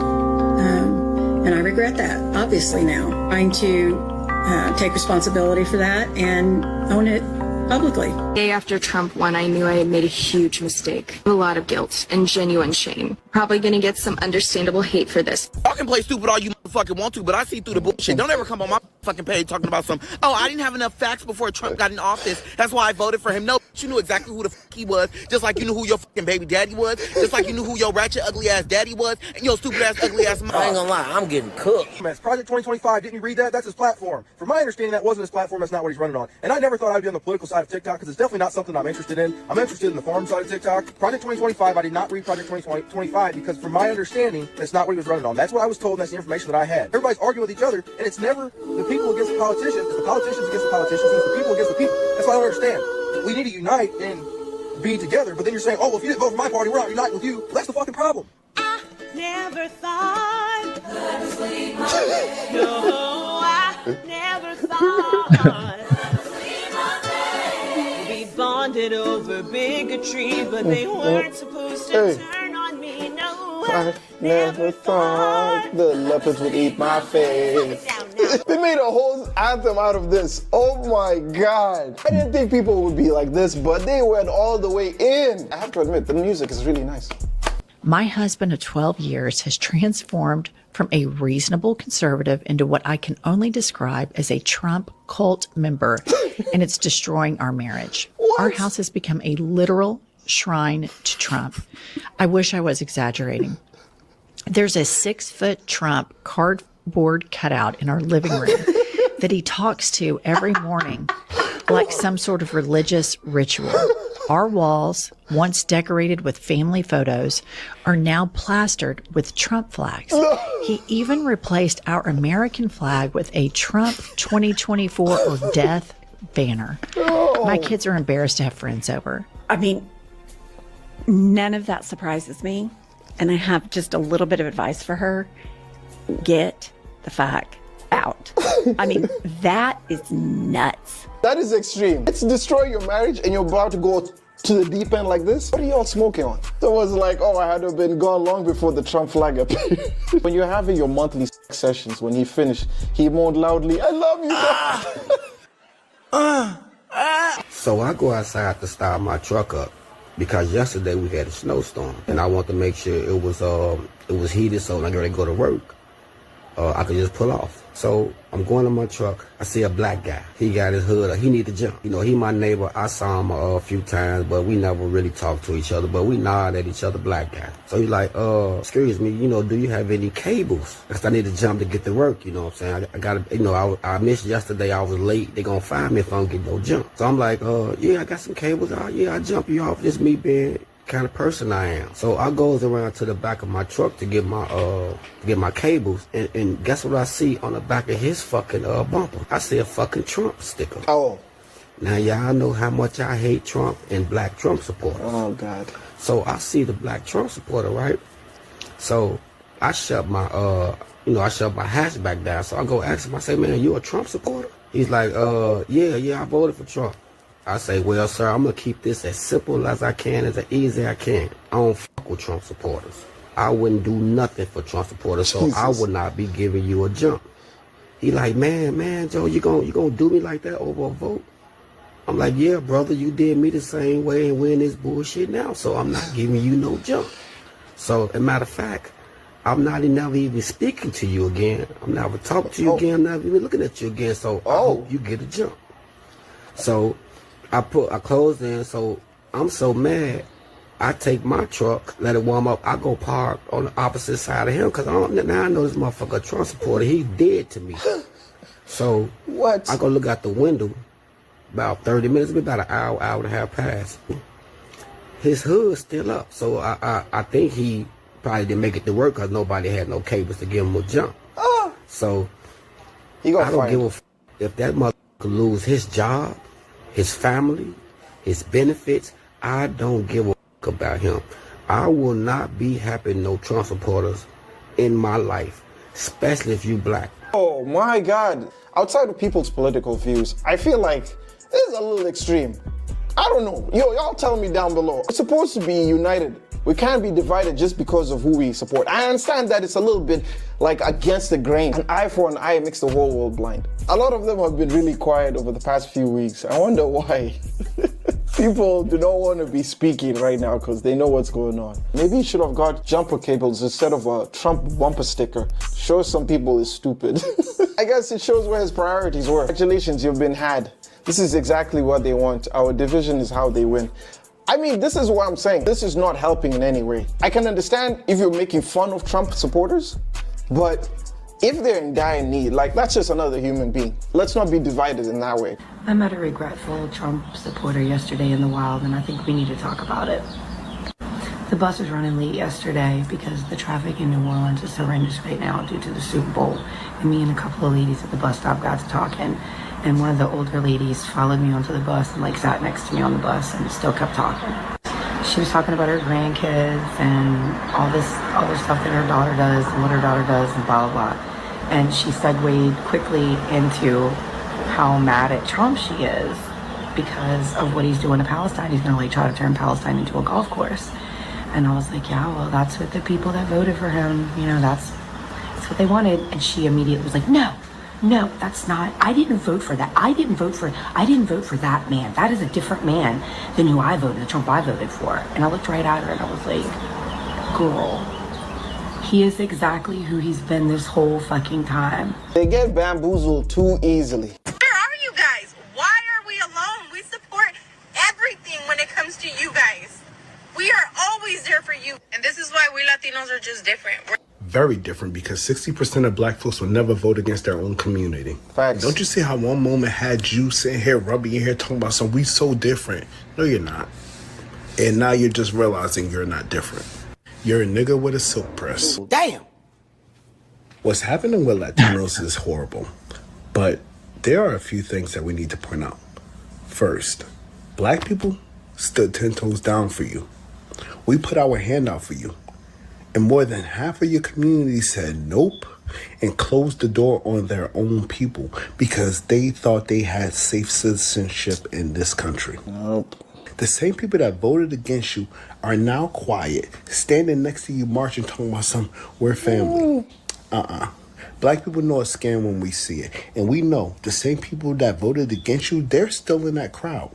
and I regret that, obviously now. Trying to take responsibility for that and own it publicly. The day after Trump won, I knew I had made a huge mistake. A lot of guilt and genuine shame. probably gonna get some understandable hate for this. I can play stupid all you motherfucking want to, but I see through the bullshit. Don't ever come on my fucking page talking about some, oh, I didn't have enough facts before Trump got in office. That's why I voted for him. No, you knew exactly who the fuck he was, just like you knew who your fucking baby daddy was, just like you knew who your ratchet, ugly ass daddy was, and your stupid ass, ugly ass mom. I ain't gonna lie, I'm getting cooked. Project 2025, didn't you read that? That's his platform. From my understanding, that wasn't his platform. That's not what he's running on. And I never thought I'd be on the political side of TikTok because it's definitely not something I'm interested in. I'm interested in the farm side of TikTok. Project 2025, I did not read Project 2025 because from my understanding, that's not what he was running on. That's what I was told, and that's the information that I had. Everybody's arguing with each other, and it's never the people against the politicians. It's the politicians against the politicians, and it's the people against the people. That's what I don't understand. We need to unite and be together, but then you're saying, oh, well, if you didn't vote for my party, we're not uniting with you. Well, that's the fucking problem. I never thought I was leaving my bed. No, I never thought we bonded over bigotry, but they weren't supposed to turn on me. No, I never thought the leopards would eat my face. They made a whole anthem out of this. Oh my God. I didn't think people would be like this, but they went all the way in. I have to admit, the music is really nice. My husband of 12 years has transformed from a reasonable conservative into what I can only describe as a Trump cult member, and it's destroying our marriage. What? Our house has become a literal shrine to Trump. I wish I was exaggerating. There's a 6-foot Trump cardboard cutout in our living room that he talks to every morning like some sort of religious ritual. Our walls, once decorated with family photos, are now plastered with Trump flags. He even replaced our American flag with a Trump 2024 or death banner. My kids are embarrassed to have friends over. I mean, none of that surprises me. And I have just a little bit of advice for her. Get the fuck out. I mean, that is nuts. That is extreme. It's destroy your marriage and you're about to go to the deep end like this? What are y'all smoking on? So it was like, oh, I had to have been gone long before the Trump flag appeared. When you're having your monthly sessions, when he finished, he moaned loudly, I love you. So I go outside to start my truck up because yesterday we had a snowstorm and I want to make sure it was heated so when I get ready to go to work, I could just pull off. So I'm going to my truck. I see a black guy. He got his hood up. He need to jump. You know, he my neighbor. I saw him a few times, but we never really talked to each other. But we nod at each other, black guy. So he's like, excuse me, you know, do you have any cables? Because I need to jump to get to work, you know what I'm saying? I got to, you know, I missed yesterday. I was late. They going to find me if I don't get no jump. So I'm like, yeah, I got some cables. Yeah, I jump you off. This me being kind of person I am. So I goes around to the back of my truck to get my cables, and guess what I see on the back of his fucking bumper? I see a fucking Trump sticker. Oh. Now y'all know how much I hate Trump and black Trump supporters. Oh God. So I see the black Trump supporter, right? So I shut my I shut my hatchback down. So I go ask him, I say, man, you a Trump supporter? He's like, yeah, I voted for Trump. I say, well, sir, I'm going to keep this as simple as I can, as easy as I can. I don't fuck with Trump supporters. I wouldn't do nothing for Trump supporters, so I would not be giving you a jump. He like, man, Joe, you gonna do me like that over a vote? I'm like, yeah, brother, you did me the same way and we're in this bullshit now, so I'm not giving you no jump. So, as a matter of fact, I'm never even speaking to you again. I'm never talking to you again. I'm not even looking at you again, so I hope you get a jump. So I closed in, so I'm so mad. I take my truck, let it warm up. I go park on the opposite side of him because now I know this motherfucker Trump supporter. He's dead to me. So what? I go look out the window. About 30 minutes, about an hour and a half past. His hood's still up. So I think he probably didn't make it to work because nobody had no cables to give him a jump. So I don't give a f if that motherfucker lose his job, his family, his benefits. I don't give a fuck about him. I will not be having no Trump supporters in my life, especially if you black. Oh my God. Outside of people's political views, I feel like this is a little extreme. I don't know. Y'all tell me down below. We're supposed to be united. We can't be divided just because of who we support. I understand that it's a little bit like against the grain. An eye for an eye makes the whole world blind. A lot of them have been really quiet over the past few weeks. I wonder why. People do not want to be speaking right now because they know what's going on. Maybe you should have got jumper cables instead of a Trump bumper sticker. Shows some people is stupid. I guess it shows where his priorities were. Congratulations, you've been had. This is exactly what they want. Our division is how they win. I mean, this is what I'm saying. This is not helping in any way. I can understand if you're making fun of Trump supporters, but if they're in dire need, like, that's just another human being. Let's not be divided in that way. I met a regretful Trump supporter yesterday in the wild, and I think we need to talk about it. The bus was running late yesterday because the traffic in New Orleans is horrendous right now due to the Super Bowl. And me and a couple of ladies at the bus stop got to talking, and one of the older ladies followed me onto the bus and sat next to me on the bus and still kept talking. She was talking about her grandkids and all this other stuff that her daughter does and what her daughter does and blah, blah, blah. And she segued quickly into how mad at Trump she is because of what he's doing to Palestine. He's going to try to turn Palestine into a golf course. And I was like, yeah, well, that's what the people that voted for him, that's what they wanted. And she immediately was like, no, that's not, I didn't vote for that. I didn't vote for that man. That is a different man than who I voted, the Trump I voted for. And I looked right at her and I was like, girl, he is exactly who he's been this whole fucking time. They get bamboozled too easily. Where are you guys? Why are we alone? We support everything when it comes to you guys. We are always there for you. And this is why we Latinos are just different. Very different, because 60% of black folks will never vote against their own community. Facts. Don't you see how one moment had you sitting here rubbing your hair talking about we so different? No, you're not. And now you're just realizing you're not different. You're a nigga with a silk press. Damn. What's happening with Latinos is horrible, but there are a few things that we need to point out. First, black people stood 10 toes down for you. We put our hand out for you. And more than half of your community said nope and closed the door on their own people because they thought they had safe citizenship in this country. Nope. The same people that voted against you are now quiet, standing next to you marching, talking about we're family. Black people know a scam when we see it. And we know the same people that voted against you, they're still in that crowd.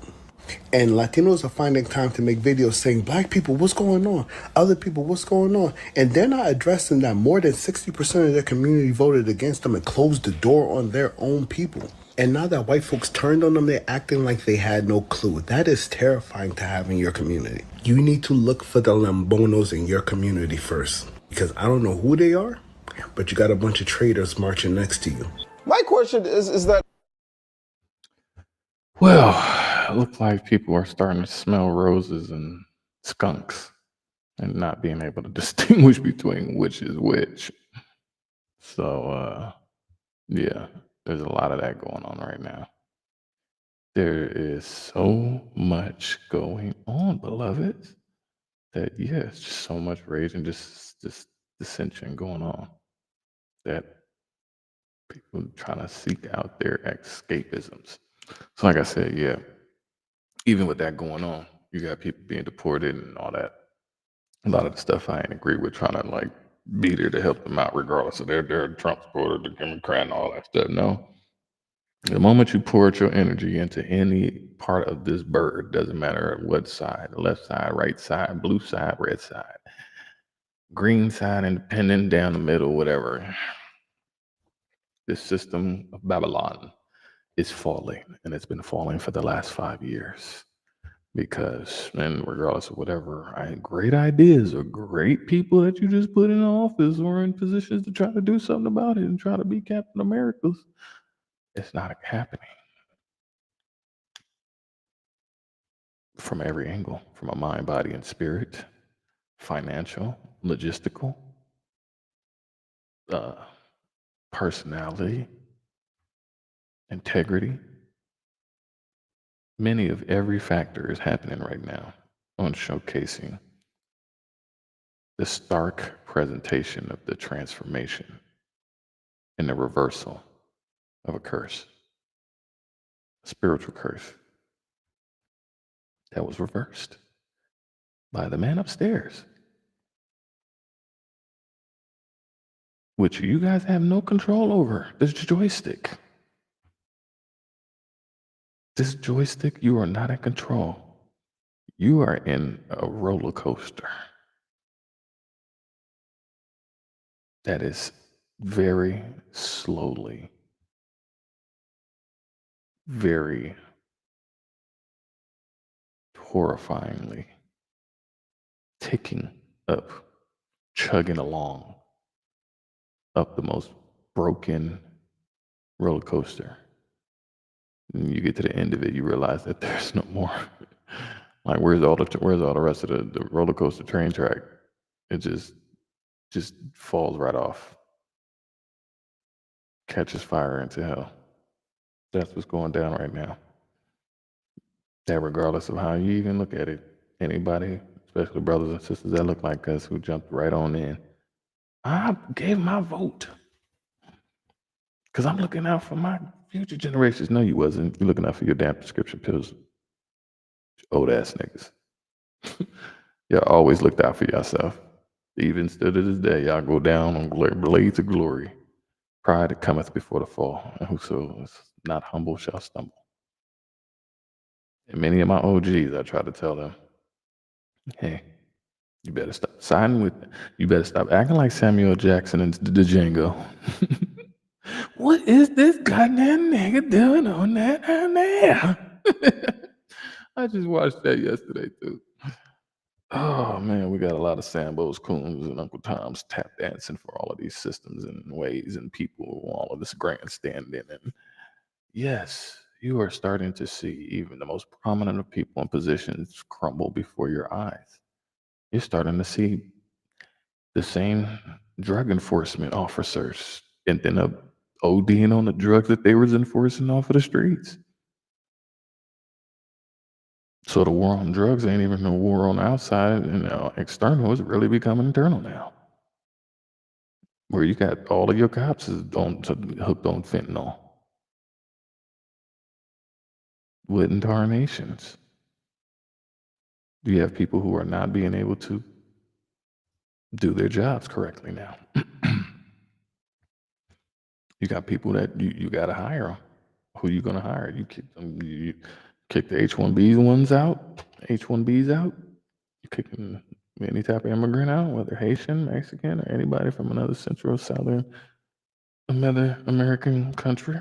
And Latinos are finding time to make videos saying, black people, what's going on? Other people, what's going on? And they're not addressing that more than 60% of their community voted against them and closed the door on their own people. And now that white folks turned on them, they're acting like they had no clue. That is terrifying to have in your community. You need to look for the Lambonos in your community first. Because I don't know who they are, but you got a bunch of traitors marching next to you. My question is that... Well, it looks like people are starting to smell roses and skunks and not being able to distinguish between which is which. So, yeah, there's a lot of that going on right now. There is so much going on, beloveds, that, yeah, it's just so much rage and just dissension going on that people trying to seek out their escapisms. So like I said, yeah, even with that going on, you got people being deported and all that. A lot of the stuff I ain't agree with, trying to be there to help them out regardless of they're a Trump supporter, the Democrat and all that stuff. No. The moment you pour your energy into any part of this bird, doesn't matter what side, left side, right side, blue side, red side, green side, independent, down the middle, whatever. This system of Babylon is falling, and it's been falling for the last 5 years. Because, and regardless of whatever, great ideas or great people that you just put in office or in positions to try to do something about it and try to be Captain Americas, it's not happening. From every angle, from a mind, body, and spirit, financial, logistical, personality, integrity. Many of every factor is happening right now on showcasing the stark presentation of the transformation and the reversal of a curse, a spiritual curse that was reversed by the man upstairs, which you guys have no control over. This joystick. This joystick, you are not in control. You are in a roller coaster that is very slowly, very horrifyingly ticking up, chugging along up the most broken roller coaster. And you get to the end of it, you realize that there's no more. Like, where's all the rest of the roller coaster train track? It just falls right off, catches fire into hell. That's what's going down right now. That regardless of how you even look at it, anybody, especially brothers and sisters that look like us who jumped right on in, I gave my vote because I'm looking out for my future generations. No, you wasn't. You're looking out for your damn prescription pills. Old ass niggas. Y'all always looked out for yourself. Even still to this day, y'all go down on blades of glory. Pride cometh before the fall, and whoso is not humble shall stumble. And many of my OGs, I try to tell them, hey, you better stop siding with, you better stop acting like Samuel Jackson and the Django. What is this goddamn nigga doing on that down there? I just watched that yesterday too. Oh man, we got a lot of Sambos, Coons, and Uncle Toms tap dancing for all of these systems and ways and people, all of this grandstanding. And yes, you are starting to see even the most prominent of people in positions crumble before your eyes. You're starting to see the same drug enforcement officers ending up ODing on the drugs that they was enforcing off of the streets. So the war on drugs ain't even a war on outside and external. It's really becoming internal now. Where you got all of your cops is hooked on fentanyl. What in tarnations? You have people who are not being able to do their jobs correctly now. You got people that you got to hire them. Who you going to hire? You kick them. You kick the H-1Bs ones out. H-1Bs out. You kicking any type of immigrant out, whether Haitian, Mexican, or anybody from another Central, Southern, another American country.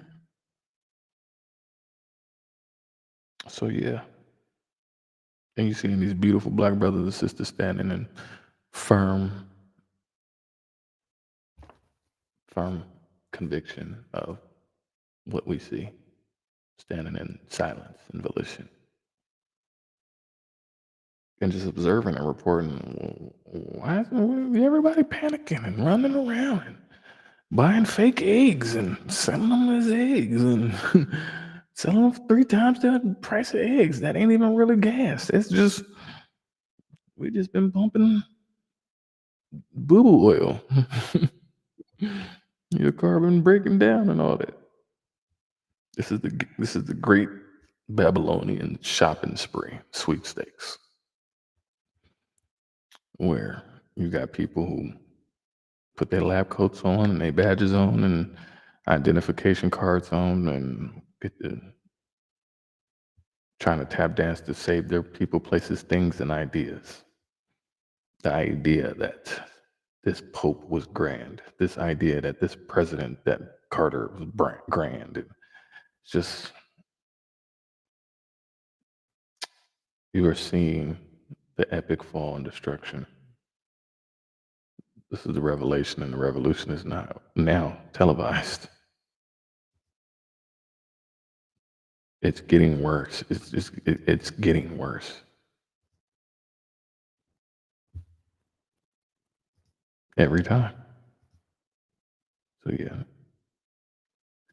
So yeah. And you seeing these beautiful black brothers and sisters standing in firm conviction of what we see, standing in silence and volition. And just observing and reporting, why is everybody panicking and running around and buying fake eggs and selling them as eggs and selling them 3 times the price of eggs that ain't even really gas. It's just, we just been pumping boo-boo oil. Your carbon breaking down and all that. This is the great Babylonian shopping spree, sweepstakes, where you got people who put their lab coats on and their badges on and identification cards on and get the trying to tap dance to save their people, places, things, and ideas. The idea that this Pope was grand, this idea that this president, that Carter was grand. It's just, you are seeing the epic fall and destruction. This is the revelation, and the revolution is now televised. It's getting worse. It's getting worse. Every time. So yeah,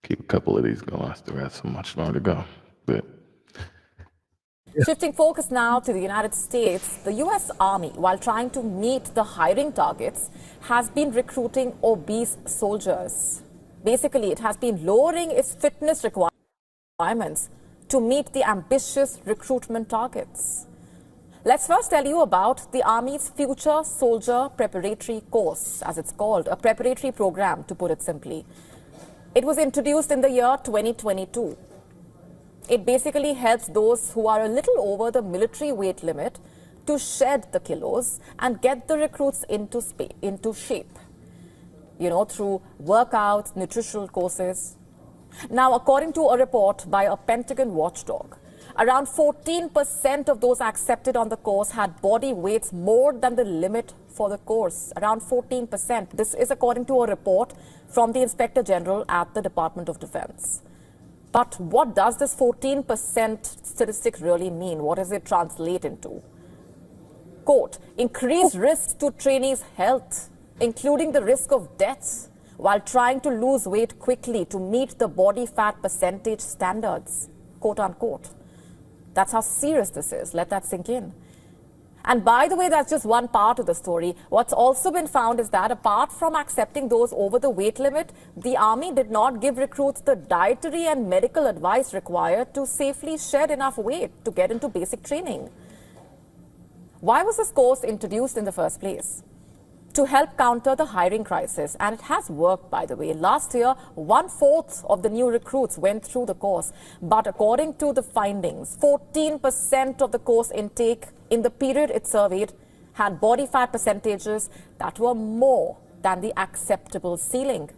keep a couple of these going. I still got so much longer to go. But shifting focus now to the United States, the U.S. Army, while trying to meet the hiring targets, has been recruiting obese soldiers. Basically, it has been lowering its fitness requirements to meet the ambitious recruitment targets. Let's first tell you about the Army's Future Soldier Preparatory Course, as it's called, a preparatory program, to put it simply. It was introduced in the year 2022. It basically helps those who are a little over the military weight limit to shed the kilos and get the recruits into shape, through workouts, nutritional courses. Now, according to a report by a Pentagon watchdog, around 14% of those accepted on the course had body weights more than the limit for the course. Around 14%. This is according to a report from the Inspector General at the Department of Defense. But what does this 14% statistic really mean? What does it translate into? Quote, increased risks to trainees' health, including the risk of deaths, while trying to lose weight quickly to meet the body fat percentage standards, quote unquote. That's how serious this is. Let that sink in. And by the way, that's just one part of the story. What's also been found is that apart from accepting those over the weight limit, the Army did not give recruits the dietary and medical advice required to safely shed enough weight to get into basic training. Why was this course introduced in the first place? To help counter the hiring crisis, and it has worked, by the way. Last year, 1/4 of the new recruits went through the course, but according to the findings, 14% of the course intake in the period it surveyed had body fat percentages that were more than the acceptable ceiling.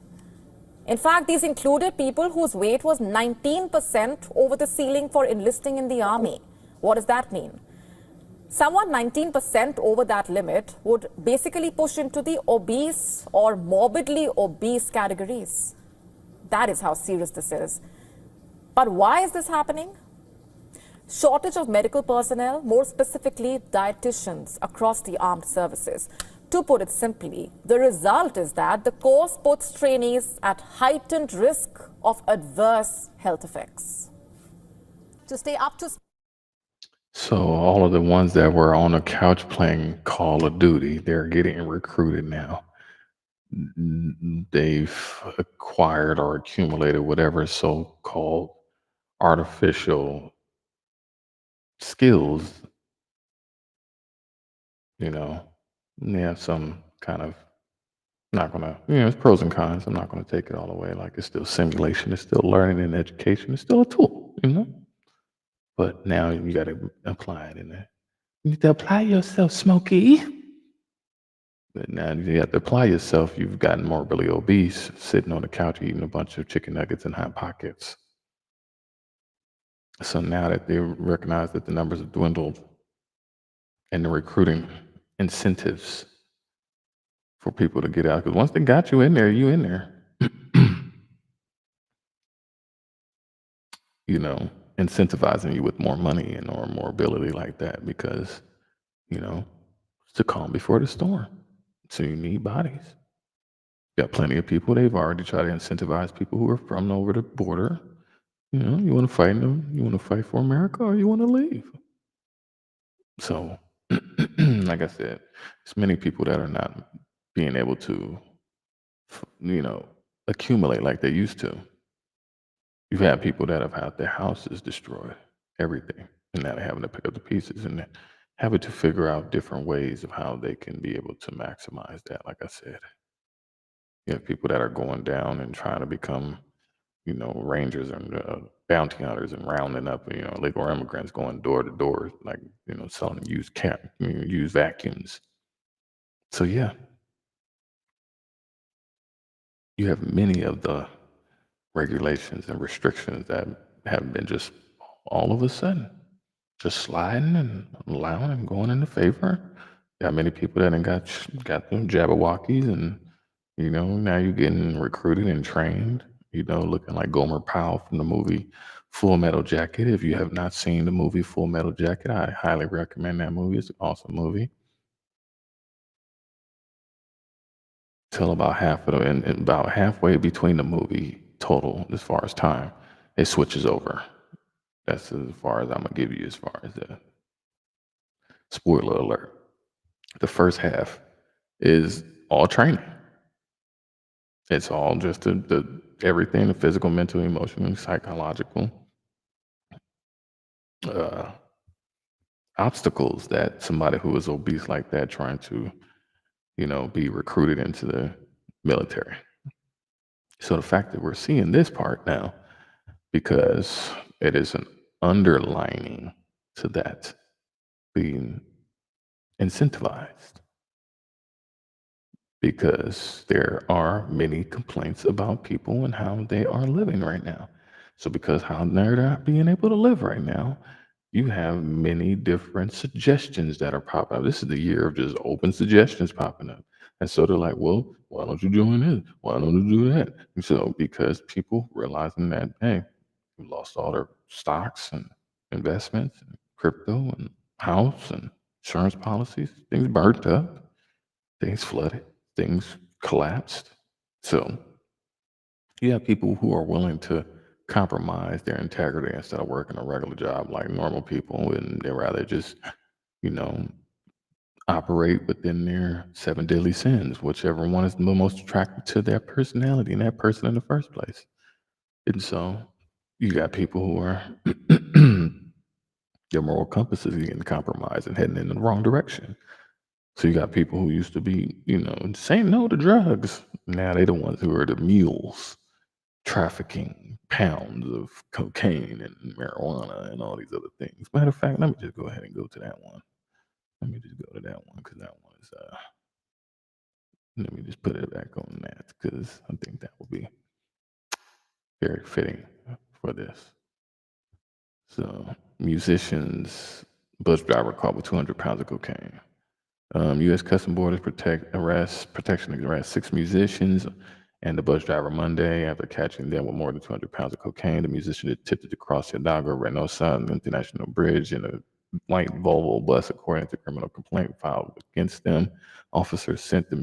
In fact, these included people whose weight was 19% over the ceiling for enlisting in the Army. What does that mean? Someone 19% over that limit would basically push into the obese or morbidly obese categories. That is how serious this is. But why is this happening? Shortage of medical personnel, more specifically dietitians across the armed services. To put it simply, the result is that the course puts trainees at heightened risk of adverse health effects. To stay up to So all of the ones that were on the couch playing Call of Duty, they're getting recruited now. They've acquired or accumulated whatever so-called artificial skills, They have some kind of, not gonna, it's pros and cons. I'm not gonna take it all away. Like, it's still simulation, it's still learning and education, it's still a tool, But now you got to apply it in there. You need to apply yourself, Smokey. But now you have to apply yourself. You've gotten morbidly obese, sitting on the couch eating a bunch of chicken nuggets and Hot Pockets. So now that they recognize that the numbers have dwindled and the recruiting incentives for people to get out, because once they got you in there, you in there. Incentivizing you with more money and or more ability like that, because it's the calm before the storm. So you need bodies. Got plenty of people. They've already tried to incentivize people who are from over the border. You want to fight them, you want to fight for America, or you want to leave. So, like I said, there's many people that are not being able to, accumulate like they used to. You've had people that have had their houses destroyed, everything, and now they're having to pick up the pieces and having to figure out different ways of how they can be able to maximize that. Like I said, you have people that are going down and trying to become, rangers and bounty hunters and rounding up, illegal immigrants, going door to door, like, selling used vacuums. So yeah, you have many of the regulations and restrictions that have been just all of a sudden just sliding and allowing and going into favor. Got many people that got them Jabberwockies, and now you're getting recruited and trained, looking like Gomer Pyle from the movie Full Metal Jacket. If you have not seen the movie Full Metal Jacket, I highly recommend that movie. It's an awesome movie. Till about about halfway between the movie total, as far as time, it switches over. That's as far as I'm gonna give you as far as the spoiler alert. The first half is all training. It's all just the everything, the physical, mental, emotional, psychological obstacles that somebody who is obese like that trying to, be recruited into the military. So the fact that we're seeing this part now, because it is an underlining to that being incentivized, because there are many complaints about people and how they are living right now. So because how they're not being able to live right now, you have many different suggestions that are popping up. This is the year of just open suggestions popping up. And so they're like, well, why don't you join this? Why don't you do that? And so because people realizing that, hey, we lost all their stocks and investments and crypto and house and insurance policies, things burnt up, things flooded, things collapsed. So you have people who are willing to compromise their integrity instead of working a regular job like normal people, and they rather just, you know, operate within their 7 deadly sins, whichever one is the most attractive to their personality and that person in the first place. And so you got people who are their moral compass is getting compromised and heading in the wrong direction. So you got people who used to be, you know, saying no to drugs. Now they the ones who are the mules, trafficking pounds of cocaine and marijuana and all these other things. Matter of fact, let me just go ahead and go to that one. Let me just go to that one because that one is let me just put it back on that because I think that will be very fitting for this. So musicians, bus driver caught with 200 pounds of cocaine. U.S. Custom Borders protection arrest 6 musicians and the bus driver Monday after catching them with more than 200 pounds of cocaine. The musician attempted to cross the Hidalgo-Reynosa International Bridge in a white Volvo bus, according to criminal complaint filed against them. Officers sent the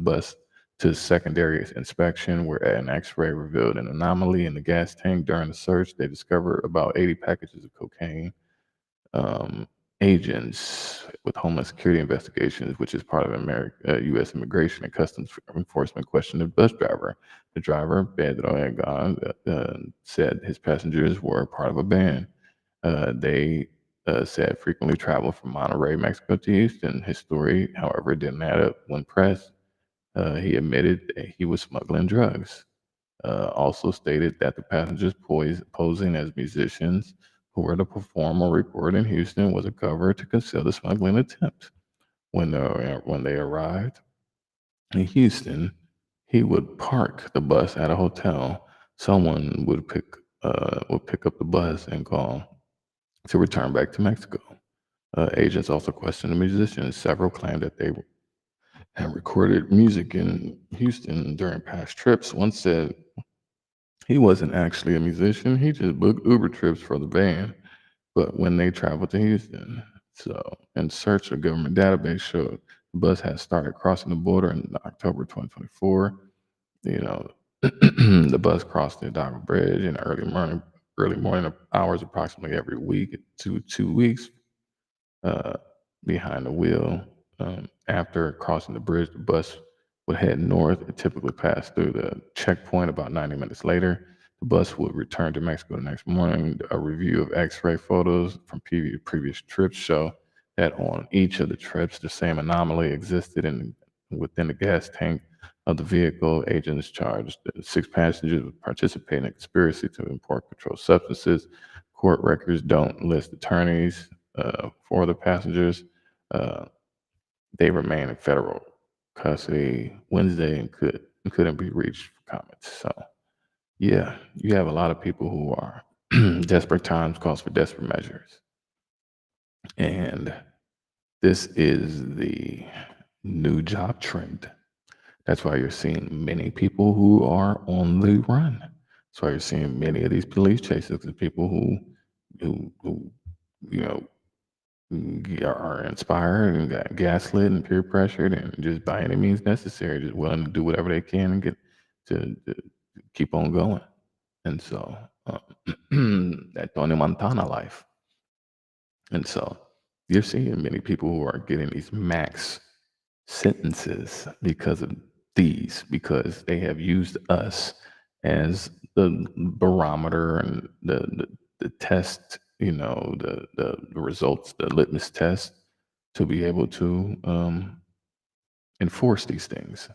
bus to secondary inspection, where an X-ray revealed an anomaly in the gas tank. During the search, they discovered about 80 packages of cocaine. Agents with Homeland Security investigations, which is part of U.S. Immigration and Customs Enforcement, questioned the bus driver. The driver, Pedro Egan, said his passengers were part of a band. They said frequently traveled from Monterrey, Mexico to Houston. His story, however, didn't add up when pressed. He admitted that he was smuggling drugs. Also stated that the passengers posing as musicians who were to perform or record in Houston was a cover to conceal the smuggling attempt. When they arrived in Houston, he would park the bus at a hotel. Someone would pick up the bus and call to return back to Mexico. Agents also questioned the musicians. Several claimed that they had recorded music in Houston during past trips. One said he wasn't actually a musician. He just booked Uber trips for the band. But when they traveled to Houston, in search of government database showed the bus had started crossing the border in October 2024. You know, the bus crossed the Hidalgo Bridge in early morning hours, approximately every week, 2 weeks behind the wheel. After crossing the bridge, the bus would head north. It typically passed through the checkpoint about 90 minutes later. The bus would return to Mexico the next morning. A review of X-ray photos from previous trips show that on each of the trips, the same anomaly existed within the gas tank of the vehicle. Agents charged 6 passengers with participating in a conspiracy to import controlled substances. Court records don't list attorneys for the passengers. They remain in federal custody Wednesday and couldn't be reached for comments. So, yeah, you have a lot of people who are desperate times calls for desperate measures. And this is the new job trend. That's why you're seeing many people who are on the run. That's why you're seeing many of these police chases, because people who you know are inspired and got gaslit and peer pressured and just by any means necessary, just willing to do whatever they can and get to keep on going. And so that Tony Montana life. And so you're seeing many people who are getting these max sentences because of because they have used us as the barometer and the test, the results, the litmus test to be able to enforce these things.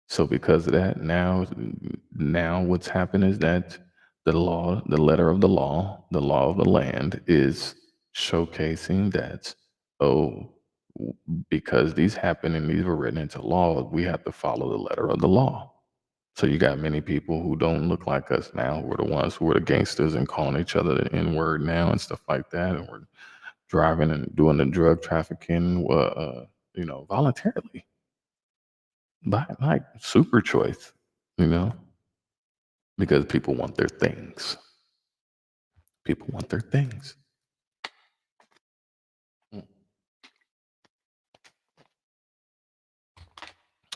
So because of that, now what's happened is that the letter of the law of the land is showcasing that, because these happen and these were written into law, we have to follow the letter of the law. So you got many people who don't look like us now, who are the ones who are the gangsters and calling each other the N-word now and stuff like that, and we're driving and doing the drug trafficking, voluntarily by like super choice, because people want their things. People want their things.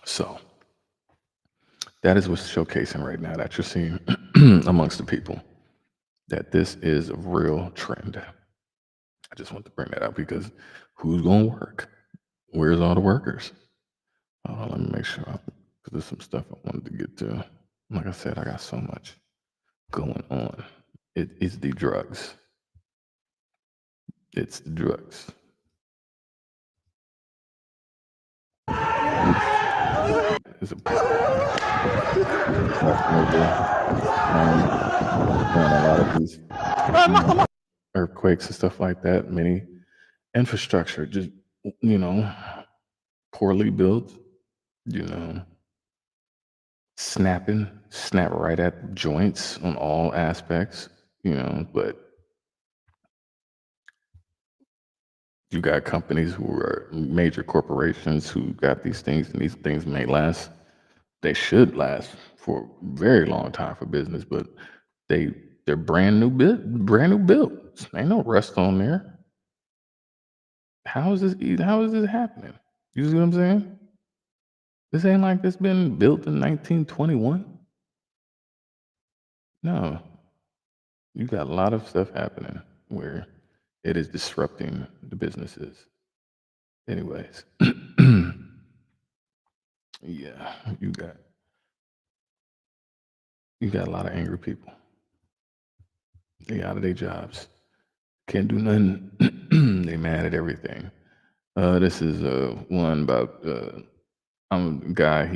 So that is what's showcasing right now that you're seeing amongst the people, that this is a real trend. I just want to bring that up because who's going to work? Where's all the workers? Hold on, let me make sure, because there's some stuff I wanted to get to. Like I said, I got so much going on. It is the drugs. It's the drugs. It's a lot of these earthquakes and stuff like that. Many infrastructure just, poorly built, snap right at joints on all aspects, but you got companies who are major corporations who got these things, and these things may last. They should last for a very long time for business, but they're brand new builds. Ain't no rust on there. How is this happening? You see what I'm saying? This ain't like this been built in 1921. No. You got a lot of stuff happening where it is disrupting the businesses. Anyways. Yeah, you got a lot of angry people. They out of their jobs. Can't do nothing. They mad at everything. This is one about I'm a guy,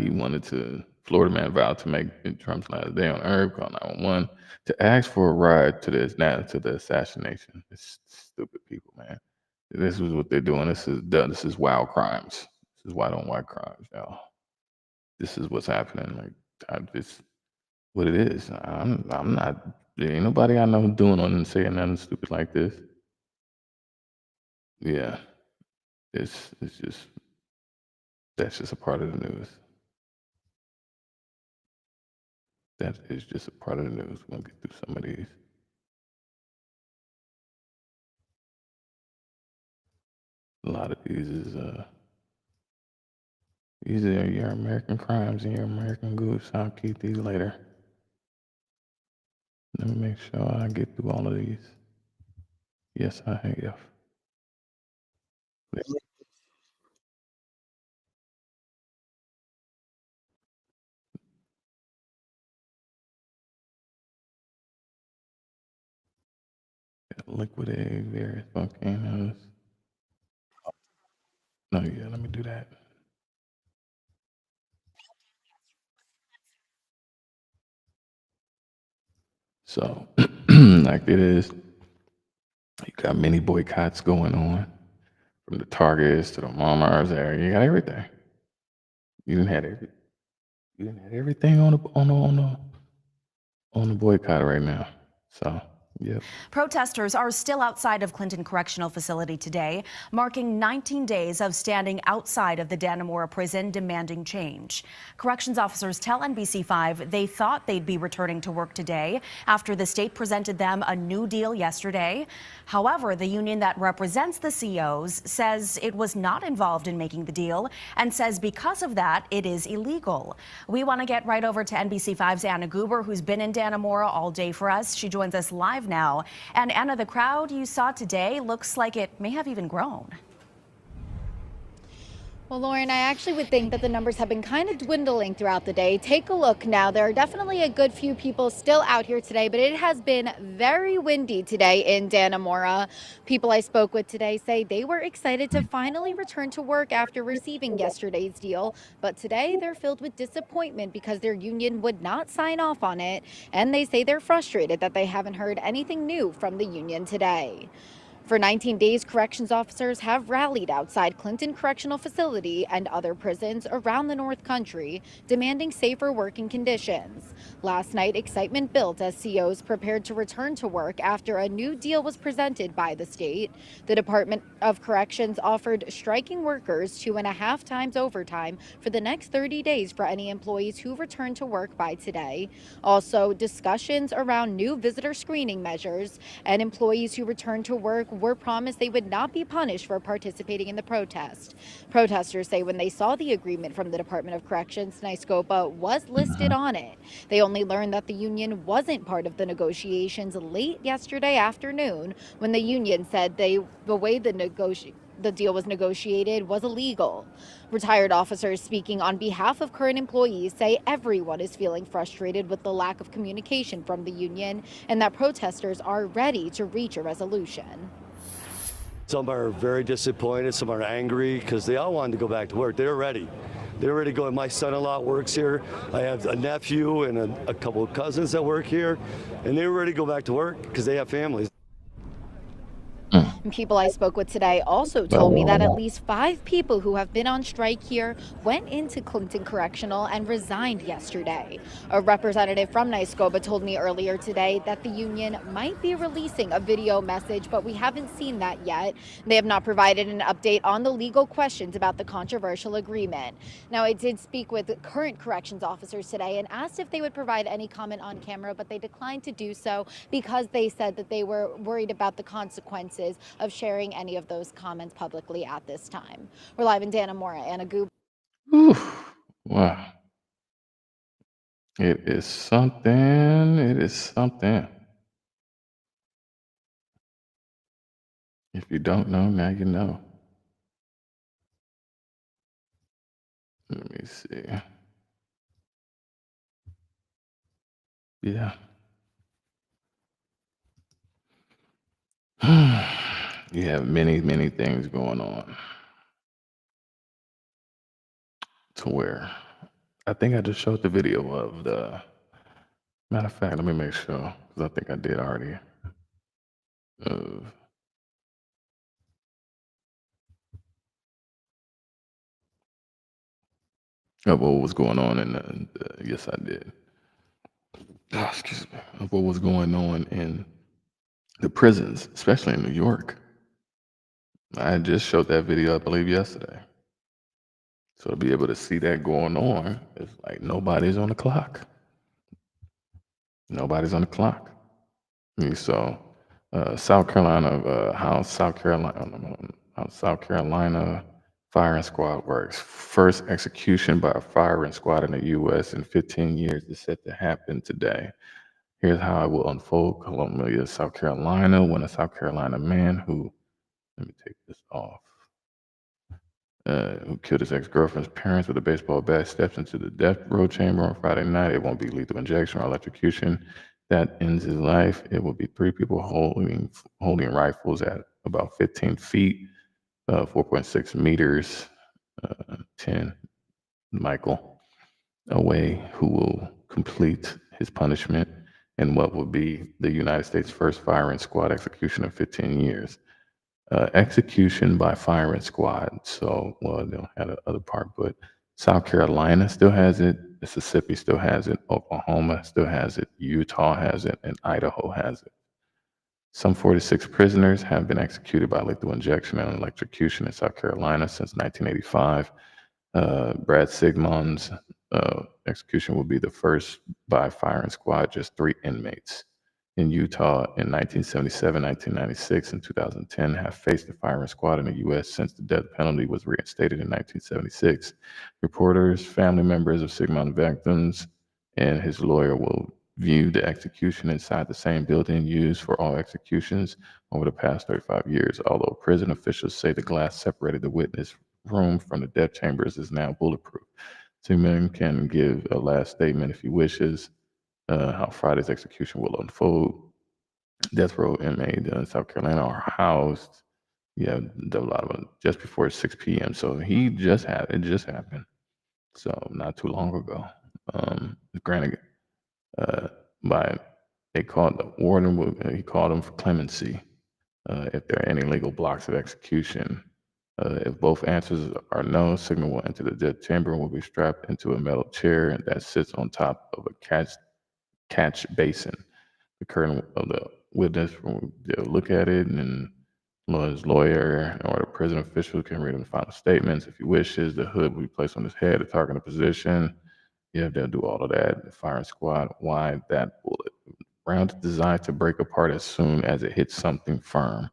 Florida man vowed to make it Trump's last day on earth, called 911 to ask for a ride to the assassination. It's stupid people, man. This is what they're doing. This is wild crimes. This is white on white crimes, y'all. This is what's happening. What it is. I'm not. There ain't nobody I know doing and saying nothing stupid like this. Yeah, it's just that's just a part of the news. That is just a part of the news. We'll get through some of these. A lot of these are your American crimes and your American goofs. I'll keep these later. Let me make sure I get through all of these. Yes, I have. Liquidate various volcanoes. No, yeah, let me do that. So, like it is, you got many boycotts going on, from the Targets to the Walmarts area. You got everything. You didn't have everything on the boycott right now. So, yep. Protesters are still outside of Clinton Correctional Facility today, marking 19 days of standing outside of the Dannemora prison demanding change. Corrections officers tell NBC5 they thought they'd be returning to work today after the state presented them a new deal yesterday. However, the union that represents the COs says it was not involved in making the deal and says because of that, it is illegal. We want to get right over to NBC5's Anna Goober, who's been in Dannemora all day for us. She joins us live now. And Anna, the crowd you saw today looks like it may have even grown. Well, Lauren, I actually would think that the numbers have been kind of dwindling throughout the day. Take a look now. There are definitely a good few people still out here today, but it has been very windy today in Dannemora. People I spoke with today say they were excited to finally return to work after receiving yesterday's deal, but today they're filled with disappointment because their union would not sign off on it, and they say they're frustrated that they haven't heard anything new from the union today. For 19 days, corrections officers have rallied outside Clinton Correctional Facility and other prisons around the North Country, demanding safer working conditions. Last night, excitement built as COs prepared to return to work after a new deal was presented by the state. The Department of Corrections offered striking workers 2.5 times overtime for the next 30 days for any employees who return to work by today. Also, discussions around new visitor screening measures, and employees who return to work were promised they would not be punished for participating in the protest. Protesters say when they saw the agreement from the Department of Corrections, NYSCOPA was listed on it. They only learned that the union wasn't part of the negotiations late yesterday afternoon when the union said the way the deal was negotiated was illegal. Retired officers speaking on behalf of current employees say everyone is feeling frustrated with the lack of communication from the union and that protesters are ready to reach a resolution. Some are very disappointed, some are angry because they all wanted to go back to work. They're ready. They're ready to go. My son-in-law works here. I have a nephew and a couple of cousins that work here, and they're ready to go back to work because they have families. People I spoke with today also told me that at least 5 people who have been on strike here went into Clinton Correctional and resigned yesterday. A representative from NYSCOPA told me earlier today that the union might be releasing a video message, but we haven't seen that yet. They have not provided an update on the legal questions about the controversial agreement. Now, I did speak with current corrections officers today and asked if they would provide any comment on camera, but they declined to do so because they said that they were worried about the consequences of sharing any of those comments publicly at this time. We're live in Dannemora. Anna Goob. Wow. It is something. It is something. If you don't know, now you know. Let me see. Yeah. You have many, many things going on to where I think I just showed the video of the matter of fact, let me make sure because I think I did already. Of what was going on in the yes, I did. Oh, excuse me. Of what was going on in the prisons, especially in New York. I just showed that video, I believe, yesterday. So to be able to see that going on, it's like nobody's on the clock. Nobody's on the clock. You saw South Carolina, how South Carolina firing squad works. First execution by a firing squad in the U.S. in 15 years is set to happen today. Here's how it will unfold. Columbia, South Carolina, when a South Carolina man who, let me take this off, who killed his ex-girlfriend's parents with a baseball bat, steps into the death row chamber on Friday night. It won't be lethal injection or electrocution that ends his life. It will be 3 people holding rifles at about 15 feet, 4.6 meters, 10 Michael away, who will complete his punishment in what will be the United States' first firing squad execution in 15 years. Execution by firing squad. So, well, they don't have the other part, but South Carolina still has it, Mississippi still has it, Oklahoma still has it, Utah has it, and Idaho has it. Some 46 prisoners have been executed by lethal injection and electrocution in South Carolina since 1985. Brad Sigmund's execution will be the first by firing squad, just 3 inmates. In Utah in 1977, 1996, and 2010 have faced the firing squad in the U.S. since the death penalty was reinstated in 1976. Reporters, family members of Sigmund victims, and his lawyer will view the execution inside the same building used for all executions over the past 35 years. Although prison officials say the glass separated the witness room from the death chambers is now bulletproof. Tillman can give a last statement if he wishes. How Friday's execution will unfold. Death row inmates in South Carolina are housed. Yeah, a lot of them just before 6 p.m. So it just happened. So not too long ago. Granted, by they called the warden. He called him for clemency. If there are any legal blocks of execution, if both answers are no, signal will enter the death chamber and will be strapped into a metal chair that sits on top of a catch basin. The current of the witness will look at it, and then his lawyer or the prison official can read the final statements. If he wishes, the hood will be placed on his head, the target in position. Yeah, they'll do all of that. The firing squad, why that bullet? Round is designed to break apart as soon as it hits something firm.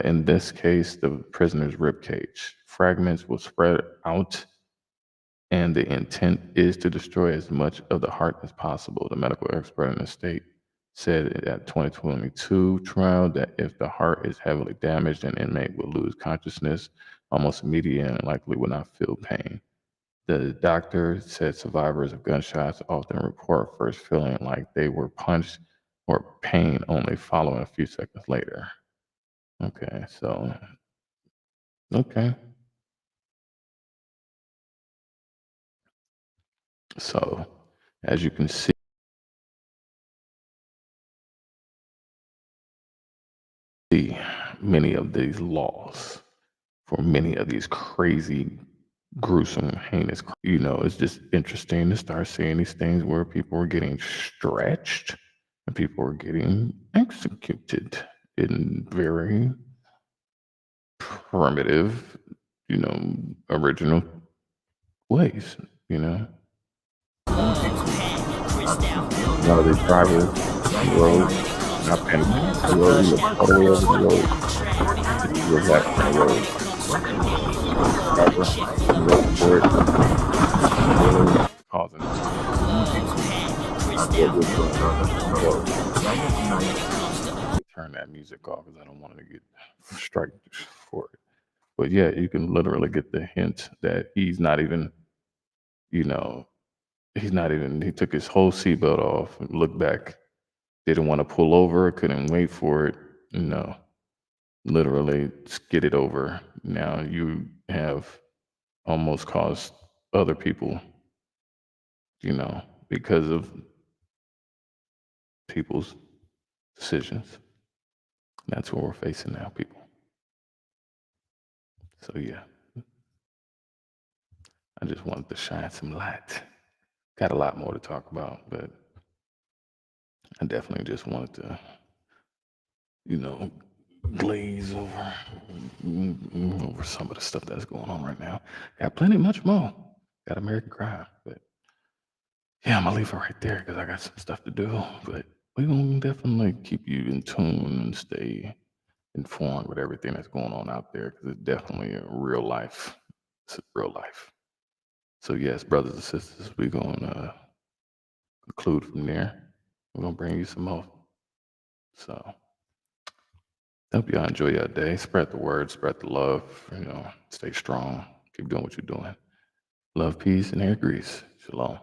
In this case, the prisoner's rib cage. Fragments will spread out, and the intent is to destroy as much of the heart as possible. The medical expert in the state said at 2022 trial that if the heart is heavily damaged, an inmate will lose consciousness almost immediately and likely will not feel pain. The doctor said survivors of gunshots often report first feeling like they were punched or pain only following a few seconds later. Okay, so, okay. So, as you can see, many of these laws for many of these crazy, gruesome, heinous, it's just interesting to start seeing these things where people are getting stretched and people are getting executed in very primitive, original ways, Now the drivers on the road, not paying attention to the road, you look all the way over the road. You look left on the road. Driver on the road for it. Causing turn that music off because I don't want to get striked for it. But yeah, you can literally get the hint that he's not even, he took his whole seatbelt off and looked back, didn't want to pull over, couldn't wait for it, literally skid it over. Now you have almost caused other people, because of people's decisions. That's what we're facing now, people. So yeah, I just wanted to shine some light. Got a lot more to talk about, but I definitely just wanted to, glaze over some of the stuff that's going on right now. Got much more. Got American Crime, but yeah, I'm gonna leave it right there because I got some stuff to do. But we're gonna definitely keep you in tune and stay informed with everything that's going on out there because it's definitely a real life. It's real life. So yes, brothers and sisters, we're gonna conclude from there. We're gonna bring you some more. So hope y'all enjoy your day. Spread the word, spread the love, stay strong. Keep doing what you're doing. Love, peace, and air grease. Shalom.